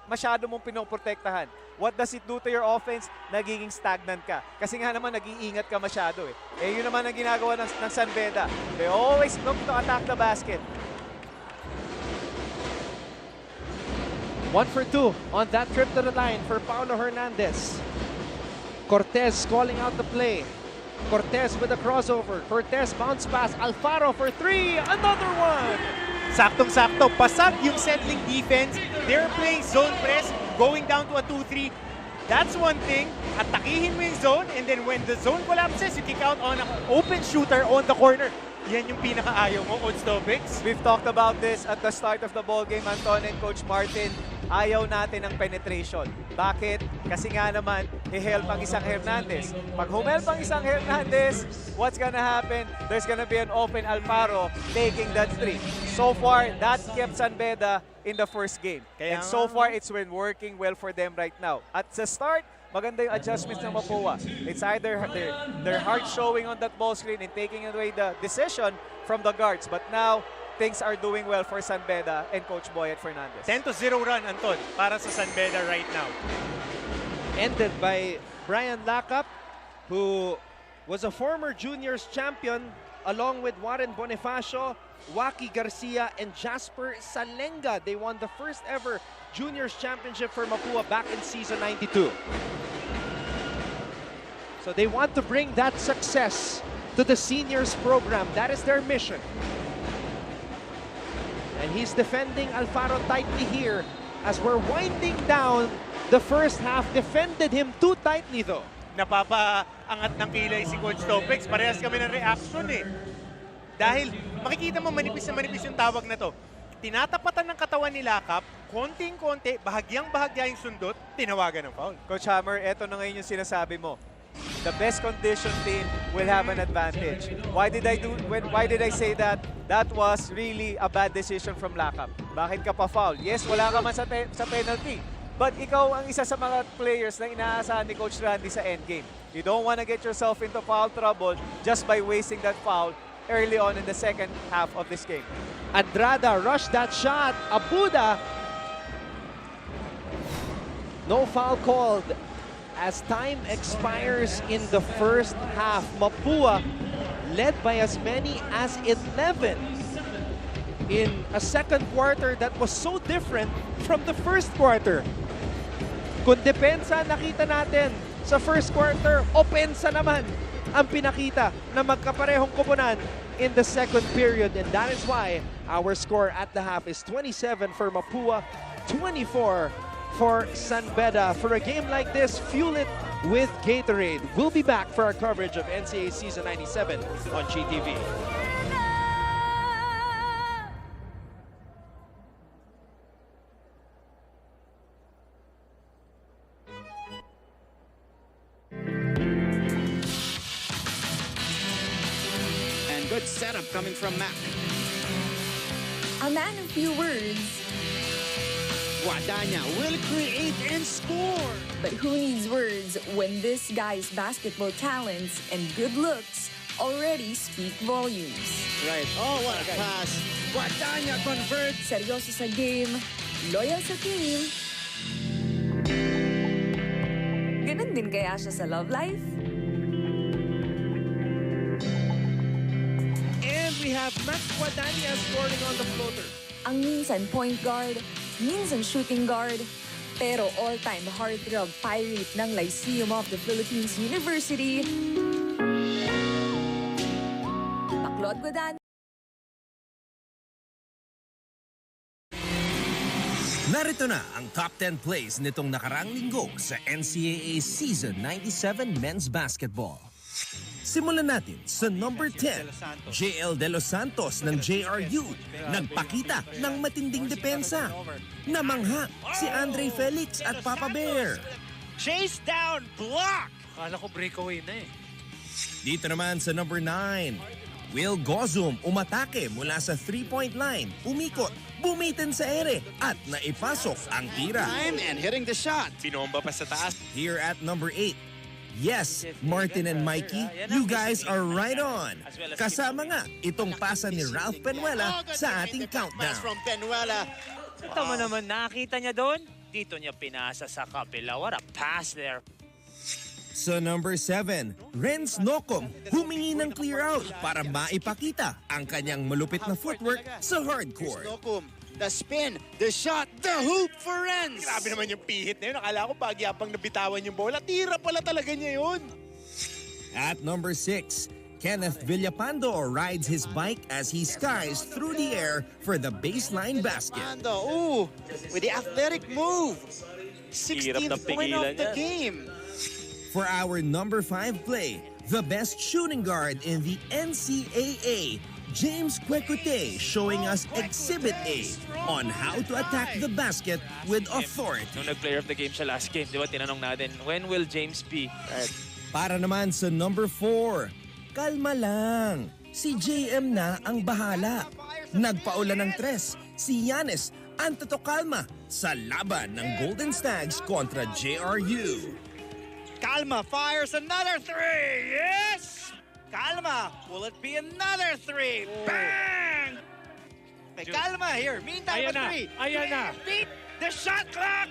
masyado mong pinoprotektahan. What does it do to your offense? Nagiging stagnant ka. Kasi nga naman, nag-iingat ka masyado eh. Yun naman ang ginagawa ng San Beda. They always look to attack the basket. 1 for 2 on that trip to the line for Paolo Hernandez. Cortez calling out the play. Cortez with a crossover. Cortez bounce pass. Alfaro for 3. Another one. Saktong-sakto. Pasag yung settling defense. They're playing zone press, going down to a 2-3. That's one thing. Atakihin mo yung zone, and then when the zone collapses, you kick out on an open shooter on the corner. Yan yung pinakaayaw mo, Coach Topex. We've talked about this at the start of the ball game, Anton and Coach Martin. Ayaw natin ng penetration. Bakit? Kasi nga naman, i-help ang isang Hernandez. Pag humelp ang isang Hernandez, what's gonna happen? There's gonna be an open Alfaro taking that three. So far, that kept San Beda in the first game. And so far, it's been working well for them right now. At the start, maganda yung adjustments ng Mapua. It's either they're hard showing on that ball screen and taking away the decision from the guards. But now, things are doing well for San Beda and Coach Boyet Fernandez. 10-0 run, Anton, para sa San Beda right now. Ended by Brian Lacap, who was a former juniors champion along with Warren Bonifacio, Waki Garcia, and Jasper Salenga. They won the first ever juniors championship for Mapua back in season 92. So they want to bring that success to the seniors program. That is their mission. And he's defending Alfaro tightly here as we're winding down the first half. Defended him too tightly though. Napapaangat ng kilay si Coach Topex. Parehas kami ng reaction eh. Dahil makikita mo manipis na manipis yung tawag na to. Tinatapatan ng katawan ni Lacap, konting-konti, bahagyang-bahagya yung sundot, tinawagan ng foul. Coach Hammer, eto na ngayon yung sinasabi mo. The best conditioned team will have an advantage. Why did I say that? That was really a bad decision from Lacap. Bakit ka pa foul? Yes, wala ka man sa penalty. But ikaw ang isa sa mga players na inaasahan ni Coach Randy sa endgame. You don't want to get yourself into foul trouble just by wasting that foul early on in the second half of this game. Andrada rushed that shot. Abuda. No foul called as time expires in the first half. Mapua led by as many as 11 in a second quarter that was so different from the first quarter. Kung depensa nakita natin sa first quarter, opensa naman ang pinakita na magkaparehong koponan in the second period. And that is why our score at the half is 27 for Mapua, 24 for San Beda. For a game like this, fuel it with Gatorade. We'll be back for our coverage of NCAA Season 97 on GTV. And good setup coming from Mac. A man of few words. Guadagna will create and score. But who needs words when this guy's basketball talents and good looks already speak volumes? Right. Oh, what a pass. Guadagna converts. Seryoso sa game, loyal sa team. Ganun din kaya siya sa love life? And we have Mac Guadagna scoring on the floater. Ang minsan point guard, minsan shooting guard, pero all-time heartthrob pirate ng Lyceum of the Philippines University, Paklod Guadagna. Narito na ang top 10 plays nitong nakarang linggo sa NCAA Season 97 Men's Basketball. Simulan natin sa number 10, JL De Los Santos ng JRU. Nagpakita ng matinding depensa. Namangha si Andre Felix at Papa Bear. Chase down, block! Kala ko breakaway na eh. Dito naman sa number 9, Will Gozum umatake mula sa 3-point line. Umikot, bumitin sa ere at naipasok ang tira. Time and hitting the shot. Pinomba pa sa taas. Here at number 8, yes, Martin and Mikey, you guys are right on. Kasama nga itong pasa ni Ralph Penuela sa ating countdown. From Penuela. Tama naman, nakita niya doon. Dito niya pinasa sa kapila. What a pass there. Sa number 7, Renz Nocom humingi ng clear out para maipakita ang kanyang malupit na footwork sa hardcourt. The spin, the shot, the hoop for Renz. Grabe naman yung pihit na yun. Akala ko bagyapang nabitawan yung bola. Tira pala talaga niya yun. At number 6, Kenneth Villapando rides his bike as he skies through the air for the baseline basket. Ooh, with the athletic move. 16th point of the game. For our number 5 play, the best shooting guard in the NCAA, James Kwekute showing us Exhibit A on how to attack the basket with authority. Nung nag-player of the game siya last game, di ba tinanong natin, when will James be? Right. Para naman sa number 4, kalma lang. Si JM na ang bahala. Nagpaulan ng 3, si Yanis Antetokounmpo sa laban ng Golden Stags kontra JRU. Calma fires another 3. Yes! Calma, will it be another 3? Bang! May Calma here. Meantime, Ayan na. 3. Ayan na. Beat the shot clock!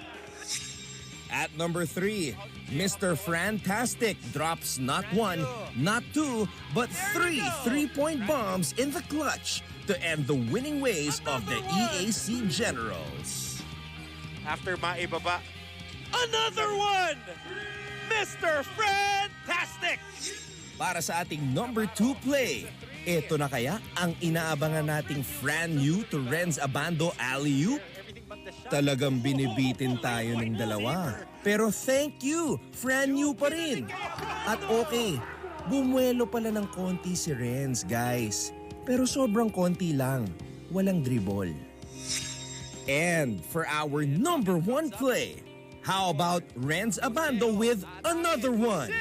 At number 3, Mr. Fantastic drops not 1, not 2, but 3 3-point bombs in the clutch to end the winning ways of the EAC Generals. After maibaba, another one! Mr. Fantastic! Para sa ating number 2 play, ito na kaya ang inaabangan nating Fran Yu to Renz Abando alley-oop? Talagang binibitin tayo ng dalawa. Pero thank you, Fran Yu pa rin. At okay, bumuelo pala ng konti si Renz, guys. Pero sobrang konti lang, walang dribble. And for our number 1 play, how about Renz Abando with another one?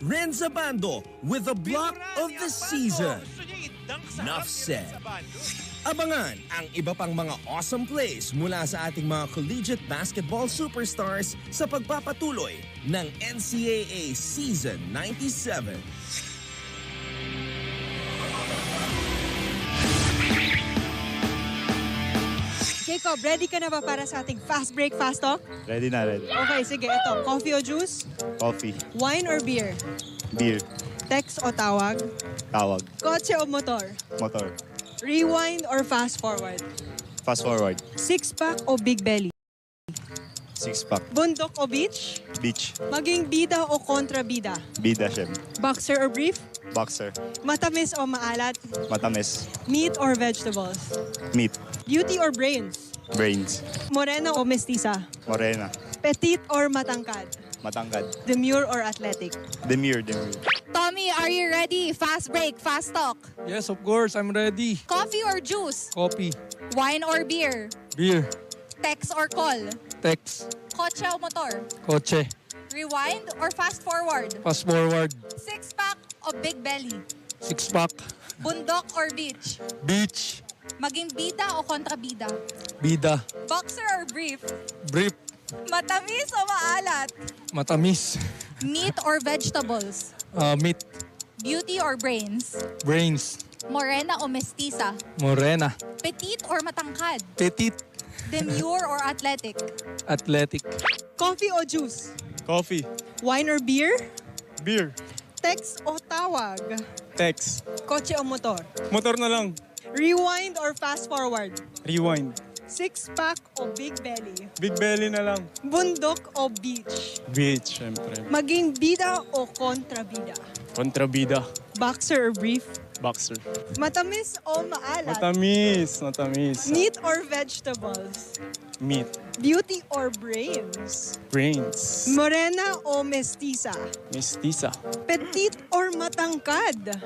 Renz Abando with the block of the season. Enough said. Abangan ang iba pang mga awesome plays mula sa ating mga collegiate basketball superstars sa pagpapatuloy ng NCAA Season 97. Jacob, ready ka na ba para sa ating fast break, fast talk? Ready na, ready. Okay, sige. Ito, coffee o juice? Coffee. Wine or beer? Beer. Text o tawag? Tawag. Kotse o motor? Motor. Rewind or fast forward? Fast forward. Six-pack o big belly? Six-pack. Bundok o beach? Beach. Maging bida o kontrabida? Bida, syempre. Boxer or brief? Boxer. Matamis o maalat? Matamis. Meat or vegetables? Meat. Beauty or brains? Brains. Morena o mestiza? Morena. Petite or matangkad? Matangkad. Demure or athletic? Demure, demure. Tommy, are you ready? Fast break, fast talk. Yes, of course. I'm ready. Coffee or juice? Coffee. Wine or beer? Beer. Text or call? Text. Kotse o motor? Kotse. Rewind or fast forward? Fast forward. Six-pack o big belly? Six-pack. Bundok or beach? Beach. Maging bida o kontrabida? Bida. Boxer or brief? Brief. Matamis o maalat? Matamis. Meat or vegetables? Meat. Beauty or brains? Brains. Morena o mestiza? Morena. Petite or matangkad? Petite. Demure or athletic? Athletic. Coffee o juice? Coffee. Wine or beer? Beer. Text o tawag? Text. Kotse o motor? Motor na lang. Rewind or fast forward? Rewind. Six-pack o big belly? Big belly na lang. Bundok o beach? Beach, syempre. Maging bida o kontrabida? Kontrabida. Boxer or brief? Boxer. Matamis o maalat? Matamis. Matamis. Meat or vegetables? Meat. Beauty or brains? Brains. Morena o mestiza? Mestiza. Petite or matangkad?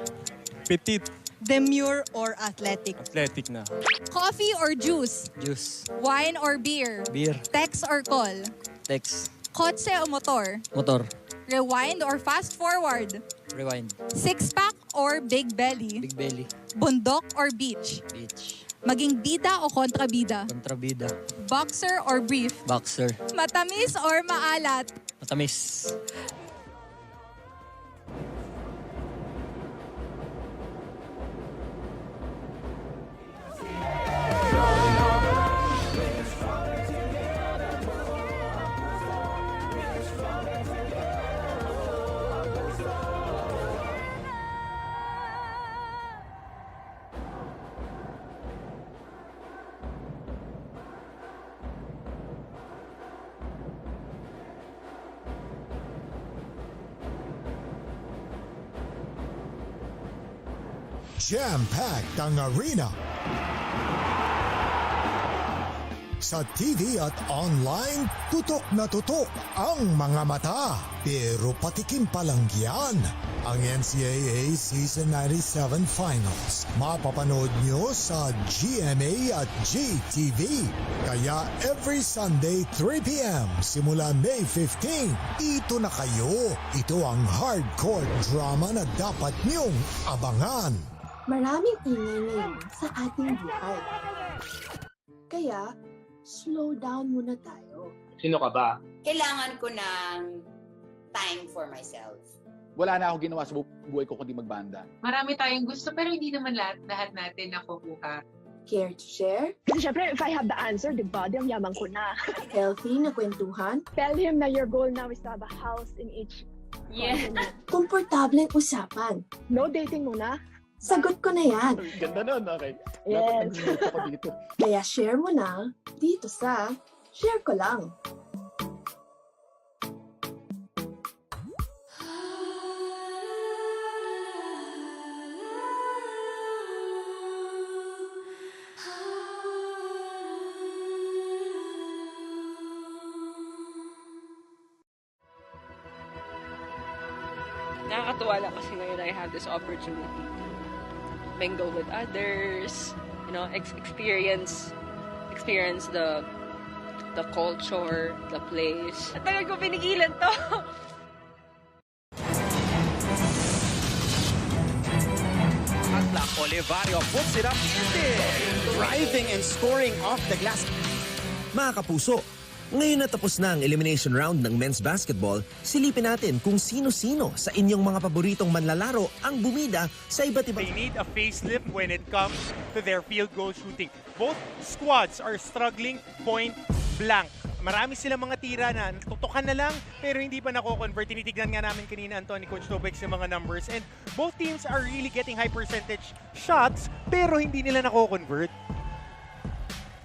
Petite. Demure or athletic? Athletic na. Coffee or juice? Juice. Wine or beer? Beer. Text or call? Text. Kotse o motor? Motor. Rewind or fast forward? Rewind. Six-pack or big belly? Big belly. Bundok or beach? Beach. Maging bida o kontrabida? Kontrabida. Boxer or brief? Boxer. Matamis or maalat? Matamis. Jam-packed ang arena. Sa TV at online, tutok na tutok ang mga mata. Pero patikim pa lang yan. Ang NCAA Season 97 Finals. Mapapanood nyo sa GMA at GTV. Kaya every Sunday 3 p.m. simula May 15, dito na kayo. Ito ang hardcore drama na dapat nyong abangan. Maraming ingay ngayon sa ating buhay. Kaya, slow down muna tayo. Sino ka ba? Kailangan ko ng time for myself. Wala na ako ginawa sa buhay ko kundi magbanda. Marami tayong gusto pero hindi naman lahat natin nakukuha. Care to share? Kasi syempre, if I have the answer, di ba, di ang yaman ko na. Healthy na kwentuhan? Tell him na your goal now is to have a house in each continent. Komportableng usapan. No dating muna. Sagot ko na yan. Ganda nun, okay. Yes. Dapat ako dito. Kaya share mo na dito sa Share Ko Lang. Nakakatuwa lang kasi ngayon I have this opportunity to mingle with others, you know, experience the culture, the place. At tagal ko pinigilan to. Olivario puts it up. Driving and scoring off the glass. Mga kapuso, ngayon na tapos na ang elimination round ng men's basketball, silipin natin kung sino-sino sa inyong mga paboritong manlalaro ang bumida sa iba't ibang... They need a facelift when it comes to their field goal shooting. Both squads are struggling point blank. Marami silang mga tira na tutukan na lang pero hindi pa nako-convert. Tinitignan nga namin kanina, Anton, ni Coach Tobex yung mga numbers. And both teams are really getting high percentage shots pero hindi nila nako-convert.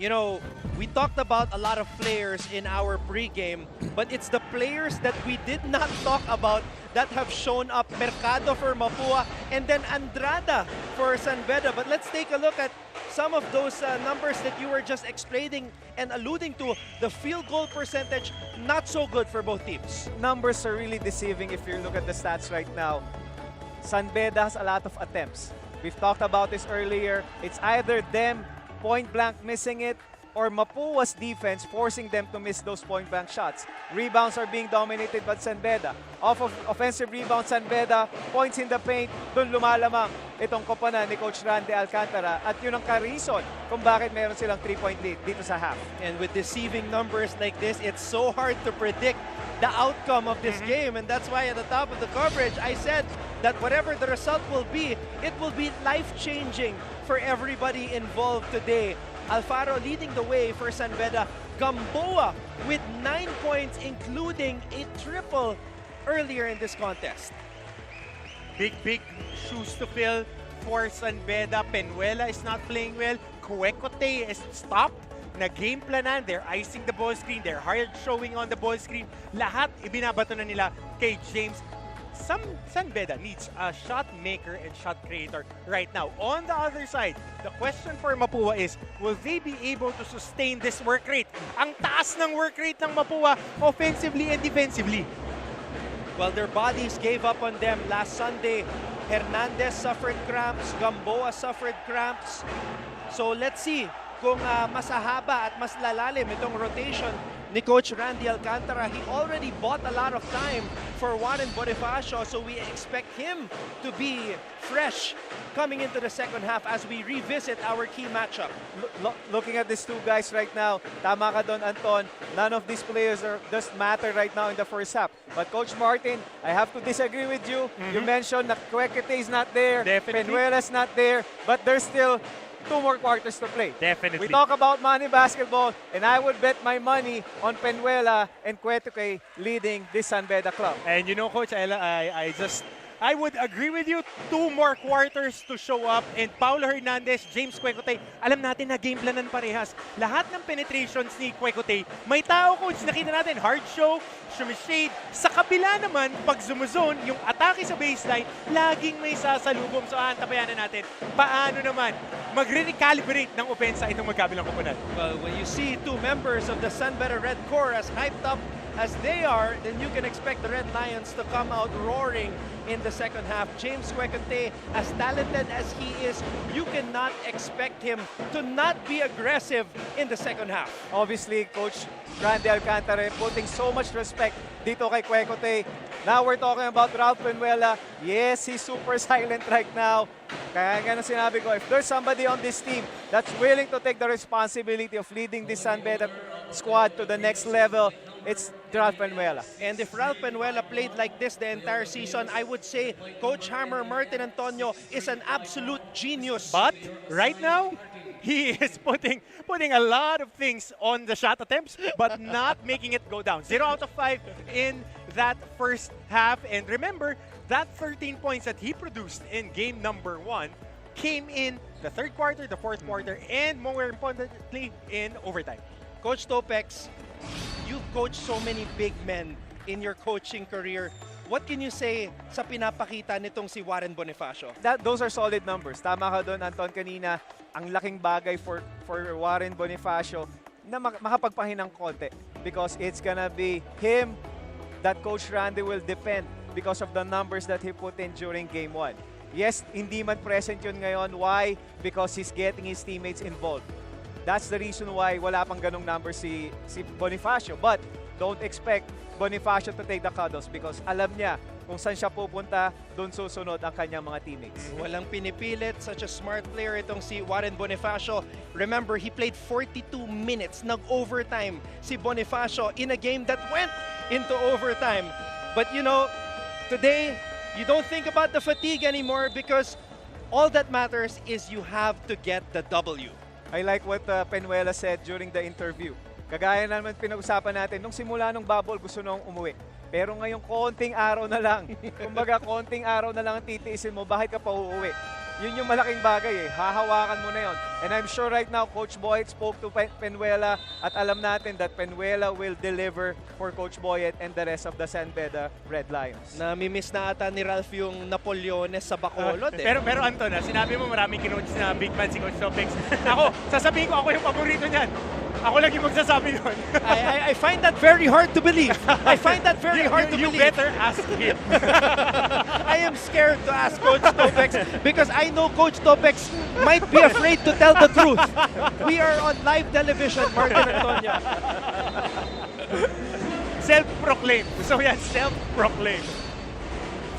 You know, we talked about a lot of players in our pregame, but it's the players that we did not talk about that have shown up. Mercado for Mapua and then Andrada for San Beda. But let's take a look at some of those numbers that you were just explaining and alluding to. The field goal percentage, not so good for both teams. Numbers are really deceiving if you look at the stats right now. San Beda has a lot of attempts. We've talked about this earlier. It's either them point blank missing it, or Mapua's defense forcing them to miss those point blank shots. Rebounds are being dominated by San Beda. Off of offensive rebound, San Beda, points in the paint, dun lumalamang itong koponan ni Coach Randy Alcantara. At yun ang ka-reason kung bakit meron silang 3-point lead dito sa half. And with deceiving numbers like this, it's so hard to predict the outcome of this game. And that's why at the top of the coverage, I said that whatever the result will be, it will be life-changing for everybody involved today. Alfaro leading the way for San Beda. Gamboa with 9 points, including a triple earlier in this contest. Big shoes to fill for San Beda. Penuela is not playing well. Cuecote is stopped. Na game planan, they're icing the ball screen, they're hard showing on the ball screen. Lahat ibinabato na nila kay James. San Beda needs a shot maker and shot creator right now. On the other side, the question for Mapua is, will they be able to sustain this work rate? Ang taas ng work rate ng Mapua, offensively and defensively. Well, their bodies gave up on them last Sunday. Hernandez suffered cramps, Gamboa suffered cramps. So let's see kung mas hahaba at mas lalalim itong rotation ni Coach Randy Alcantara. He already bought a lot of time for Warren Bonifacio, so we expect him to be fresh coming into the second half as we revisit our key matchup. Looking at these two guys right now, tama ka doon, Anton. None of these players just matter right now in the first half. But Coach Martin, I have to disagree with you. You mentioned that Cuequete is not there, Penuela's not there, but there's still 2 more quarters to play. Definitely. We talk about money basketball, and I would bet my money on Penuela and Cuequete leading this San Beda club. And you know, Coach, I I would agree with you. 2 more quarters to show up. And Paulo Hernandez, James Quecote, alam natin na game planan parehas. Lahat ng penetrations ni Quecote, may tao, coach, nakita natin, hard show, shumishade. Sa kabila naman, pag zumuzone, yung atake sa baseline, laging may sasalubong. So, antabayan na natin. Paano naman magre-recalibrate ng opensa itong magkabilang koponan? Well, when you see 2 members of the San Beda Red Core as hyped up as they are, then you can expect the Red Lions to come out roaring in the second half. James Quecote, as talented as he is, you cannot expect him to not be aggressive in the second half. Obviously, Coach Randy Alcantara putting so much respect dito kay Quecote. Now we're talking about Ralph Penuela. Yes, he's super silent right now. Kaya nga na sinabi ko, if there's somebody on this team that's willing to take the responsibility of leading this San Beda squad to the next level, it's Ralph Penuela. And if Ralph Penuela played like this the entire season, I would say Coach Hammer Martin Antonio is an absolute genius. But right now, he is putting a lot of things on the shot attempts, but not making it go down. 0 out of 5 in that first half. And remember, that 13 points that he produced in game number 1 came in the third quarter, the fourth quarter, and more importantly, in overtime. Coach Topex, you've coached so many big men in your coaching career. What can you say sa pinapakita nitong si Warren Bonifacio? Those are solid numbers. Tama ka doon, Anton, kanina. Ang laking bagay for Warren Bonifacio na makapagpahinang konti because it's gonna be him that Coach Randy will depend because of the numbers that he put in during Game 1. Yes, hindi man present yun ngayon. Why? Because he's getting his teammates involved. That's the reason why wala pang ganong number si Bonifacio. But don't expect Bonifacio to take the cuddles because alam niya kung saan siya pupunta, doon susunod ang kanyang mga teammates. Walang pinipilit, such a smart player itong si Warren Bonifacio. Remember, he played 42 minutes, nag-overtime si Bonifacio in a game that went into overtime. But you know, today, you don't think about the fatigue anymore because all that matters is you have to get the W. I like what Penuela said during the interview. Kagaya naman pinag-usapan natin, nung simula nung bubble gusto nung umuwi. Pero ngayong konting araw na lang, kumbaga konting araw na lang ang titiisin mo, bakit ka pa uuwi? Yun yung malaking bagay eh, hahawakan mo na yun. And I'm sure right now, Coach Boyet spoke to Penuela at alam natin that Penuela will deliver for Coach Boyet and the rest of the San Beda Red Lions. Namimiss na ata ni Ralph yung Napoleones sa Bacolod eh. Pero Anton, sinabi mo maraming kinoach na big man si Coach Topex. Ako, sasabihin ko ako yung paborito niyan. Ako lang yung magsasabi nun. I find that very hard to believe. I find that very hard to believe. You better ask him. I am scared to ask Coach Topex because I know Coach Topex might be afraid to tell the truth. We are on live television, Martin Antonio. Self-proclaimed. So yan, self-proclaimed.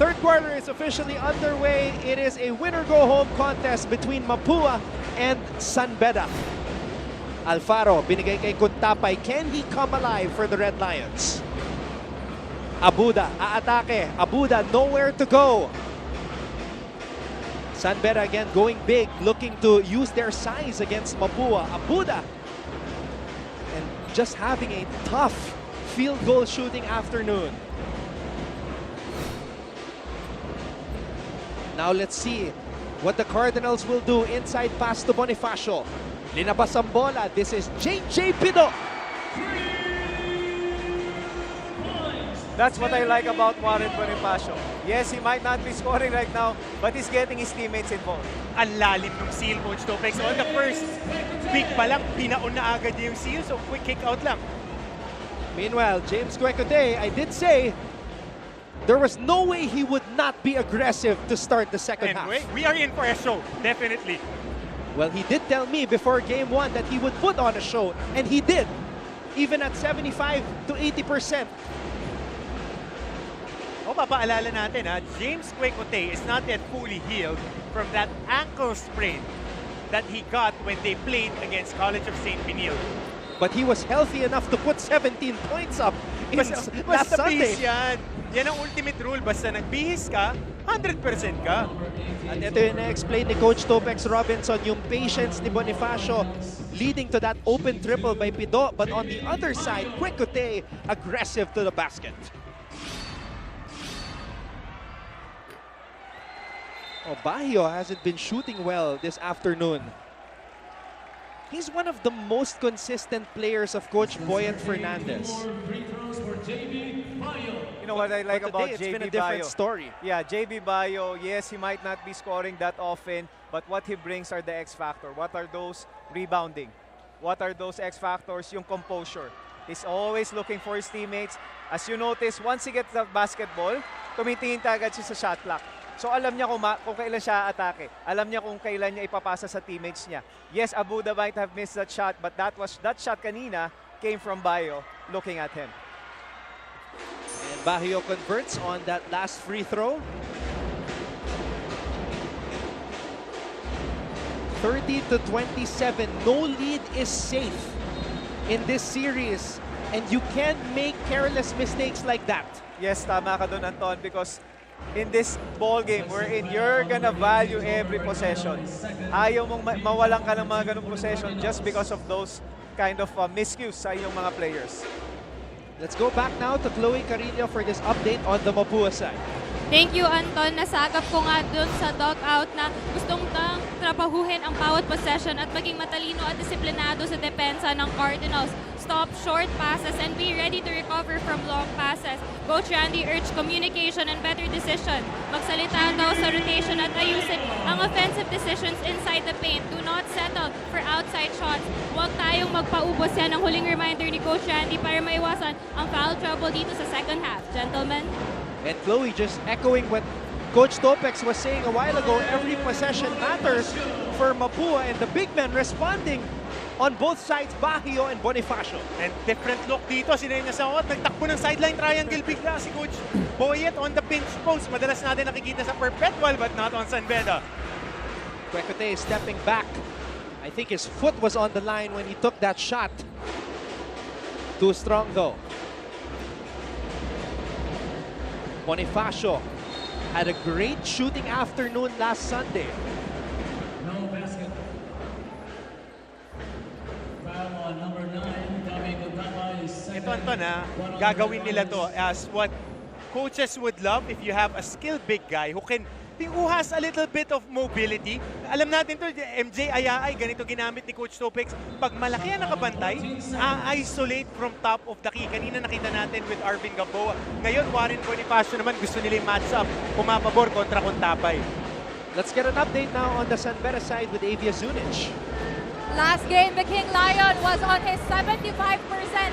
Third quarter is officially underway. It is a winner-go-home contest between Mapua and San Beda. Alfaro, binigay kay Kuntapay. Can he come alive for the Red Lions? Abuda, aatake. Abuda, nowhere to go. San Beda again going big, looking to use their size against Mapua. Abuda. And just having a tough field goal shooting afternoon. Now let's see what the Cardinals will do. Inside pass to Bonifacio. Linabas ang bola. This is JJ Pido. That's what I like about Warren Bonifacio. Yes, he might not be scoring right now, but he's getting his teammates involved. Ang lalim ng seal, Coach Topex. On the first pick pa lang, pinaon na agad yung seal, so quick kick out lang. Meanwhile, James Quecote, I did say there was no way he would not be aggressive to start the second half. We are in for a show, definitely. Well, he did tell me before game 1 that he would put on a show, and he did, even at 75 to 80%. O, papaalala natin James Quecote is not yet fully healed from that ankle sprain that he got when they played against College of St. Benil. But he was healthy enough to put 17 points up last Sunday. Yan. Yan ang ultimate rule. Basta nagbihis ka, 100% ka. At ito yung na-explain ni Coach Topex Robinson, yung patience ni Bonifacio leading to that open triple by Pido. But on the other side, Quecote aggressive to the basket. Oh, Baguio hasn't been shooting well this afternoon. He's one of the most consistent players of Coach Boyet Fernandez. You know what I like about It's JB been a different Bayo? story. Yeah, JB Bayo, yes, he might not be scoring that often, but what he brings are the X factor. What are those? Rebounding. What are those X factors? Yung composure. He's always looking for his teammates. As you notice, once he gets the basketball, tumitingin agad siya sa shot clock. So alam niya kung kailan siya atake. Alam niya kung kailan niya ipapasa sa teammates niya. Yes, Abuda might have missed that shot, but that shot kanina came from Bayo looking at him. And Baguio converts on that last free throw. 30-27. No lead is safe in this series. And you can't make careless mistakes like that. Yes, tama ka doon, Anton, because in this ball game wherein you're gonna value every possession. Ayaw mong mawalan ka ng mga ganung possession just because of those kind of miscues sa inyong mga players. Let's go back now to Chloe Carrillo for this update on the Mapua side. Thank you, Anton. Nasagap ko nga dun sa dugout na gustong trabahuhin ang bawat possession at maging matalino at disiplinado sa depensa ng Cardinals. Stop short passes and be ready to recover from long passes. Coach Randy urged communication and better decision. Magsalita daw sa rotation at ayusin ang offensive decisions inside the paint. Do not settle for outside shots. Huwag tayong magpaubos. Yan ang huling reminder ni Coach Randy para maiwasan ang foul trouble dito sa second half. Gentlemen. And Chloe just echoing what Coach Topex was saying a while ago, every possession matters for Mapua, and the big men responding on both sides, Baguio and Bonifacio. And different look dito, sinaya niya sa awat, nagtakbo ng sideline triangle bigla si Coach Boyet on the pinch post. Madalas natin nakikita sa perpetual but not on San Beda. Quecote stepping back. I think his foot was on the line when he took that shot. Too strong though. Bonifacio had a great shooting afternoon last Sunday. No basket. Foul on number 9, Domingo Tama is Ito, Anton, gagawin nila to as what coaches would love if you have a skilled big guy who has a little bit of mobility. Alam natin to, MJ Ayaay, ganito ginamit ni Coach Topex. Pag malaki ang nakabantay, isolate from top of the key. Kanina nakita natin with Arvin Gamboa. Ngayon, Warren Bonifacio naman gusto nila yung match-up. Pumapabor kontra Contapay. Let's get an update now on the San Beda side with Avia Zunic. Last game, the King Lion was on his 75%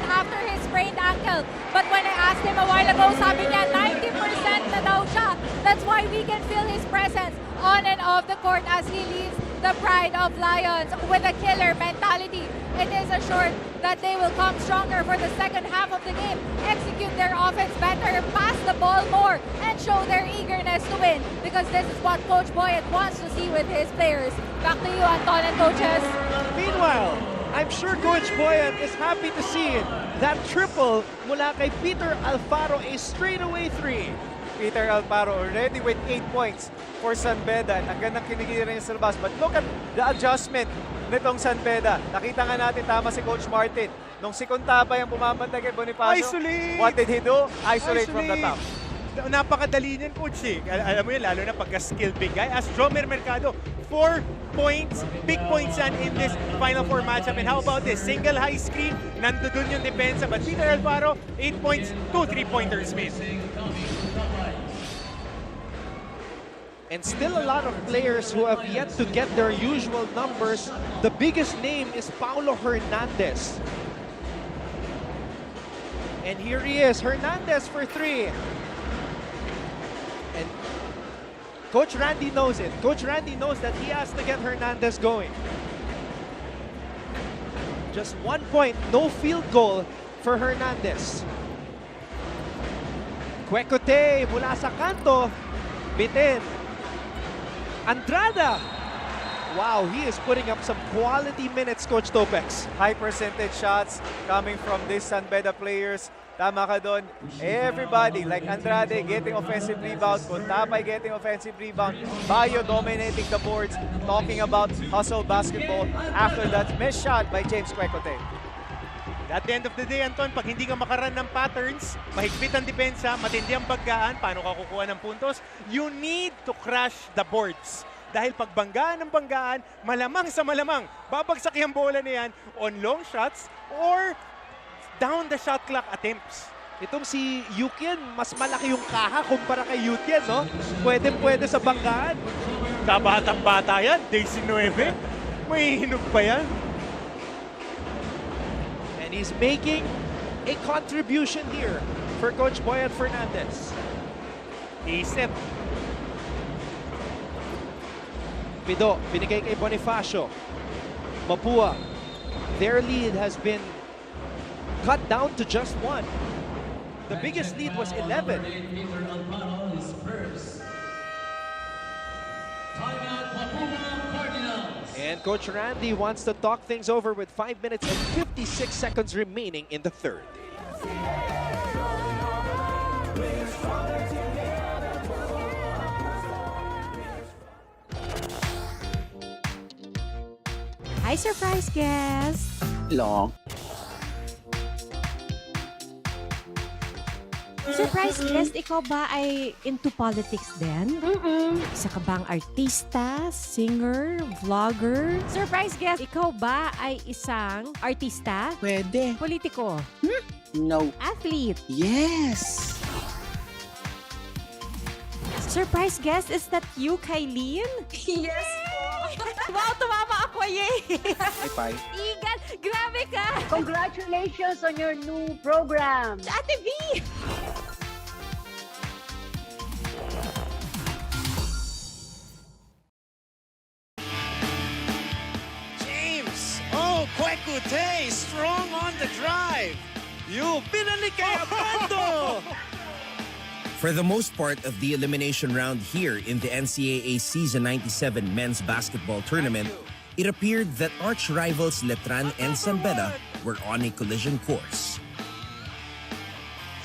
after his sprained ankle. But when I asked him a while ago, sabi niya 90% na daw siya. That's why we can feel his presence on and off the court as he leads the Pride of Lions with a killer mentality. It is assured that they will come stronger for the second half of the game, execute their offense better, pass the ball more, and show their eagerness to win. Because this is what Coach Boyet wants to see with his players. Back to you, Anton and coaches. Meanwhile, I'm sure Coach Boyet is happy to see that triple mula kay Peter Alfaro, a straightaway three. Peter Alfaro already with 8 points for San Beda. Ang gandang kinikita niya sa labas. But look at the adjustment nitong San Beda. Nakita nga natin tama si Coach Martin. Nung si Contapay ang pumapantay kay Bonifacio, Isolate! What did he do? Isolate from the top. Napakadali niyan, Coach. Alam mo yun, lalo na pagka-skilled big guy. As Jomer Mercado, 4 points, big points yan in this Final Four matchup. And how about this? Single high screen, nandun yung depensa. But Peter Alfaro, 8 points, 2 3-pointers made. And still a lot of players who have yet to get their usual numbers. The biggest name is Paulo Hernandez. And here he is, Hernandez for three. And Coach Randy knows it. Coach Randy knows that he has to get Hernandez going. Just 1 point, no field goal for Hernandez. Quecote mula sa kanto, bitin. Andrada. Wow, he is putting up some quality minutes, Coach Topex. High percentage shots coming from these San Beda players. Tama ka doon. Everybody, like Andrade getting offensive rebound, Contapay getting offensive rebound, Bayo dominating the boards, talking about hustle basketball after that missed shot by James Quecote. At the end of the day, Anton, pag hindi ka makaran ng patterns, mahigpit ang depensa, matindi ang banggaan, paano ka kukuha ng puntos? You need to crash the boards. Dahil pag banggaan ng banggaan, malamang sa malamang, babagsak yung bola na yan on long shots or down the shot clock attempts. Itong si Yukian, mas malaki yung kaha kumpara kay Yukian, no? Pwede sa banggaan. Kabatang-bata yan, day 19. May hinog pa yan. And he's making a contribution here for Coach Paulo Hernandez. Isip. Pido, binigay kay Bonifacio. Mapua, their lead has been cut down to just 1. The biggest lead was 11. And Coach Randy wants to talk things over with 5 minutes and 56 seconds remaining in the third. Hi, surprise guest! Long. Surprise guest, ikaw ba ay into politics din? Isa ka bang artista, singer, vlogger? Surprise guest, ikaw ba ay isang artista? Pwede. Politiko? No. Athlete? Yes. Surprise guest, is that you, Kylene? Yes po. Wow, tumama ako, yay! Bye. Igan, grabe ka! Congratulations on your new program. Ate V! James! Oh, Kwekute! Strong on the drive! You binalik kay Abando! For the most part of the elimination round here in the NCAA Season 97 Men's Basketball Tournament, it appeared that arch rivals Letran and San Beda were on a collision course.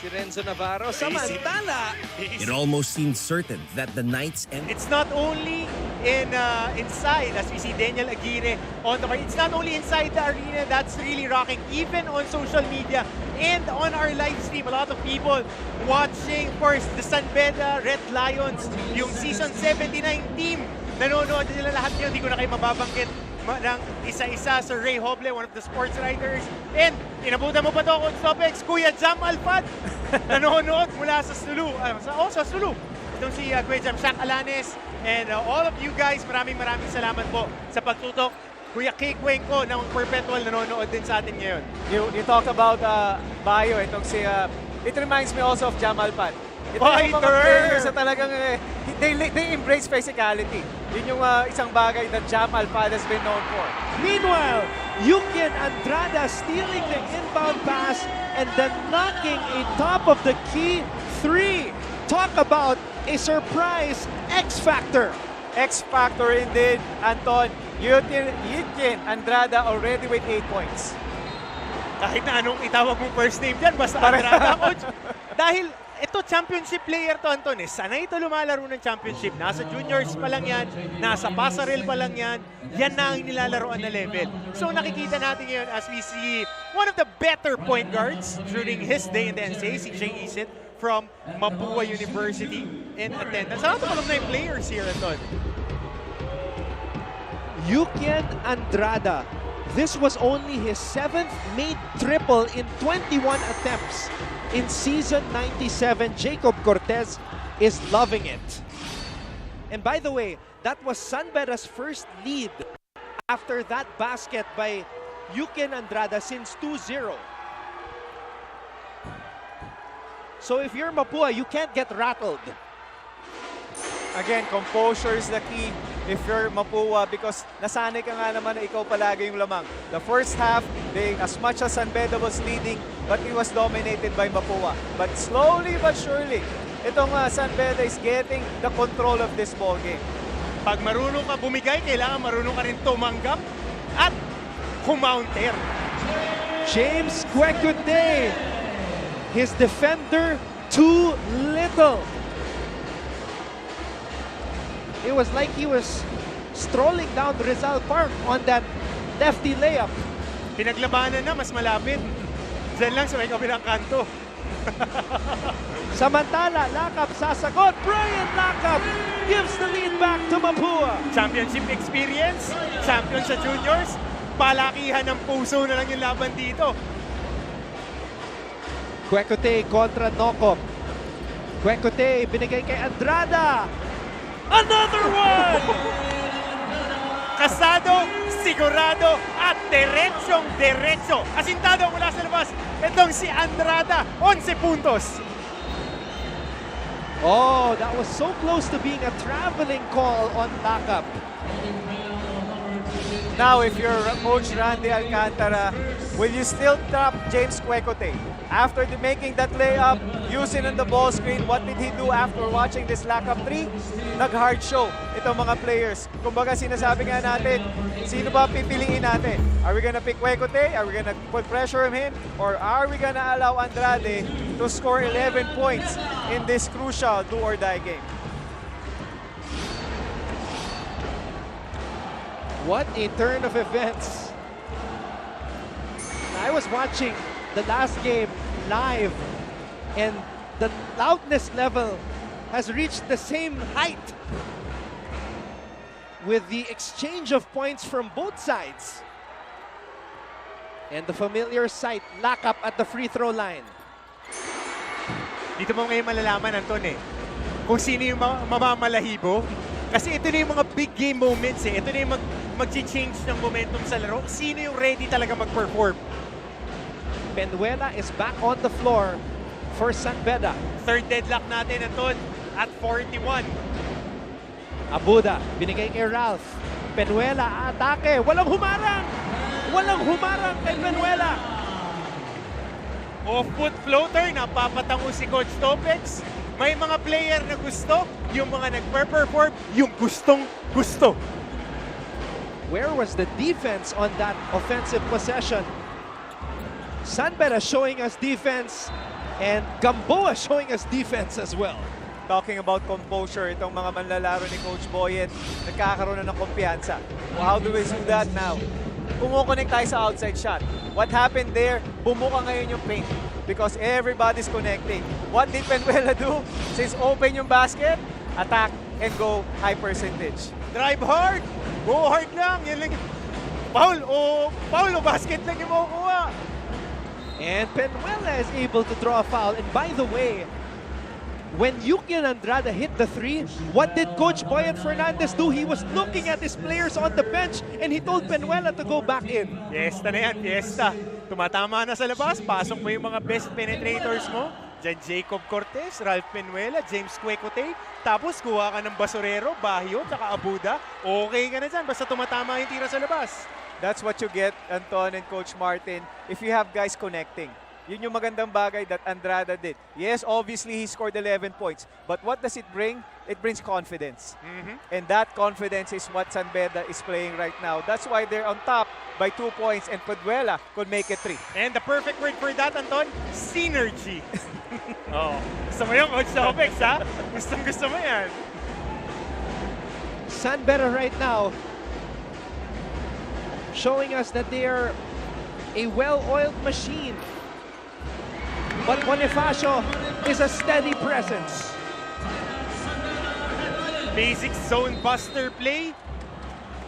Si Renzo Navarro, samantala! It almost seemed certain that the Knights and It's not only inside, as we see Daniel Aguirre on the court. It's not only inside the arena that's really rocking. Even on social media and on our live stream, a lot of people watching first the San Beda Red Lions, yung season 79 team. Nanonood sila lahat yun. Hindi ko na kayo mababanggit ng isa-isa. Sir Ray Hoble, one of the sports writers. And inabutan mo pa to, Coach Topex, Kuya Jam Alfad. Nanonood mula sa Sulu. Sa Sulu. Itong si Kuya Jam, Shaq Alanes. And all of you guys, maraming salamat po sa pagtutok. Kuya Kay Cuenco ng Perpetual nanonood din sa atin ngayon. You talk about Bayo, itong si... it reminds me also of Jamal Pan. Ito yung mga players na talagang they embrace physicality. Yun yung isang bagay that Jamal Pan has been known for. Meanwhile, Yukian Andrada stealing the inbound pass and then knocking a top of the key 3. Talk about a surprise X-Factor. X-Factor indeed, Anton. Yukian Andrada already with 8 points. Kahit na anong itawag mong first name dyan, basta Andrada, Coach. Dahil ito, championship player to, Anton. Sanay ito lumalaro ng championship. Nasa juniors pa lang yan, nasa pasarel pa lang yan. Yan na ang nilalaroan na level. So nakikita natin ngayon as we see one of the better point guards during his day in the NCAA, si Jay Isit from Mapua University in attendance. A lot of alumni players here, Anton. Yukian Andrada. This was only his 7th made triple in 21 attempts. In season 97, Jacob Cortez is loving it. And by the way, that was San Beda's first lead after that basket by Yukian Andrada since 2-0. So if you're Mapua, you can't get rattled. Again, composure is the key if you're Mapua because nasanay ka nga naman na ikaw palagi yung lamang. The first half, as much as San Beda was leading, but it was dominated by Mapua. But slowly but surely, itong San Beda is getting the control of this ball game. Pag marunong ka bumigay, kailangan marunong ka rin tumanggap at kumounter. James Kwekute, his defender too little. It was like he was strolling down Rizal Park on that lefty layup. Pinaglabanan na, mas malapit. Diyan lang sa may kabilang kanto. Samantala, Lakap sasagot. Brian Lakap gives the lead back to Mapua. Championship experience, champion sa juniors, palakihan ng puso na lang yung laban dito. Quecote kontra Nokop. Quecote binigay kay Andrada. Another one! Kasado, sigurado, at deretsyong-deretso. Asintado mula sa labas. Itong si Andrada, 11 puntos. Oh, that was so close to being a traveling call on Lakap. Now, if you're Coach Randy Alcantara, will you still trap James Quecote? After making that layup, using on the ball screen, what did he do after watching this Lakap 3? Nag-hard show itong mga players. Kumbaga sinasabi nga natin, sino ba pipiliin natin? Are we gonna pick Quecote? Are we gonna put pressure on him? Or are we gonna allow Andrade to score 11 points in this crucial do-or-die game? What a turn of events. I was watching the last game live and the loudness level has reached the same height with the exchange of points from both sides. And the familiar sight, Lakap at the free throw line. Dito mo ngayon malalaman, Anton, kung sino yung mamamalahibo. Kasi ito na yung mga big game moments Ito na yung mag-change ng momentum sa laro. Sino yung ready talaga mag-perform? Penuela is back on the floor for San Beda. Third deadlock natin, Anton, at 41. Abuda, binigay kay Ralph. Penuela, atake. Walang humarang! Walang humarang kay Penuela. Off-foot floater, napapatango si Coach Topex. May mga player na gusto, yung mga nagper-perform, yung gustong-gusto. Where was the defense on that offensive possession? San Beda showing us defense and Gamboa showing us defense as well. Talking about composure, itong mga manlalaro ni Coach Boyet, nagkakaroon na ng kumpiyansa. Well, how do we do that now? Kumukonek tayo sa outside shot. What happened there? Bumuka ngayon yung paint because everybody's connecting. What did Penuela do? Since open yung basket, attack and go high percentage. Drive hard! Go hard lang! Yan lang. Paulo, basket lang yung makukuha. And Penuela is able to draw a foul. And by the way, when Yuki and Andrada hit the three, what did Coach Boyet Hernandez do? He was looking at his players on the bench and he told Penuela to go back in. Fiesta na yan, fiesta. Tumatama na sa labas, pasok mo yung mga best penetrators mo. Diyan Jacob Cortez, Ralph Penuela, James Quecote. Tapos kuha ka ng Basurero, Bahio, tsaka Abuda. Okay ka na dyan, basta tumatama yung tira sa labas. That's what you get, Anton and Coach Martin, if you have guys connecting. Yun yung magandang bagay that Andrada did. Yes, obviously he scored 11 points. But what does it bring? It brings confidence. And that confidence is what San Beda is playing right now. That's why they're on top by 2 points and Penuela could make it 3. And the perfect word for that, Anton, synergy. Oh, gusto mo yung Coach Topex, ha? Gusto mo yan. San Beda right now showing us that they are a well-oiled machine. But Bonifacio is a steady presence. Basic zone buster play.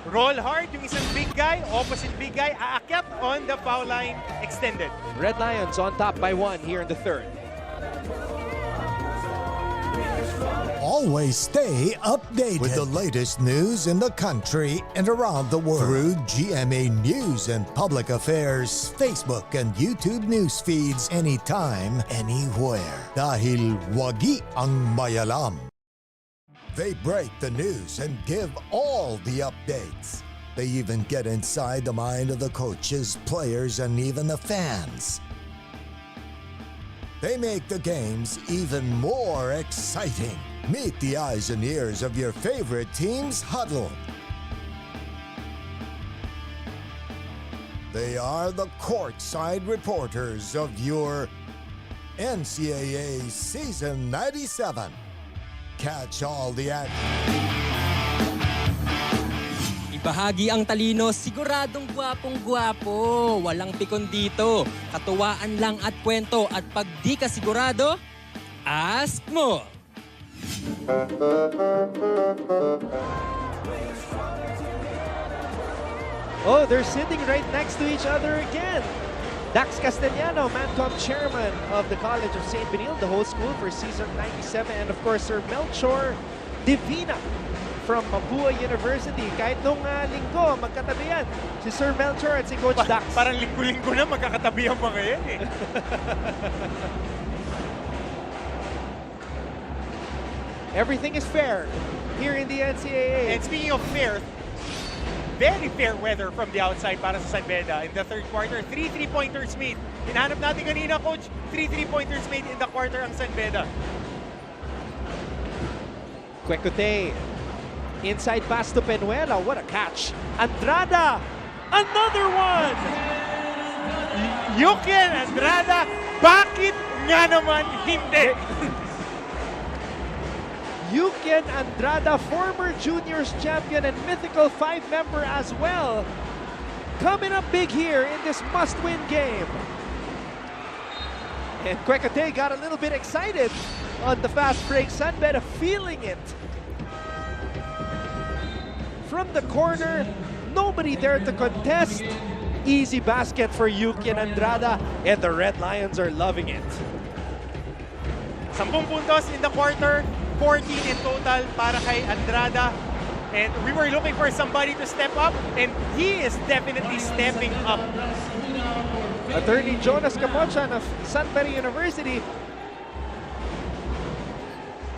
Roll hard, yung isang big guy, opposite big guy, aakyat on the foul line extended. Red Lions on top by 1 here in the third. Always stay updated with the latest news in the country and around the world through GMA News and Public Affairs Facebook and YouTube news feeds anytime, anywhere. Dahil wagi ang mayalam. They break the news and give all the updates. They even get inside the mind of the coaches, players, and even the fans. They make the games even more exciting. Meet the eyes and ears of your favorite team's huddle. They are the courtside reporters of your NCAA Season 97. Catch all the action. Bahagi ang talino, siguradong gwapong-gwapo. Walang pikon dito. Katuwaan lang at kwento. At pag di ka sigurado, ask mo. Oh, they're sitting right next to each other again. Dax Castellano, Mancom chairman of the College of St. Benil, the whole school for season 97. And of course, Sir Melchor Divina from Mapua University. Kahit nung linggo, magkatabi yan. Si Sir Melchor at si Coach Dax. Parang linggo-linggo na magkakatabi ang mga yan eh. Everything is fair here in the NCAA. And speaking of fair, very fair weather from the outside para sa San Beda in the third quarter. 3 3-pointers made. Hinahanap natin kanina, Coach. 3 3-pointers made in the quarter ang San Beda. Quecote. Inside pass to Penuela. What a catch. Andrada. Another one. Yukian Andrada. Bakit nga naman hindi? Yukian Andrada, former juniors champion and mythical 5-member as well. Coming up big here in this must-win game. And Quecote got a little bit excited on the fast break. San Beda feeling it. From the corner, nobody there to contest. Easy basket for Yukian Andrada, and the Red Lions are loving it. 10 puntos in the quarter. 14 in total para kay Andrada. And we were looking for somebody to step up, and he is definitely stepping up. Attorney Jonas Camochan of San Beda University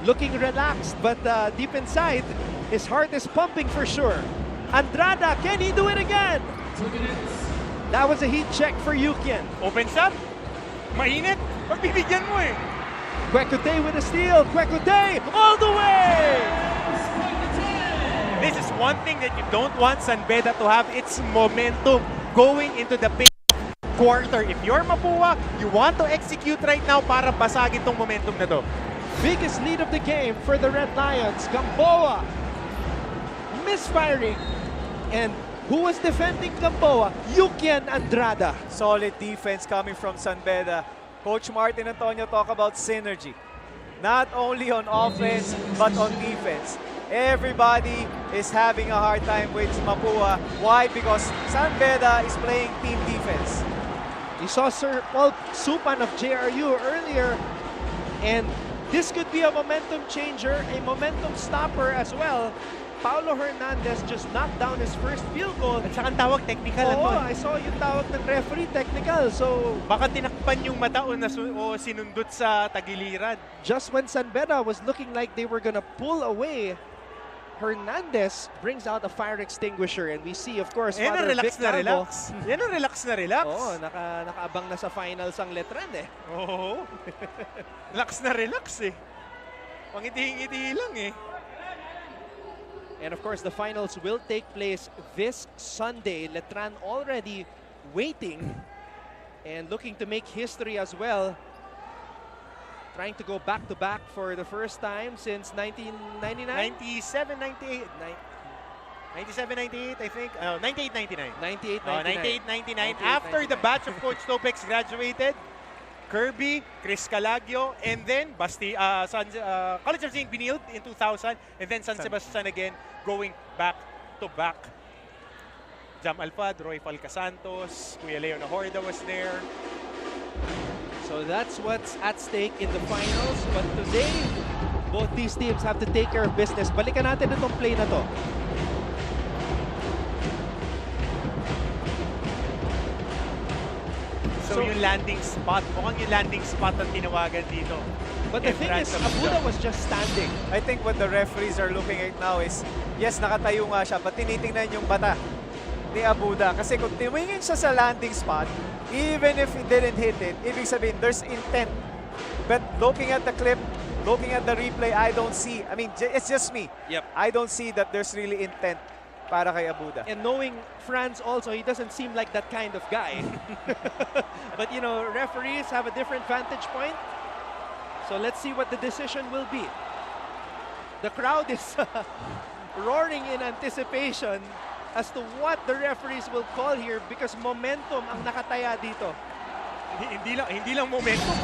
looking relaxed, but deep inside, his heart is pumping for sure. Andrada, can he do it again? That was a heat check for Yukian. Opens up. Mainit. Pagbibigyan mo eh. Quecote with a steal. Quecote all the way! This is one thing that you don't want San Beda to have. Its momentum going into the quarter. If you're Mapua, you want to execute right now para basagin tong momentum na to. Biggest lead of the game for the Red Lions. Gamboa misfiring. And who was defending Gamboa? Yukian Andrada. Solid defense coming from San Beda. Coach Martin Antonio talk about synergy. Not only on offense, but on defense. Everybody is having a hard time with Mapua. Why? Because San Beda is playing team defense. You saw Sir Paul Supan of JRU earlier, and this could be a momentum changer, a momentum stopper as well. Paulo Hernandez just knocked down his first field goal. At saka ang tawag technical. Oo, I saw yung tawag ng referee, technical. So baka tinakpan yung mata o sinundot sa tagiliran. Just when San Beda was looking like they were gonna pull away, Hernandez brings out a fire extinguisher, and we see, of course, Yan ang Father relax Vic na Calvo. relax. Yan ang relax na relax. Oo, nakaabang na sa finals ang Letran eh. Oo. Relax na relax eh. Pangiti-ngiti lang eh. And of course, the finals will take place this Sunday. Letran already waiting and looking to make history as well. Trying to go back-to-back for the first time since 1999? 97, 98. 97, 98, I think. 98, 99. 98, 98, 99. 99. After the batch of Coach Topex graduated, Kirby, Chris Calagio, and then College of St. Benil in 2000, and then San Sebastian again, going back-to-back. Jam Alfad, Roy Falcasantos, Kuya Leo Nahorda was there. So that's what's at stake in the finals. But today, both these teams have to take care of business. Balikan natin itong play na to. So yung landing spot, mukhang yung landing spot ang tinawagan dito. But the thing is, Abuda was just standing. I think what the referees are looking at now is, yes, nakatayo nga siya, but tinitingnan yung bata ni Abuda. Kasi kung tumingin siya sa landing spot, even if he didn't hit it, ibig sabihin, there's intent. But looking at the clip, looking at the replay, I don't see, I mean, it's just me. Yep. I don't see that there's really intent para kay Abuda. And knowing Franz also, he doesn't seem like that kind of guy. But, you know, referees have a different vantage point. So let's see what the decision will be. The crowd is roaring in anticipation. as to what the referees will call here because momentum ang nakataya dito. Hindi lang momentum,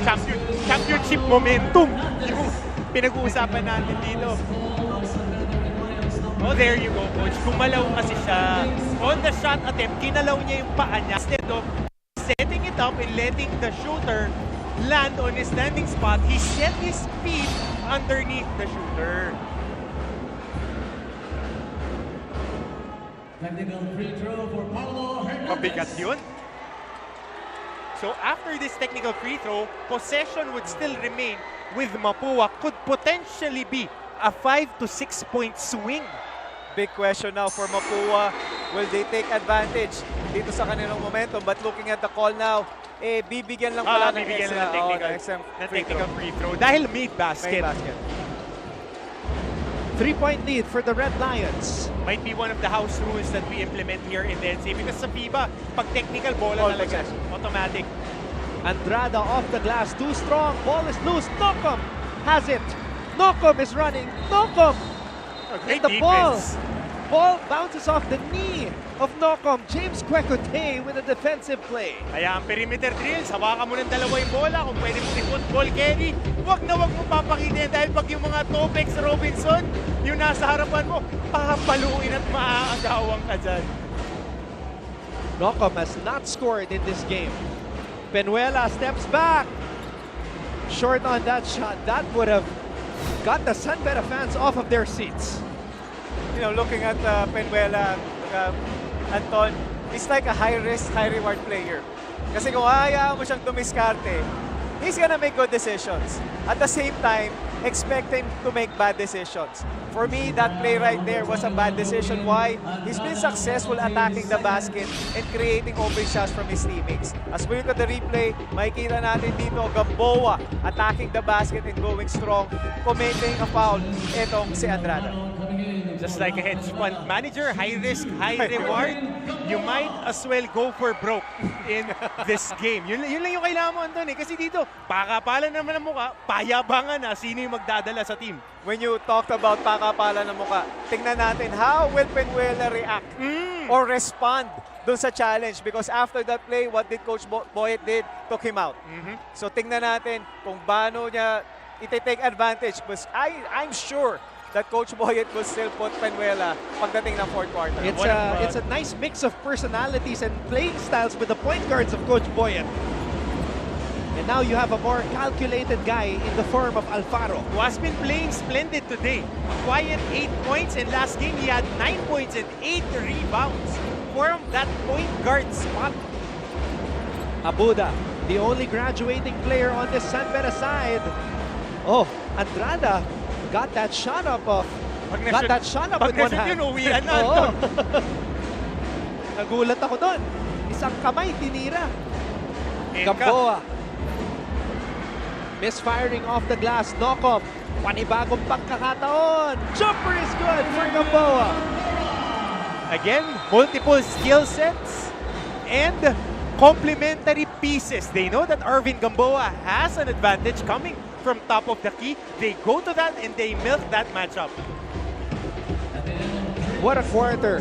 championship momentum yung pinag-uusapan natin dito. Oh, there you go, coach. Gumalaw kasi siya. On the shot attempt, kinalaw niya yung paa niya. Instead of setting it up and letting the shooter land on his landing spot, he set his feet underneath the shooter. Technical free throw for Paulo Hernandez. Mabigat yun. So after this technical free throw, possession would still remain with Mapua. Could potentially be a 5 to 6 point swing. Big question now for Mapua. Will they take advantage dito sa kanilang momentum? But looking at the call now, bibigyan lang pala ng technical free throw. Dahil made basket. 3-point lead for the Red Lions. Might be one of the house rules that we implement here in the NCAA because sa FIBA, pag technical bola talaga, automatic. Andrada off the glass, too strong. Ball is loose. Nocom has it. Nocom is running. Nocom. Great the defense. Ball bounces off the knee of Nocom. James Kwekotay with a defensive play. Kaya ang perimeter drills, hawakan mo ng dalawa yung bola. Kung pwede mo football carry, wag na wag mo papakita yan dahil pag yung mga Topex Robinson, yung nasa harapan mo, papaluin at maaagawang ka dyan. Nocom has not scored in this game. Penuela steps back. Short on that shot. That would have got the San Beda fans off of their seats. You know, looking at Penuela, Anton, he's like a high-risk, high-reward player. Kasi kung hayaan mo siyang dumiskarte, he's gonna make good decisions. At the same time, expect him to make bad decisions. For me, that play right there was a bad decision. Why? He's been successful attacking the basket and creating open shots from his teammates. As we look at the replay, makikita natin dito, Gamboa attacking the basket and going strong, committing a foul. Itong si Andrada. Just like a hedge fund manager, high risk, high reward. You might as well go for broke in this game. Yun lang yung kailangan mo, Anton, eh. Kasi dito, pakapalan naman ang mukha, payabangan na sino yung magdadala sa team. When you talked about pakapalan ng mukha, tingnan natin how will Penuela react or respond dun sa challenge. Because after that play, what did Coach Boyet did? Took him out. So tingnan natin kung paano niya iti-take advantage. Because I'm sure that Coach Boyet will still put Penuela pagdating ng fourth quarter. It's a nice mix of personalities and playing styles with the point guards of Coach Boyet. And now you have a more calculated guy in the form of Alfaro. Who has been playing splendid today. A quiet 8 points, and last game he had 9 points and 8 rebounds. From that point guard spot. Abuda, the only graduating player on this San Beda side. Oh, Andrada got that shot up with one hand. Uwian na. Oo. Nagulat ako doon. Isang kamay tinira. Gamboa. Misfiring off the glass. Nocom. Panibagong pagkakataon. Jumper is good for Gamboa. Again, multiple skill sets and complementary pieces. They know that Arvin Gamboa has an advantage coming from top of the key. They go to that and they milk that matchup. What a quarter.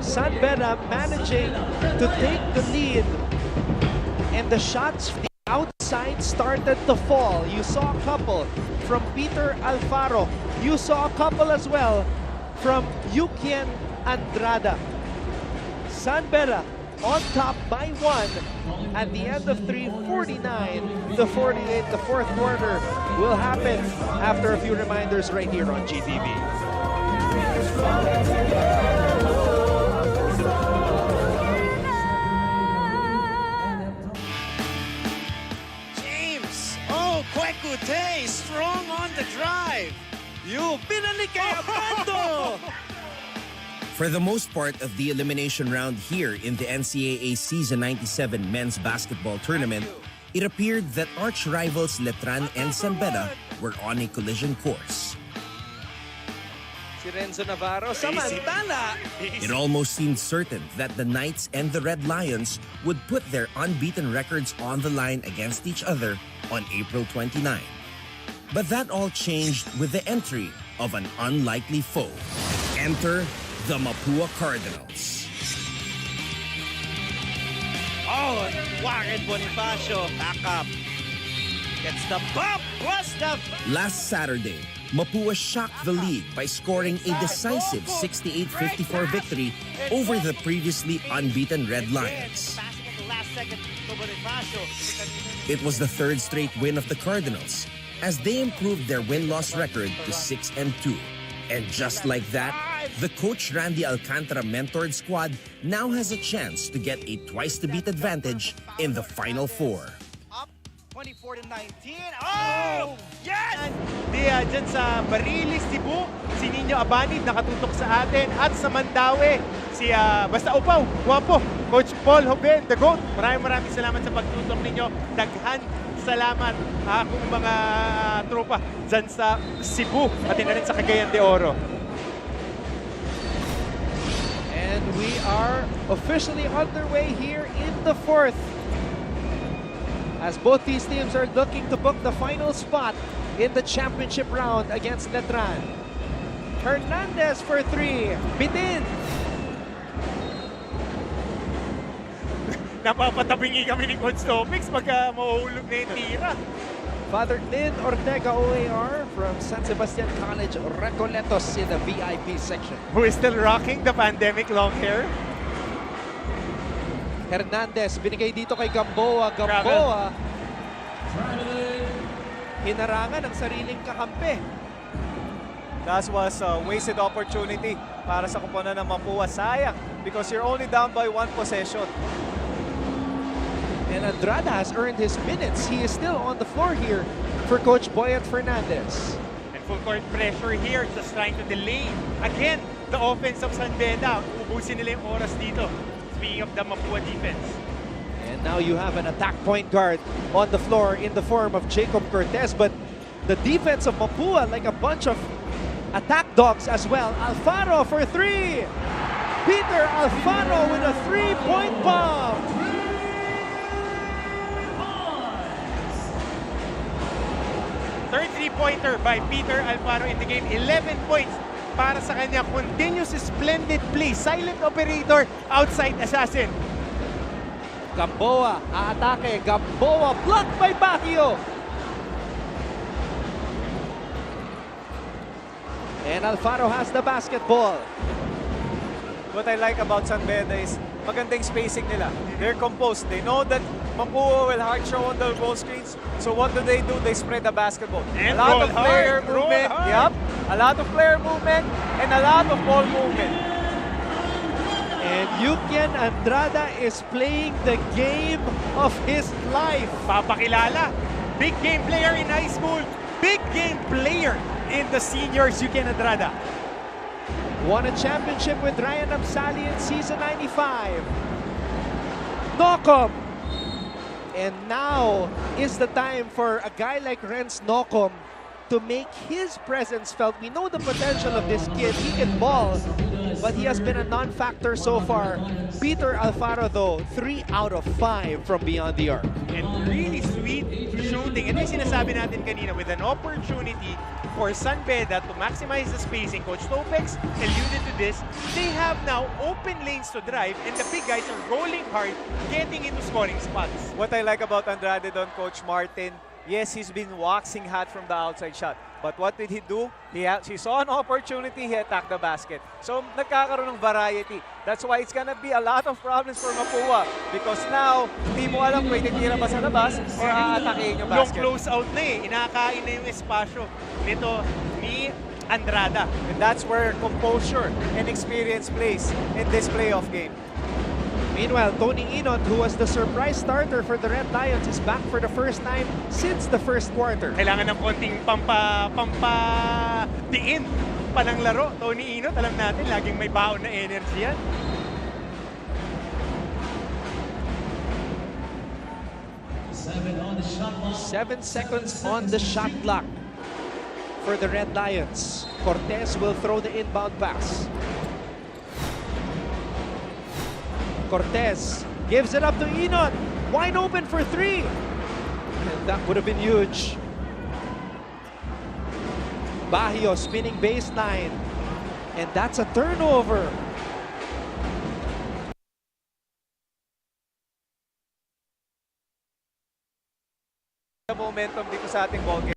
San Beda managing to take the lead. And the shots from the outside started to fall. You saw a couple from Peter Alfaro. You saw a couple as well from Yukien Andrada. San Beda on top by 1 at the end of 3:49 to 48. The fourth quarter will happen after a few reminders right here on GTV. James! Oh, Kwekotay, strong on the drive. You binalik kay Abando! For the most part of the elimination round here in the NCAA Season 97 Men's Basketball Tournament, it appeared that arch rivals Letran and San Beda were on a collision course. Si Renzo Navarro, samantala! It almost seemed certain that the Knights and the Red Lions would put their unbeaten records on the line against each other on April 29. But that all changed with the entry of an unlikely foe. Enter the Mapua Cardinals. Oh, Warren Bonifacio, back up. Gets the bump, plus the... Last Saturday, Mapua shocked the league by scoring a decisive 68-54 victory over the previously unbeaten Red Lions. It was the third straight win of the Cardinals as they improved their win-loss record to 6-2. And just like that, the coach Randy Alcantara mentored squad now has a chance to get a twice-to-beat advantage in the Final Four. 24-19. Oh! Yes! Dyan sa Barilis, Cebu, si Nino Abanid nakatutok sa atin. At sa Mandawi, si basta upaw, guwapo, Coach Paul Hoben, the GOAT. Maraming salamat sa pagtutok ninyo. Daghan salamat kung mga tropa dyan sa Cebu at na rin sa Cagayan de Oro. And we are officially underway here in the fourth, as both these teams are looking to book the final spot in the championship round against Letran. Hernandez for three. Bitin. Napapatabingi kami ni Coach Topix pagka mauulog na yung tira. Father Lynn Ortega OAR from San Sebastian College, Recoletos in the VIP section. Who is still rocking the pandemic long hair. Hernandez, binigay dito kay Gamboa. Gamboa, hinarangan ang sariling kakampi. That was a wasted opportunity para sa kuponan ng Mapua. Sayang because you're only down by one possession. And Andrada has earned his minutes. He is still on the floor here for Coach Boyet Fernandez. And full court pressure here, just trying to delay. Again, the offense of San Beda. Ubusin nila yung oras dito. Speaking of the Mapua defense. And now you have an attack point guard on the floor in the form of Jacob Cortez. But the defense of Mapua, like a bunch of attack dogs as well. Alfaro for three. Peter Alfaro with a three-point bomb. Third three-pointer by Peter Alfaro in the game. 11 points para sa kanya. Continuous splendid play. Silent operator, outside assassin. Gamboa, aatake. Gamboa, blocked by Baguio. And Alfaro has the basketball. What I like about San Beda is magandang spacing nila. They're composed. They know that Mapua will hard show on the goal screens. So what do? They spread the basketball. And a lot of player hard, movement. Yep. A lot of player movement and a lot of ball movement. And Yukian Andrada is playing the game of his life. Papakilala. Big game player in high school. Big game player in the seniors, Yukian Andrada. Won a championship with Ryan Amsali in season 95. Nocom. And now is the time for a guy like Renz Nocom to make his presence felt. We know the potential of this kid. He can ball, but he has been a non-factor so far. Peter Alfaro, though, 3 out of 5 from beyond the arc. And really sweet shooting. Ito yung sinasabi natin kanina, with an opportunity for San Beda to maximize the spacing. Coach Topex alluded to this. They have now open lanes to drive and the big guys are rolling hard, getting into scoring spots. What I like about Andrade on Coach Martin, yes, he's been waxing hot from the outside shot. But what did he do? He saw an opportunity, he attacked the basket. So, nagkakaroon ng variety. That's why it's gonna be a lot of problems for Mapua. Because now, hindi mo alam kung ititira ba sa labas or aatakihin yung basket. Long close out na eh. Inakain na yung espasyo nito ni Andrada. And that's where composure and experience plays in this playoff game. Meanwhile, Tony Inot, who was the surprise starter for the Red Lions, is back for the first time since the first quarter. Kailangan ng konting pampadiin pa ng laro. Tony Inot, alam natin, laging may baon na energy yan. On the shot clock. 7 seconds on the shot clock for the Red Lions. Cortez will throw the inbound pass. Cortez gives it up to Inot. Wide open for three. And that would have been huge. Baguio spinning baseline. And that's a turnover. Momentum dito sa ating ball game.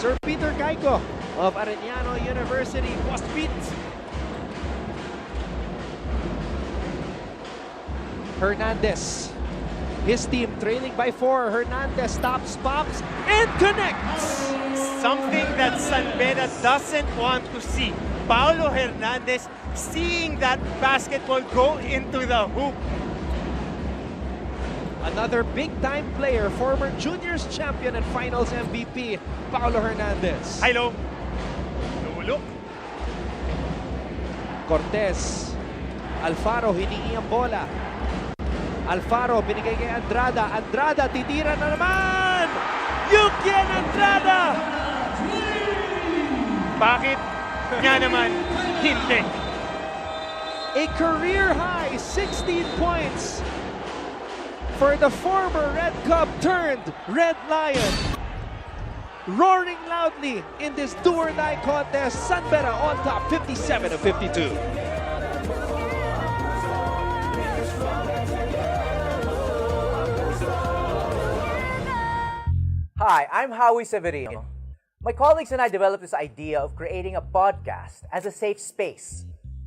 Sir Peter Caico of Arellano University was beat. Hernandez. His team trailing by 4. Hernandez stops, pops, and connects. Something that San Beda doesn't want to see. Paulo Hernandez seeing that basketball go into the hoop. Another big-time player, former juniors champion and finals MVP, Paolo Hernandez. Hello. Look. Cortez. Alfaro hiningi ang bola. Alfaro binigay kay Andrada. Andrada titira na naman! Yukian Andrada! Bakit nga naman hindi? A career high 16 points for the former Red Cub turned Red Lion. Roaring loudly in this do-or-die contest, San Beda on top 57-52. Hi, I'm Howie Severino. My colleagues and I developed this idea of creating a podcast as a safe space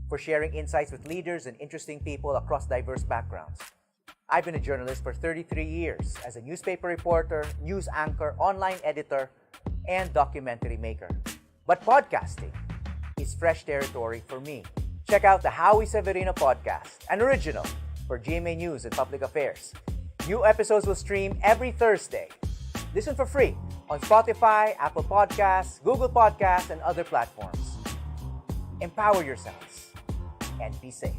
for sharing insights with leaders and interesting people across diverse backgrounds. I've been a journalist for 33 years as a newspaper reporter, news anchor, online editor, and documentary maker. But podcasting is fresh territory for me. Check out the Howie Severino podcast, an original for GMA News and Public Affairs. New episodes will stream every Thursday. Listen for free on Spotify, Apple Podcasts, Google Podcasts, and other platforms. Empower yourselves and be safe.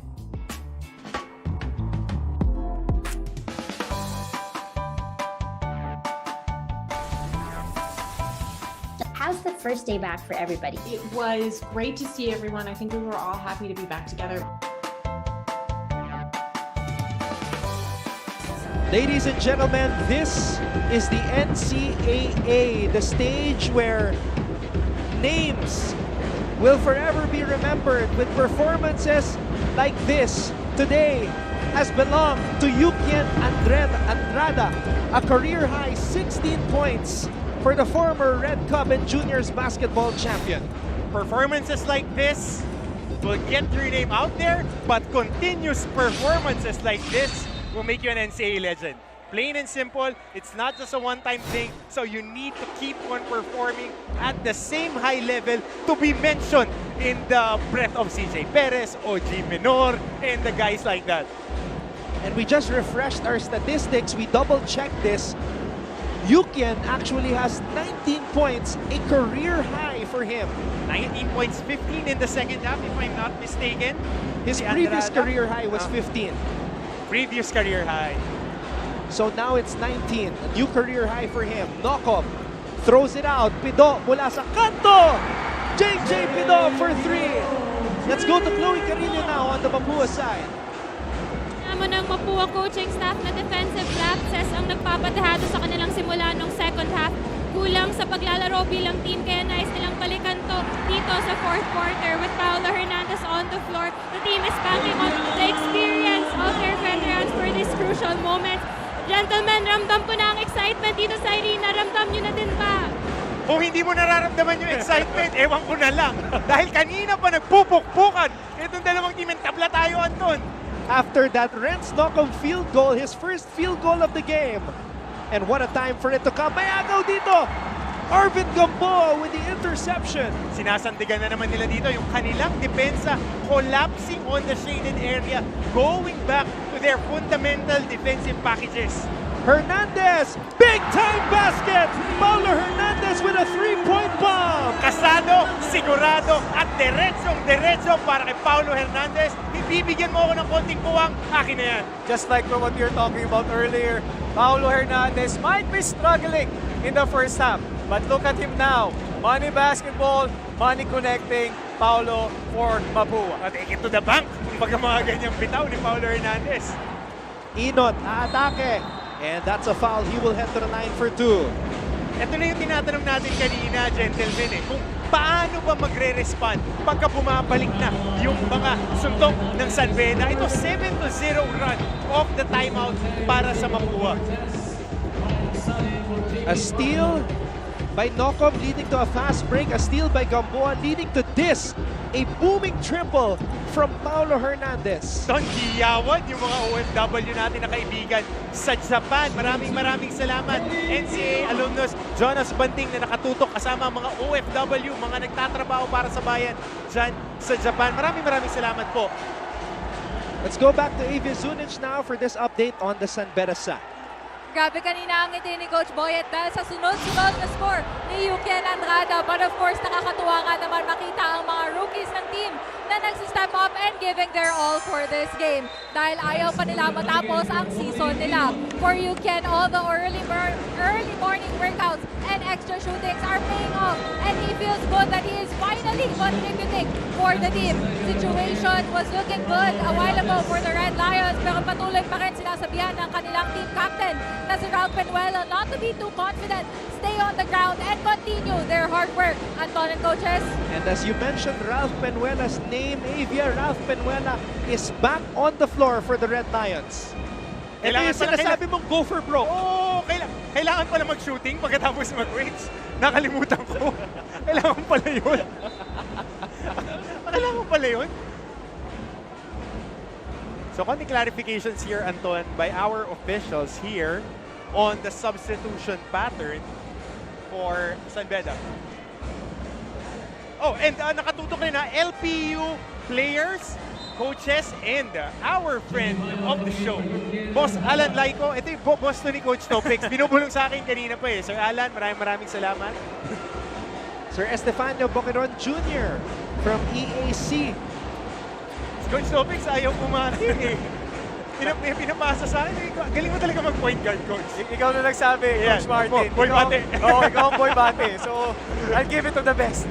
How's the first day back for everybody? It was great to see everyone. I think we were all happy to be back together. Ladies and gentlemen, this is the NCAA, the stage where names will forever be remembered with performances like this. Today has belonged to Yukian Andrada, a career-high 16 points for the former Red Cub and Juniors basketball champion. Performances like this will get your name out there, but continuous performances like this will make you an NCAA legend. Plain and simple, it's not just a one-time thing, so you need to keep on performing at the same high level to be mentioned in the breath of CJ Perez, OG Menor, and the guys like that. And we just refreshed our statistics, we double-checked this. Yukian actually has 19 points, a career high for him. 19 points, 15 in the second half, if I'm not mistaken. His previous career high was 15. Previous career high. So now it's 19, a new career high for him. Nokop throws it out. Pido mula sa kanto. JJ Pido for 3. Let's go to Chloe Carrillo now on the Mapua side. Kasama ng Mapua coaching staff na defensive lapses ang nagpapatahado sa kanilang simula nung second half. Kulang sa paglalaro bilang team kaya nais nilang balikan to dito sa fourth quarter with Paulo Hernandez on the floor. The team is banking on the experience of their veterans for this crucial moment. Gentlemen, ramdam ko na ang excitement dito sa arena. Ramdam nyo na din ba? Kung hindi mo nararamdaman yung excitement, ewan ko na lang. Dahil kanina pa nagpupukpukan. Itong dalawang team, tabla tayo, Anton. After that Renz Nokop field goal, his first field goal of the game. And what a time for it to come. May agaw dito! Arvin Gamboa with the interception. Sinasandigan na naman nila dito yung kanilang depensa collapsing on the shaded area, going back to their fundamental defensive packages. Hernandez, big time basket! Paulo Hernandez with a three-point bomb! Kasado, sigurado, at diretsong-diretso para kay Paulo Hernandez. Ibibigyan mo ako ng konting puwang, akin na yan. Just like what we were talking about earlier, Paulo Hernandez might be struggling in the first half. But look at him now. Money basketball, money connecting, Paulo for Mapua. Take it to the bank. Kumbaga mga ganyang bitaw ni Paulo Hernandez. Inot, aatake. And that's a foul. He will head to the line for 2. Ito na yung tinatanong natin kanina, gentlemen. Kung paano ba magre-respond pagka bumabalik na yung mga suntok ng San Beda? Ito 7-0 run off the timeout para sa Mapua. A steal by Nokov leading to a fast break. A steal by Gamboa leading to this. A booming triple from Paulo Hernandez. Don Giyawan, yung mga OFW natin na kaibigan sa Japan. Maraming salamat. NCAA alumnus Jonas Banting na nakatutok kasama mga OFW, mga nagtatrabaho para sa bayan dyan sa Japan. Maraming salamat po. Let's go back to Avi Zunic now for this update on the San Beda sack. Grabe kanina ang ngiti ni Coach Boyet dahil sa sunod-sunod na score ni Yukian Andrada. But of course, nakakatuwa nga naman makita ang mga rookies ng team na nagsi-step up and giving their all for this game. Dahil ayaw pa nila matapos ang season nila. For Yukian, all the early morning workouts and extra shootings are paying off. And he feels good that he is finally contributing for the team. Situation was looking good a while ago for the Red Lions, pero patuloy pa rin sinasabihan ng kanilang team captain na si Ralph Penuelo not to be too confident, stay on the ground and continue their hard work. Anton and coaches. And as you mentioned, Ralph Penuela's name, Avia, Ralph Penuela is back on the floor for the Red Lions. And yung sinasabi mong go for broke. Oo, kailangan pala mag-shooting pagkatapos mag-weights. Nakalimutan ko. Kailangan pala yun. Kailangan pala yun. So, konting clarifications here, Anton, by our officials here on the substitution pattern for San Beda. Oh, and nakatutok rin na LPU players, coaches, and our friend of the show, Boss Alan Laico. Ito yung boss to ni Coach Topix. Binubulong sa akin kanina pa eh. Sir Alan, maraming salamat. Sir Estefanio Boqueron Jr. from EAC. Coach Topix, ayaw pumatin eh. Pinapasa sa akin. Galing mo talaga mag-point guard, Coach. Ikaw na nagsabi, yeah, Coach Martin. Boy Bate. Oo, ikaw ang Boy Bate. So, I'll give it to the best.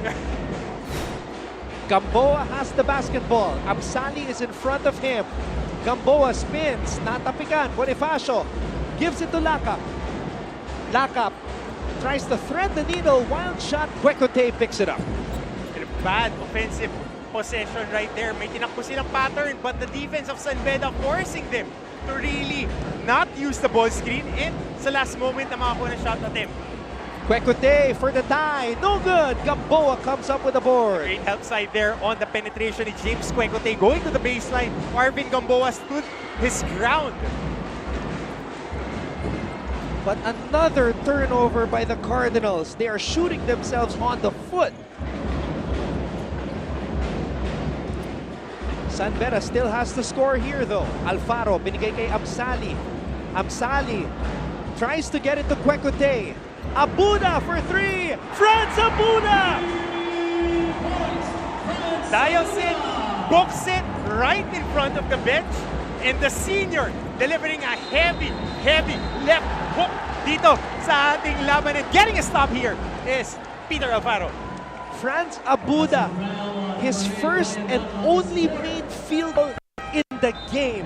Gamboa has the basketball. Amsali is in front of him. Gamboa spins. Natapikan. Bonifacio gives it to Lakap. Lakap tries to thread the needle. Wild shot. Quecote picks it up. Bad offensive possession right there. May tinakbo silang pattern, but the defense of San Beda forcing them to really not use the ball screen, and sa last moment na makakuha ng shot attempt. Quecote for the tie. No good. Gamboa comes up with the board. Great help side there on the penetration ni James Quecote going to the baseline. Marvin Gamboa stood his ground. But another turnover by the Cardinals. They are shooting themselves on the foot. San Beda still has to score here though. Alfaro binigay kay Amsali. Amsali tries to get it to Quecote. Abuda for three. Franz Abuda! Dials it, books it right in front of the bench, and the senior delivering a heavy left hook dito sa ating laban. And getting a stop here is Peter Alfaro. Franz Abuda, his first and only main field goal in the game.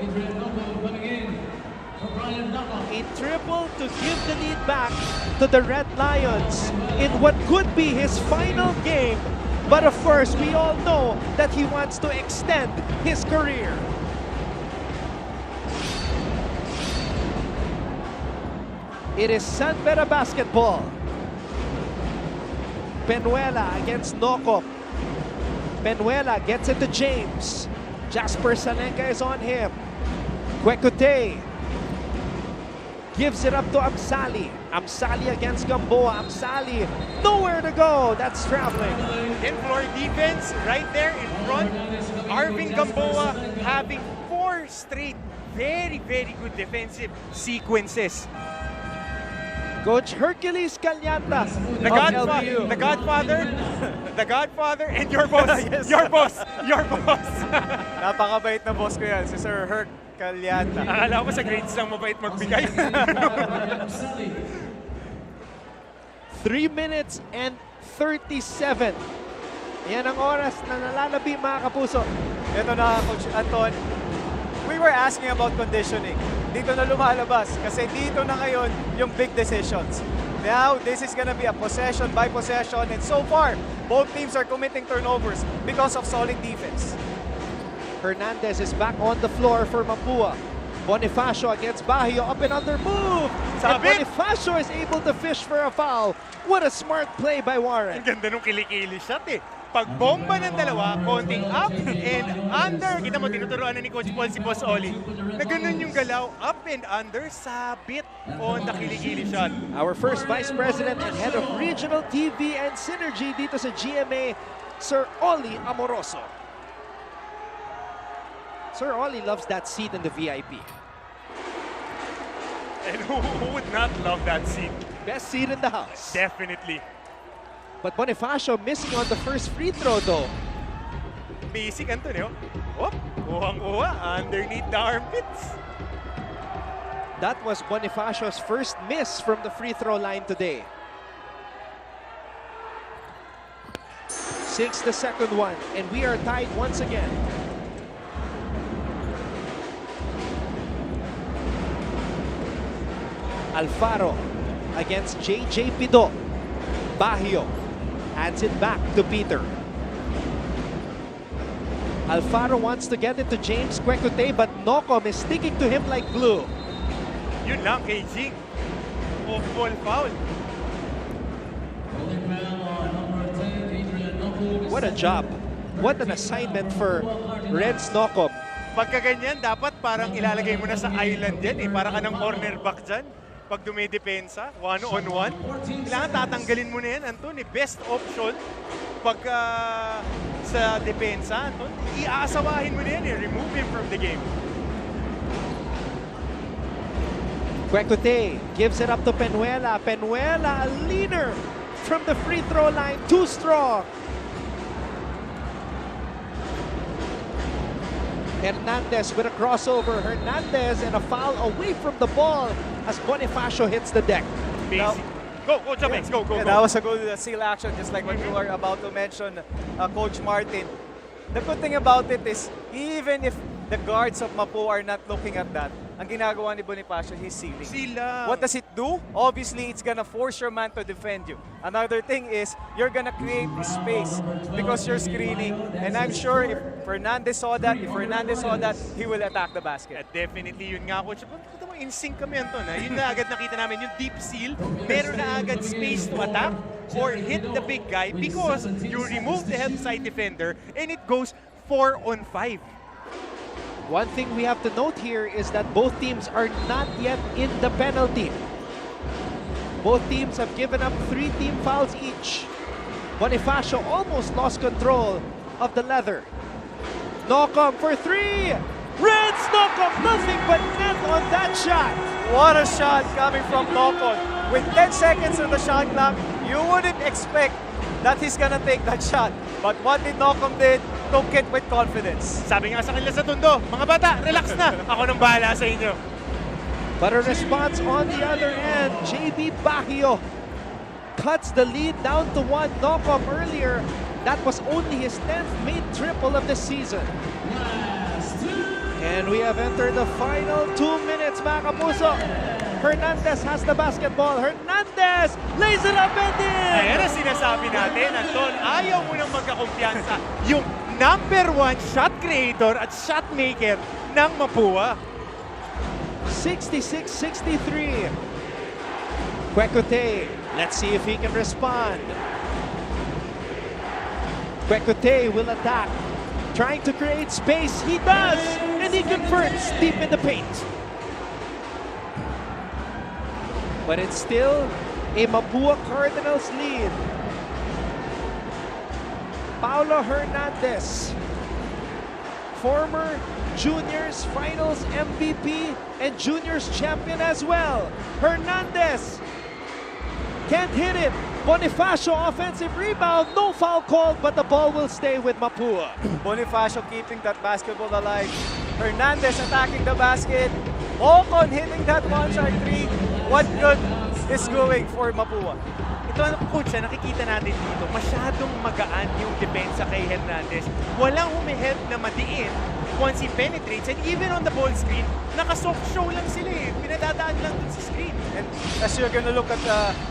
A triple to give the lead back to the Red Lions in what could be his final game. But of course, we all know that he wants to extend his career. It is San Beda basketball. Penuela against Nokop. Penuela gets it to James. Jasper Salenka is on him. Quecote gives it up to Amsali. Amsali against Gamboa. Amsali, nowhere to go. That's traveling. In-floor defense right there in front. Arvin Gamboa having 4 straight very good defensive sequences. Coach Hercules Calyanta, the Godfather, and your boss, yes. your boss. Napakabait na boss ko yan, si Sir Herc Calyanta. Akala ko sa grades lang mabait magbigay. 3 minutes and 37. Yan ang oras na nalalabi mga kapuso. Ito na, Coach Anton. We were asking about conditioning. Dito na lumalabas kasi dito na ngayon yung big decisions. Now, this is gonna be a possession by possession, and so far, Both teams are committing turnovers because of solid defense. Hernandez is back on the floor for Mapua. Bonifacio against Baguio, up and under move. And Bonifacio is able to fish for a foul. What a smart play by Warren. Ang ganda nung kilikili shot eh. Pagbomba ng dalawa, konting up and under. Kita mo, tinuturuan na ni Coach Paul si Boss Oli. Na ganun yung galaw, up and under, sabit on the kilikili shot. Our first Vice President and Head of Regional TV and Synergy dito sa GMA, Sir Oli Amoroso. Sir Oli loves that seat in the VIP. And who would not love that seat? Best seat in the house. Definitely. But Bonifacio missing on the first free throw though. Basic, Antonio. Whoop, kuhang-kuha underneath the armpits. That was Bonifacio's first miss from the free throw line today. 6 the second one, and we are tied once again. Alfaro against JJ Pido. Baguio hands it back to Peter. Alfaro wants to get it to James Kwekute, but Nocom is sticking to him like glue. Yun lang kay Jing. Off-ball foul. What a job. What an assignment for Renz Nocom. Pagka ganyan, dapat parang ilalagay mo na sa island yan eh. Para ka ng cornerback dyan. Pag dumidepensa, one-on-one. Kailangan tatanggalin mo na yan, Anton. Best option pagka sa depensa, Anton. Iaasawahin mo na yan eh. Remove him from the game. Kwekute gives it up to Penuela. Penuela, a leaner from the free throw line. Too strong. Hernandez with a crossover. Hernandez and a foul away from the ball as Bonifacio hits the deck. Now, go, Jamex, go. That was a good seal action, just like what you are about to mention, Coach Martin. The good thing about it is, even if the guards of Mapua are not looking at that, ang ginagawa ni Bonifacio, he's sealing. Sila. What does it do? Obviously, it's gonna force your man to defend you. Another thing is, you're gonna create space because you're screening. And I'm sure if Hernandez saw that, he will attack the basket. Definitely, yun nga, Coach. Punta mo, in sync kami, Anton. Yun na agad nakita namin, yung deep seal, meron na agad space to attack or hit the big guy because you remove the help side defender and it goes 4-on-5. One thing we have to note here is that both teams are not yet in the penalty. Both teams have given up 3 team fouls each. Bonifacio almost lost control of the leather. Nocom for 3! Renz Nocom, nothing but net on that shot. What a shot coming from Nocom. With 10 seconds on the shot clock, you wouldn't expect that he's gonna take that shot. But what did Nocom did? Took it with confidence. Sabi nga sa kanila sa Tondo, mga bata, relax na. Ako nang bahala sa inyo. But a response on the other end. JB Baguio cuts the lead down to 1. Nocom earlier, that was only his 10th made triple of the season. And we have entered the final 2 minutes, mga kapuso. Hernandez has the basketball. Hernandez lays it up and in! Ayan ang sinasabi natin, Anton. Ayaw mo nang magkakumpiyansa. Yung #1 shot creator at shot maker ng Mapua. 66-63. Kwekute, let's see if he can respond. Kwekute will attack, trying to create space. He does, and he converts deep in the paint. But it's still a Mapua Cardinals lead. Paulo Hernandez, former Juniors Finals MVP and Juniors champion as well. Hernandez can't hit it. Bonifacio offensive rebound, no foul called, but the ball will stay with Mapua. Bonifacio keeping that basketball alive. Hernandez attacking the basket. Ocon hitting that one-shot 3. What good is going for Mapua? Ito, Coach, nakikita natin dito, masyadong magaan yung depensa kay Hernandez. Walang humihelp na madiin once he penetrates. And even on the ball screen, naka-soft show lang sila eh. Pinadadaan lang dun sa screen. And as you're going to look at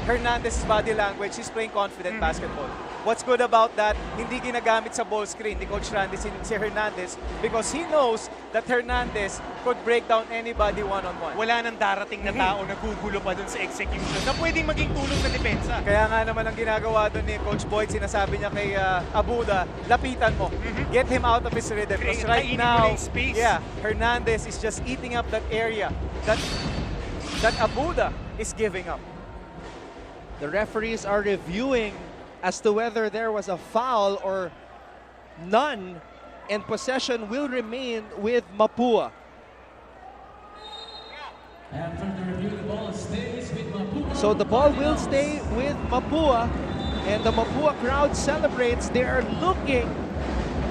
Hernandez's body language, he's playing confident basketball. What's good about that, hindi ginagamit sa ball screen ni Coach Randy si Hernandez because he knows that Hernandez could break down anybody one-on-one. Wala nang darating na tao na gugulo pa dun sa execution na pwedeng maging tulong sa depensa. Kaya nga naman ang ginagawa doon ni Coach Boyd, sinasabi niya kay Abuda, lapitan mo. Get him out of his rhythm. Because right now, Hernandez is just eating up that area that Abuda is giving up. The referees are reviewing as to whether there was a foul or none, and possession will remain with Mapua. After the review, the ball stays with Mapua. So the ball will stay with Mapua, and the Mapua crowd celebrates. They are looking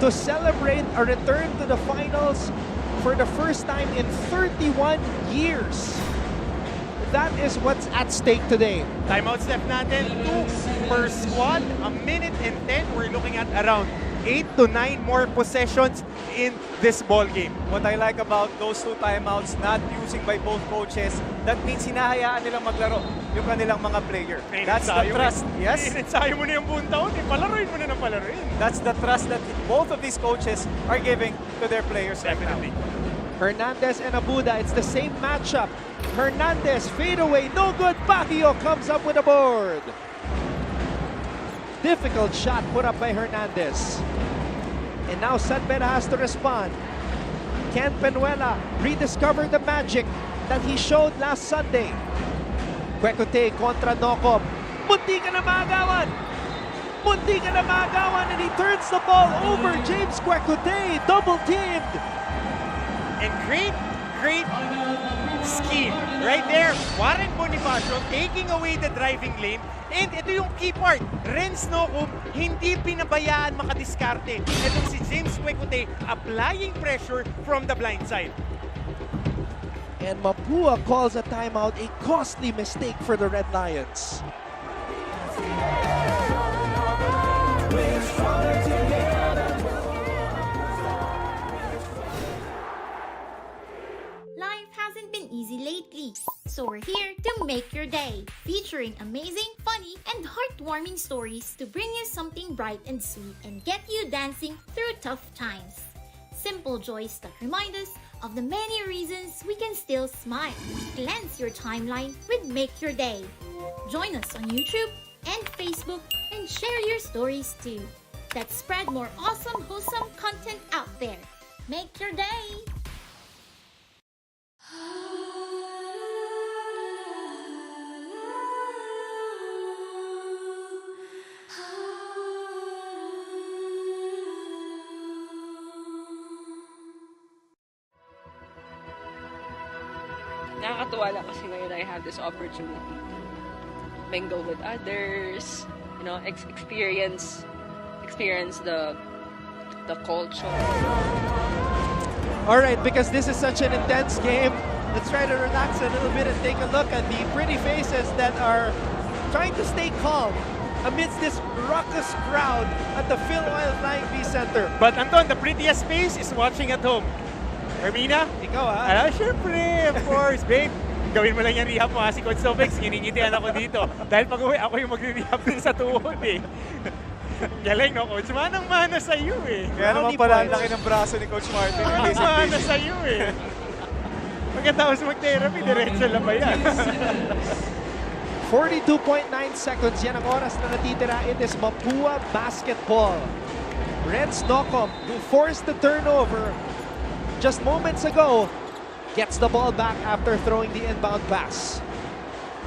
to celebrate a return to the finals for the first time in 31 years. That is what's at stake today. Timeouts left natin, 2 per squad, a minute and 10. We're looking at around 8 to 9 more possessions in this ball game. What I like about those 2 timeouts, not using by both coaches, that means hinahayaan nilang maglaro yung kanilang mga player. That's the trust. Yes? Inensayo mo na yung buong taon, palaruin mo na ng palaruin. That's the trust that both of these coaches are giving to their players right now. Hernandez and Abuda, it's the same matchup. Hernandez, fade away, no good. Baguio comes up with a board. Difficult shot put up by Hernandez. And now San Beda has to respond. Ken Penuela rediscovered the magic that he showed last Sunday. Kwekute kontra Nokom. Munti ka na maagawan! Munti ka na maagawan, and he turns the ball over. James Kwekute, double teamed. And great scheme. Right there, Warren Bonifacio taking away the driving lane. And ito yung key part. Renz Nokum hindi pinabayaan makadiskarte. Itong si James Kwekute applying pressure from the blind side. And Mapua calls a timeout, a costly mistake for the Red Lions. Life hasn't been easy lately, so we're here to make your day, featuring amazing, funny, and heartwarming stories to bring you something bright and sweet and get you dancing through tough times. Simple joys that remind us of the many reasons we can still smile. Cleanse your timeline with Make Your Day. Join us on YouTube and Facebook and share your stories too. Let's spread more awesome, wholesome content out there. Make your day! Nakakatuwa lang kasi ngayon I have this opportunity to mingle with others, you know, experience the culture. All right, because this is such an intense game, let's try to relax a little bit and take a look at the pretty faces that are trying to stay calm amidst this raucous crowd at the Phil Oil Flying V Center. But Anton, the prettiest face is watching at home. Hermina? Ikaw ha? Syempre, of course, babe. Gawin mo lang yung rehab mo si Coach Topex. Nginingitian ako dito. Dahil pag uwi, ako yung magre-rehab din sa tuhod eh. Galing no, Coach? Manang-mana sa iyo eh. Kaya naman pala ang laki ng braso ni Coach Martin. Manang-mana sa iyo eh. Pagkatapos mag-therapy, diretso lang ba yan? 42.9 seconds, yan ang oras na natitira. It is Mapua basketball. Renz Nokom, who forced the turnover just moments ago, gets the ball back after throwing the inbound pass.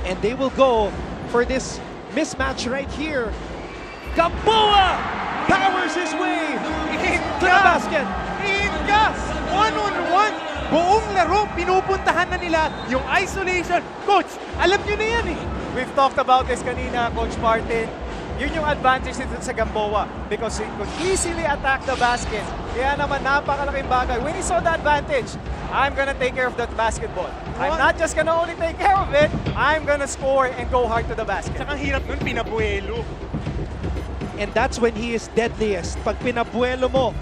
And they will go for this mismatch right here. Gamboa powers his way to the basket. Inga! One-on-one! Buong laro, pinupuntahan na nila yung isolation. Coach, alam nyo na yan eh. We've talked about this kanina, Coach Martin. Yun yung advantage nito sa Gamboa because he could easily attack the basket. Kaya naman napakalaking bagay. When he saw the advantage, I'm gonna take care of that basketball. I'm not just gonna only take care of it, I'm gonna score and go hard to the basket. Saka hirap nun, pinabuelo. And that's when he is deadliest. Pag pinabuelo mo,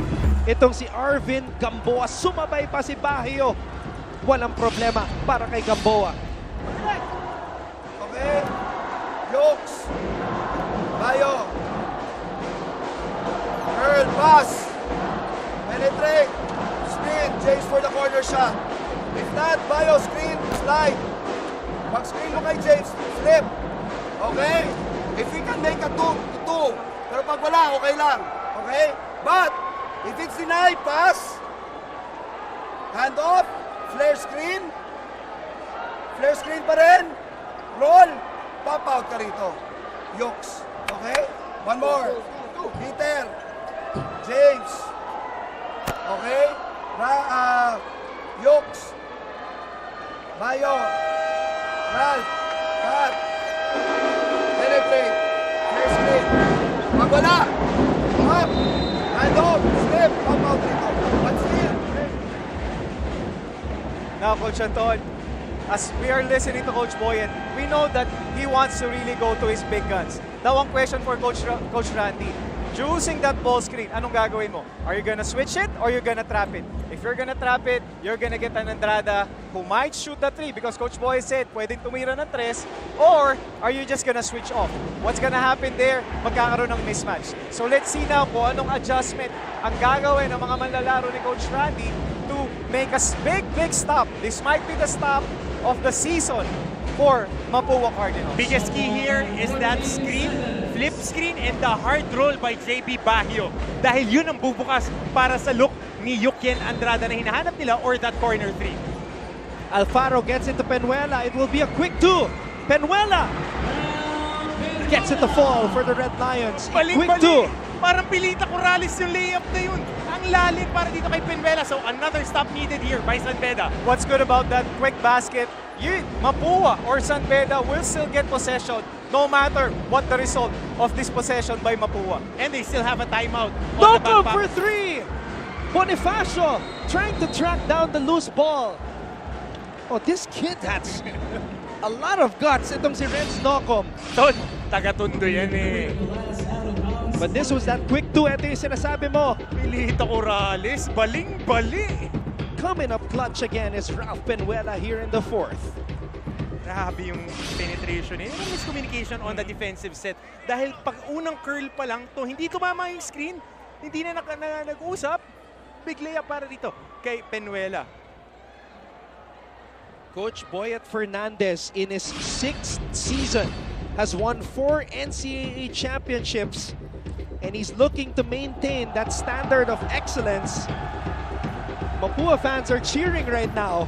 itong si Arvin Gamboa, sumabay pa si Baguio. Walang problema para kay Gamboa. another shot. If not, Bayo, screen, slide. Mag-screen mo kay James, slip. Okay? If we can make a 2-2, pero pag wala, okay lang. Okay? But, if it's denied, pass. Hand off, flare screen. Flare screen pa rin. Roll. Pop out ka rito. Yokes. Okay? One more. Peter. James. Okay? Yokes. Bayo. Ralph. Cut. Penetrate. Flare screen. Pag wala. Up. Hand off. Slip. Pop out rito. But still. Now, Coach Anton, as we are listening to Coach Boyan, we know that he wants to really go to his big guns. Now, one question for Coach Randy. Choosing that ball screen, anong gagawin mo? Are you gonna switch it or you're gonna trap it? If you're gonna trap it, you're gonna get an Andrada who might shoot the 3 because Coach Boy said pwedeng tumira ng 3, or are you just gonna switch off? What's gonna happen there? Magkakaroon ng mismatch. So let's see now kung anong adjustment ang gagawin ng mga manlalaro ni Coach Randy to make a big stop. This might be the stop of the season for Mapua Cardinals. Biggest key here is that screen, flip screen, and the hard roll by JB Baguio. Dahil yun ang bubukas para sa look ni Yukien Andrada na hinahanap nila or that corner 3. Alfaro gets it to Penuela. It will be a quick 2. Penuela gets it to fall for the Red Lions. Quick 2. Parang Pilita Corrales yung layup na yun. Ang lalim para dito kay Penuela. So another stop needed here by San Beda. What's good about that quick basket? Mapua or San Beda will still get possession no matter what the result of this possession by Mapua. And they still have a timeout. Noko for 3! Bonifacio trying to track down the loose ball. Oh, this kid has a lot of guts. Itong si Renz Nocom. Taga-Tondo yan eh. But this was that quick 2. Ito yung sinasabi mo. Pilita Corrales, baling-bali. Coming up clutch again is Ralph Penuela here in the 4th. Grabe yung penetration eh. Yung miscommunication on the defensive set. Dahil pag unang curl pa lang to, hindi tumama yung screen. Hindi na nag-usap. Big layup para dito kay Penuela. Coach Boyet Fernandez in his 6th season has won 4 NCAA championships, and he's looking to maintain that standard of excellence. Mapua fans are cheering right now.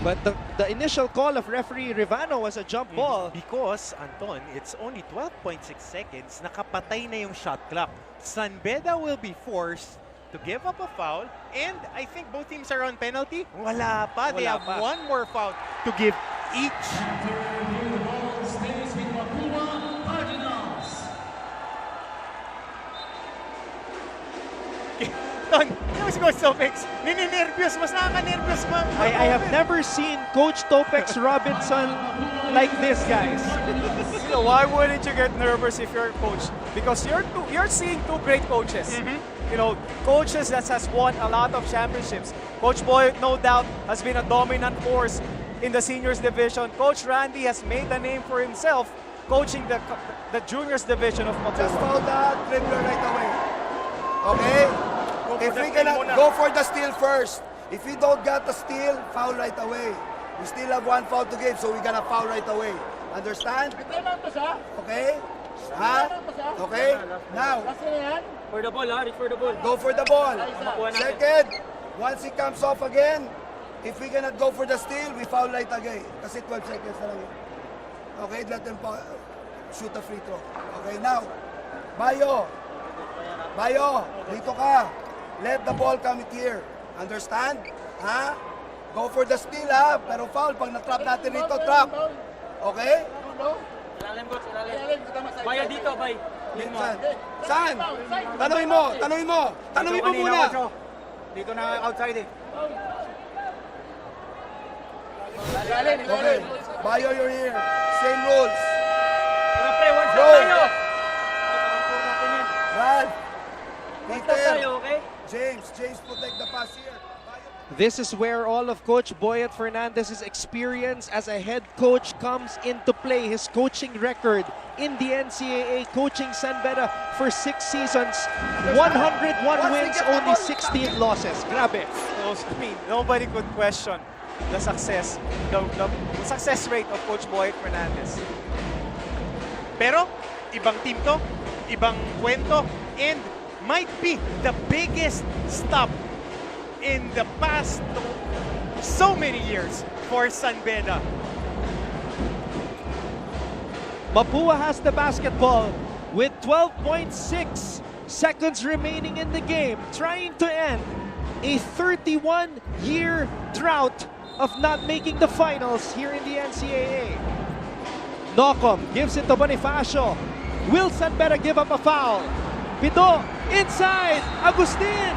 But the initial call of referee Rivano was a jump ball. Because, Anton, it's only 12.6 seconds. Nakapatay na yung shot clock. San Beda will be forced to give up a foul. And I think both teams are on penalty. Wala pa. They have one more foul to give each. The ball stays with Mapua Cardinals. Ton, yung si Coach Topex, nininervyos. Mas nakaka-nervyos mo. I have never seen Coach Topex Robinson like this, guys. You know, why wouldn't you get nervous if you're a coach? Because you're seeing 2 great coaches. You know, coaches that has won a lot of championships. Coach Boyd, no doubt, has been a dominant force in the seniors division. Coach Randy has made a name for himself coaching the juniors division of Mapua. Just foul that dribbler right away. Okay? If we cannot go for the steal first. If we don't get the steal, foul right away. We still have 1 foul to give, so we're gonna foul right away. Understand? Okay? Okay? Now, For the ball, reach for the ball. go for the ball. Second, once he comes off again, if we cannot go for the steal, we foul right again. Kasi 12 seconds na lang yun. Okay, let them shoot a free throw. Okay, now, Bayo, dito ka. Let the ball come here. Understand? Ha? Go for the steal, ha? Pero foul, pag na-trap natin rito, trap. Okay? Ilalim, coach, ilalim. Baya dito, bay. Saan? Tanungin mo muna. Dito na outside eh. Okay. Bayo, you're here. Same rules. Go! Ralph. Peter. Okay? James protect the pass here. Bayo. This is where all of Coach Boyet Fernandez's experience as a head coach comes into play. His coaching record in the NCAA, coaching San Beda for 6 seasons, 101 wins, only 16 losses. Grabe. So, I mean, nobody could question the success rate of Coach Boyet Fernandez. Pero, ibang team to, ibang kwento, and might be the biggest stop in the past so many years for San Beda. Mapua has the basketball with 12.6 seconds remaining in the game, trying to end a 31-year drought of not making the finals here in the NCAA. Nocom gives it to Bonifacio. Will San Beda give up a foul? Pito inside, Agustin!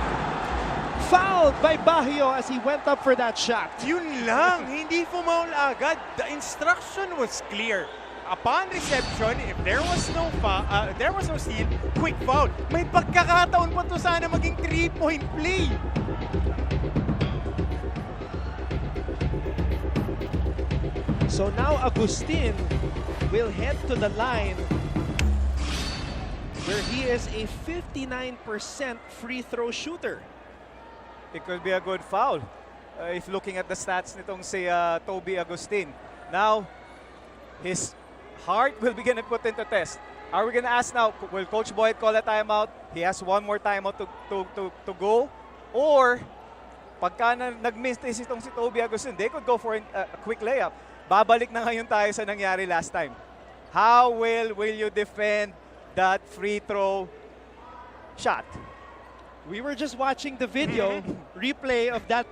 Fouled by Bahio as he went up for that shot. Yun lang, hindi foul agad. The instruction was clear. Upon reception, if there was no steal, quick foul. May pagkakataon pa to sana maging 3-point play. So now Agustin will head to the line where he is a 59% free throw shooter. It could be a good foul if looking at the stats nitong si Toby Agustin. Now, his heart will be gonna put into test. Are we gonna ask now, will Coach Boyd call a timeout? He has one more timeout to go. Or, pagka nag-miss itong si Toby Agustin, they could go for a quick layup. Babalik na ngayon tayo sa nangyari last time. How will you defend that free throw shot? We were just watching the video replay of that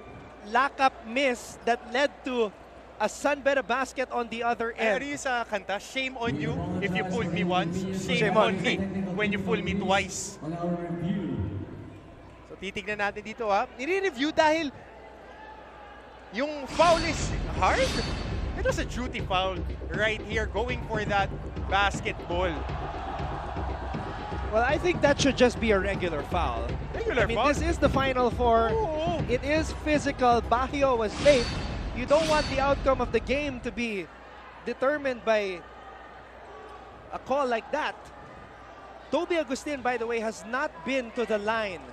lock-up miss that led to a San Beda basket on the other end. Ano yung sa kanta? Shame on you if you fooled me once. Shame on me when you fool me twice. So titignan natin dito ha. Nire-review dahil yung foul is hard. It was a duty foul right here going for that basketball. Well, I think that should just be a regular foul. Regular foul? foul? This is the Final Four. Oo. It is physical. Bahio was late. You don't want the outcome of the game to be determined by a call like that. Toby Agustin, by the way, has not been to the line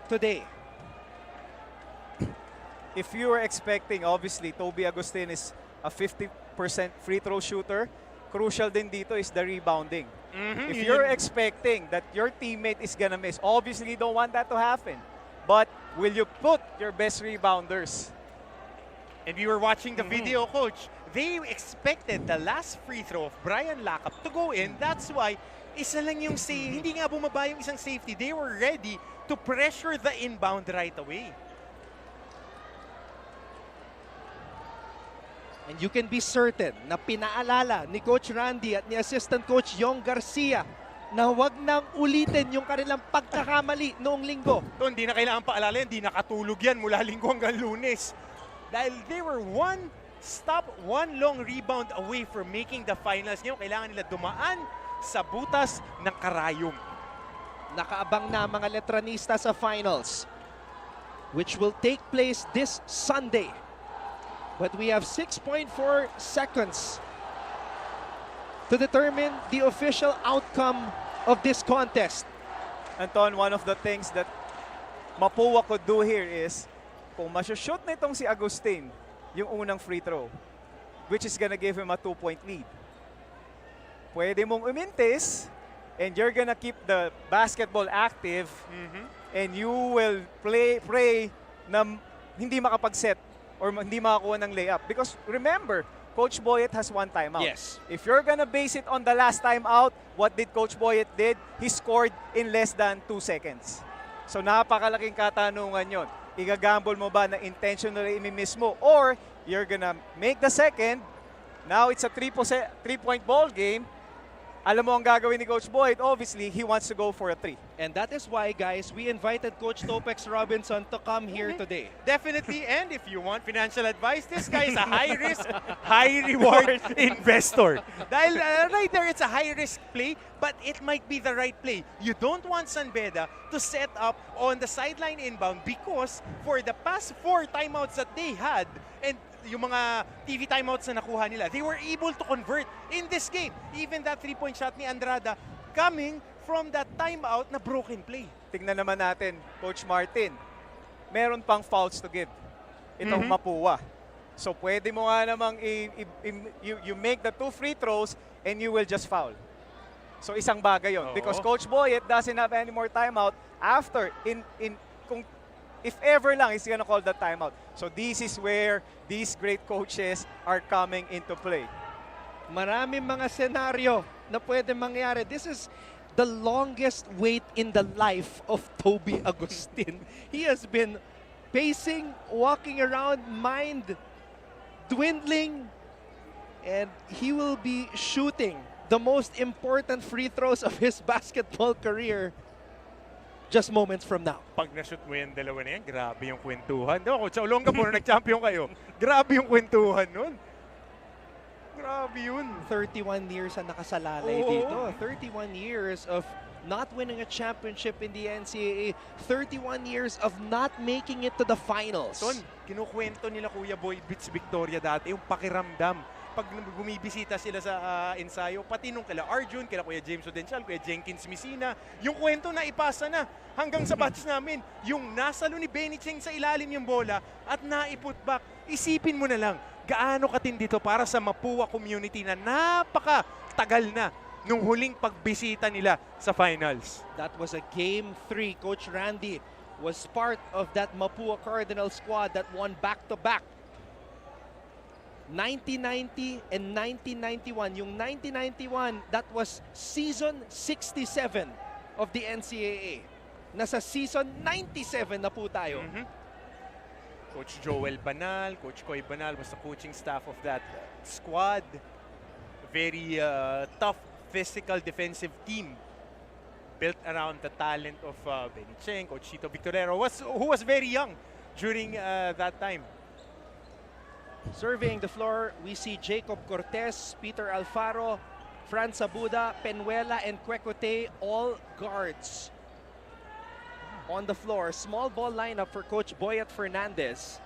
today. If you were expecting, obviously, Toby Agustin is a 50% free throw shooter. Crucial din dito is the rebounding. If you're expecting that your teammate is gonna miss, obviously you don't want that to happen. But will you put your best rebounders? And we were watching the video, Coach. They expected the last free throw of Brian Lacap to go in. That's why isa lang yung hindi nga bumaba yung isang safety. They were ready to pressure the inbound right away. And you can be certain na pinaalala ni Coach Randy at ni Assistant Coach Yong Garcia na huwag nang ulitin yung kanilang pagkakamali noong linggo. Ito, hindi na kailangan paalala yan. Hindi nakatulog yan mula linggo hanggang Lunes. Dahil they were one stop, one long rebound away from making the finals. Ngayon, kailangan nila dumaan sa butas ng karayom. Nakaabang na mga letranista sa finals, which will take place this Sunday. But we have 6.4 seconds to determine the official outcome of this contest. Anton, one of the things that Mapua could do here is, kung masushoot na itong si Agustin, yung unang free throw, which is gonna give him a 2-point lead. Pwede mong umintis, and you're gonna keep the basketball active, and you will pray na hindi makapag-set or hindi makakuha ng layup. Because remember, Coach Boyet has one timeout. Yes. If you're gonna base it on the last timeout, what did Coach Boyet did? He scored in less than 2 seconds. So napakalaking katanungan yon. Igagamble mo ba na intentionally imimiss mo? Or you're gonna make the second, now it's a 3-point ball game. Alam mo ang gagawin ni Coach Boyet, obviously, he wants to go for a 3. And that is why, guys, we invited Coach Topex Robinson to come here today. Definitely, and if you want financial advice, this guy is a high-risk, high-reward investor. Dahil right there, it's a high-risk play, but it might be the right play. You don't want San Beda to set up on the sideline inbound because for the past 4 timeouts that they had, and yung mga TV timeouts na nakuha nila, they were able to convert in this game. Even that 3-point shot ni Andrada coming from that timeout na broken play. Tingnan naman natin, Coach Martin, meron pang fouls to give. Itong Mapua. So pwede mo nga namang you make the 2 free throws and you will just foul. So isang bagay yon because Coach Boyet doesn't have any more timeout after if ever lang he's gonna call the timeout. So this is where these great coaches are coming into play. Maraming mga senaryo na pwede mangyari. This is the longest wait in the life of Toby Agustin. He has been pacing, walking around, mind dwindling, and he will be shooting the most important free throws of his basketball career just moments from now. Pag na-shoot mo yung dalawa na yan, grabe yung kwentuhan. No, Coach Olonga po na nag-champion kayo. Grabe yung kwentuhan nun. Grabe yun. 31 years ang nakasalalay dito. 31 years of not winning a championship in the NCAA. 31 years of not making it to the finals. Ton, kinukwento nila Kuya Boy Beats Victoria dati, yung pakiramdam. Pag bumibisita sila sa ensayo, pati nung kila Arjun, kila Kuya James Odencial, Kuya Jenkins Messina, yung kwento na ipasa na hanggang sa batch namin, yung nasalo ni Benny Cheng sa ilalim yung bola at naiput back. Isipin mo na lang, gaano katindi to para sa Mapua community na napaka-tagal na nung huling pagbisita nila sa finals. That was a Game 3. Coach Randy was part of that Mapua Cardinals squad that won back-to-back. 1990 and 1991. Yung 1991, that was season 67 of the NCAA. Nasa season 97 na po tayo. Coach Joel Banal, Coach Koy Banal was the coaching staff of that squad. Very tough physical defensive team built around the talent of Benny Cheng, Coach Chito Victorero, who was very young during that time. Surveying the floor, we see Jacob Cortez, Peter Alfaro, Franz Abuda, Penuela, and Kwekote, all guards on the floor. Small ball lineup for Coach Boyet Fernandez.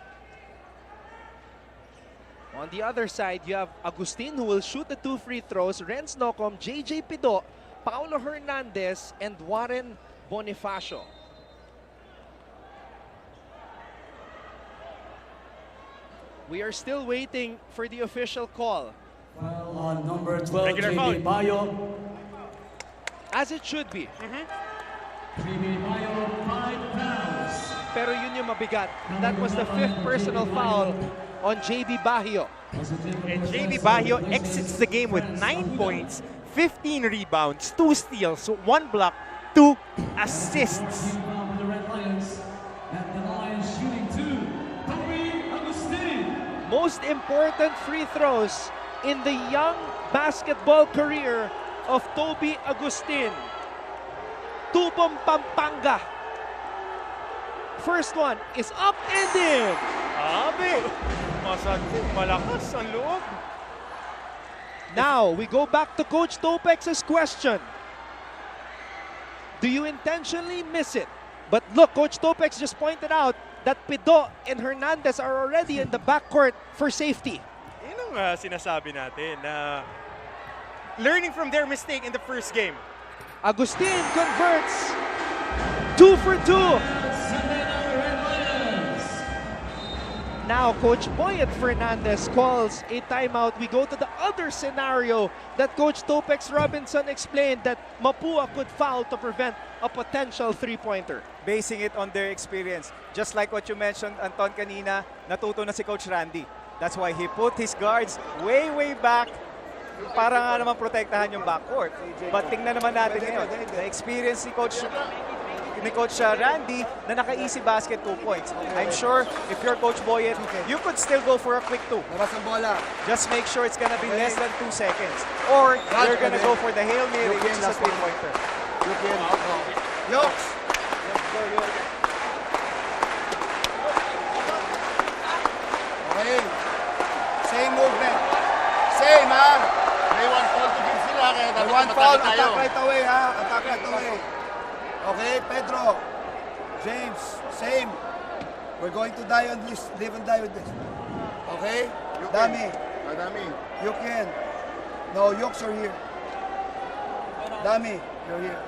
On the other side, you have Agustin, who will shoot the 2 free throws, Renz Nocom, JJ Pido, Paulo Hernandez, and Warren Bonifacio. We are still waiting for the official call. Foul on number 12, JB Bayo. As it should be. JB Bayo, 5 fouls. Pero yun yung mabigat. That was the 5th personal foul on JB Bayo. And JB Bayo exits the game with 9 points, 15 rebounds, 2 steals, 1 block, 2 assists. From the Red Lions, and the Lions shooting 2. Most important free throws in the young basketball career of Toby Agustin. Tubong Pampanga. First one is up and in. Abe, malakas ang loob. Now, we go back to Coach Topex's question. Do you intentionally miss it? But look, Coach Topex just pointed out that Pido and Hernandez are already in the backcourt for safety. Yun ang sinasabi natin na learning from their mistake in the first game. Agustin converts. 2 for 2. Now, Coach Boyet Fernandez calls a timeout. We go to the other scenario that Coach Topex Robinson explained that Mapua could foul to prevent a potential three-pointer. Basing it on their experience. Just like what you mentioned, Anton, kanina, natuto na si Coach Randy. That's why he put his guards way, way back para nga naman protektahan yung backcourt. But tingnan naman natin ngayon, the experience ni Coach Randy na naka-easy basket 2 points. I'm sure if you're Coach Boyet, you could still go for a quick 2. Just make sure it's gonna be less than 2 seconds. Or you're gonna go for the Hail Mary, which is a 3-pointer. Yokes. Okay. Same movement. Same, ha? May one fall to give sila, kaya dapat One fall, tayo. attack right away, ha? Attack right away. Okay, Pedro. James, same. We're going to die on this. Live and die with this. Okay? Dami. Dami. You can. No, Yokes are here. Dami, you're here.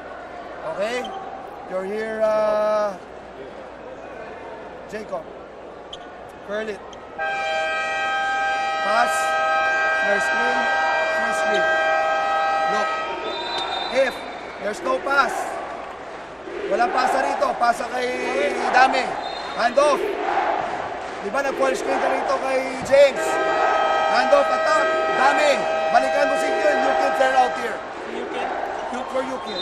Okay? You're here, Jacob. Curl it. Pass. Fair screen. Fair screen. Look. If there's no pass, walang pasa rito. Pasa kay Dami. Hand off. Di ba nag-full screen ka rito kay James? Hand off, attack. Dami. Balikan mo si Yukien. Yukien turn out here. Yukien. Look for Yukien.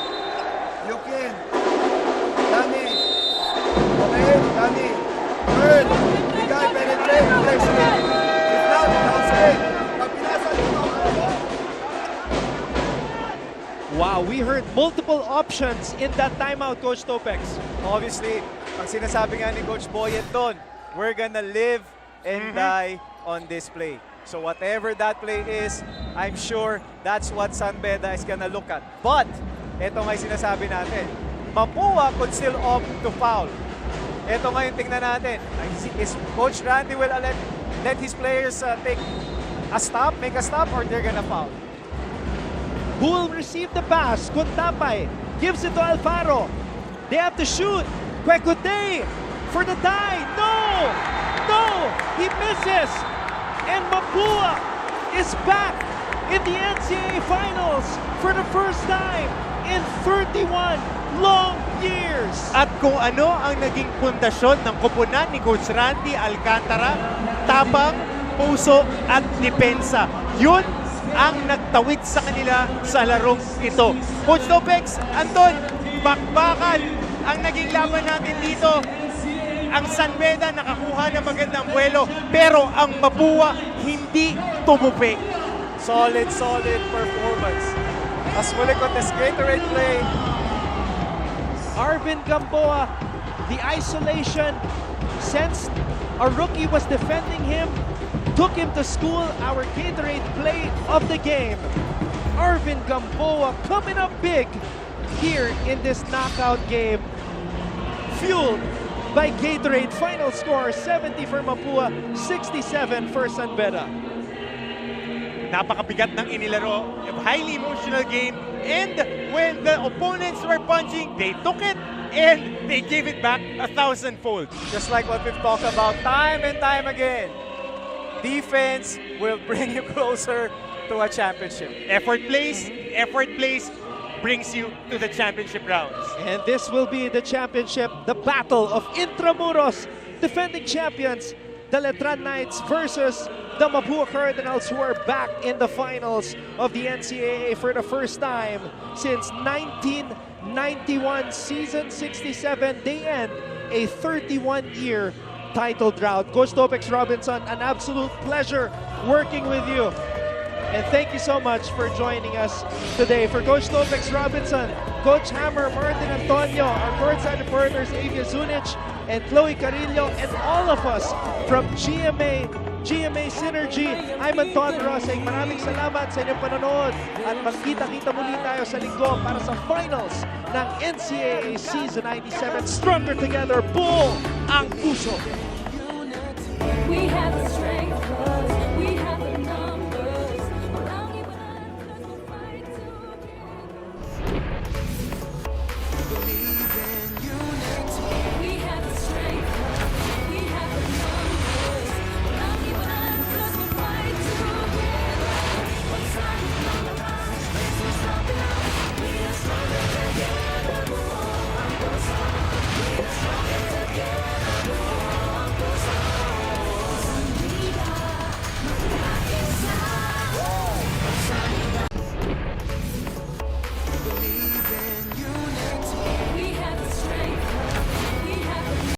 Yukien. Dami. Okay, Dami. Curl. Bigay, penetrate. Fair screen. If not, outside. Pag pinasa dito, Wow, we heard multiple options in that timeout, Coach Topex. Obviously, ang sinasabi nga ni Coach Boyet doon, we're gonna live and die on this play. So whatever that play is, I'm sure that's what San Beda is gonna look at. But, ito nga yung sinasabi natin, Mapua could still opt to foul. Ito nga yung tingnan natin. Is Coach Randy will let his players take a stop, make a stop, or they're gonna foul? Who will receive the pass? Kuntapay gives it to Alfaro. They have to shoot. Kwekute for the die. No! No! He misses. And Mapua is back in the NCAA Finals for the first time in 31 long years. At kung ano ang naging pundasyon ng koponan ni Coach Randy Alcantara, tapang, puso at depensa. Yun ang nagtawid sa kanila sa larong ito. Coach Topex, Anton, bakbakan ang naging laban natin dito. Ang San Beda nakakuha ng magandang buwelo, pero ang Mapua hindi tumupi. Solid performance. As muli Cortez, Gatorade play. Arvin Gamboa, the isolation, sensed a rookie was defending him, took him to school. Our Gatorade play of the game. Arvin Gamboa coming up big here in this knockout game. Fueled by Gatorade. Final score 70 for Mapua, 67 for San Beda. Napakabigat ng inilaro. A highly emotional game. And when the opponents were punching, they took it and they gave it back 1,000-fold. Just like what we've talked about time and time again. Defense will bring you closer to a championship. Effort plays brings you to the championship rounds. And this will be the championship, the battle of Intramuros, defending champions, the Letran Knights versus the Mapua Cardinals, who are back in the finals of the NCAA for the first time since 1991 season 67. They end a 31-year title drought. Coach Topex Robinson, an absolute pleasure working with you. And thank you so much for joining us today. For Coach Topex Robinson, Coach Hammer, Martin Antonio, our courtside reporters, Avia Zunic and Chloe Carillo, and all of us from GMA Synergy, I'm Anton Roseng. Maraming salamat sa inyong panonood at magkita-kita muli tayo sa linggo para sa finals ng NCAA Season 97. Stronger together, buo ang puso!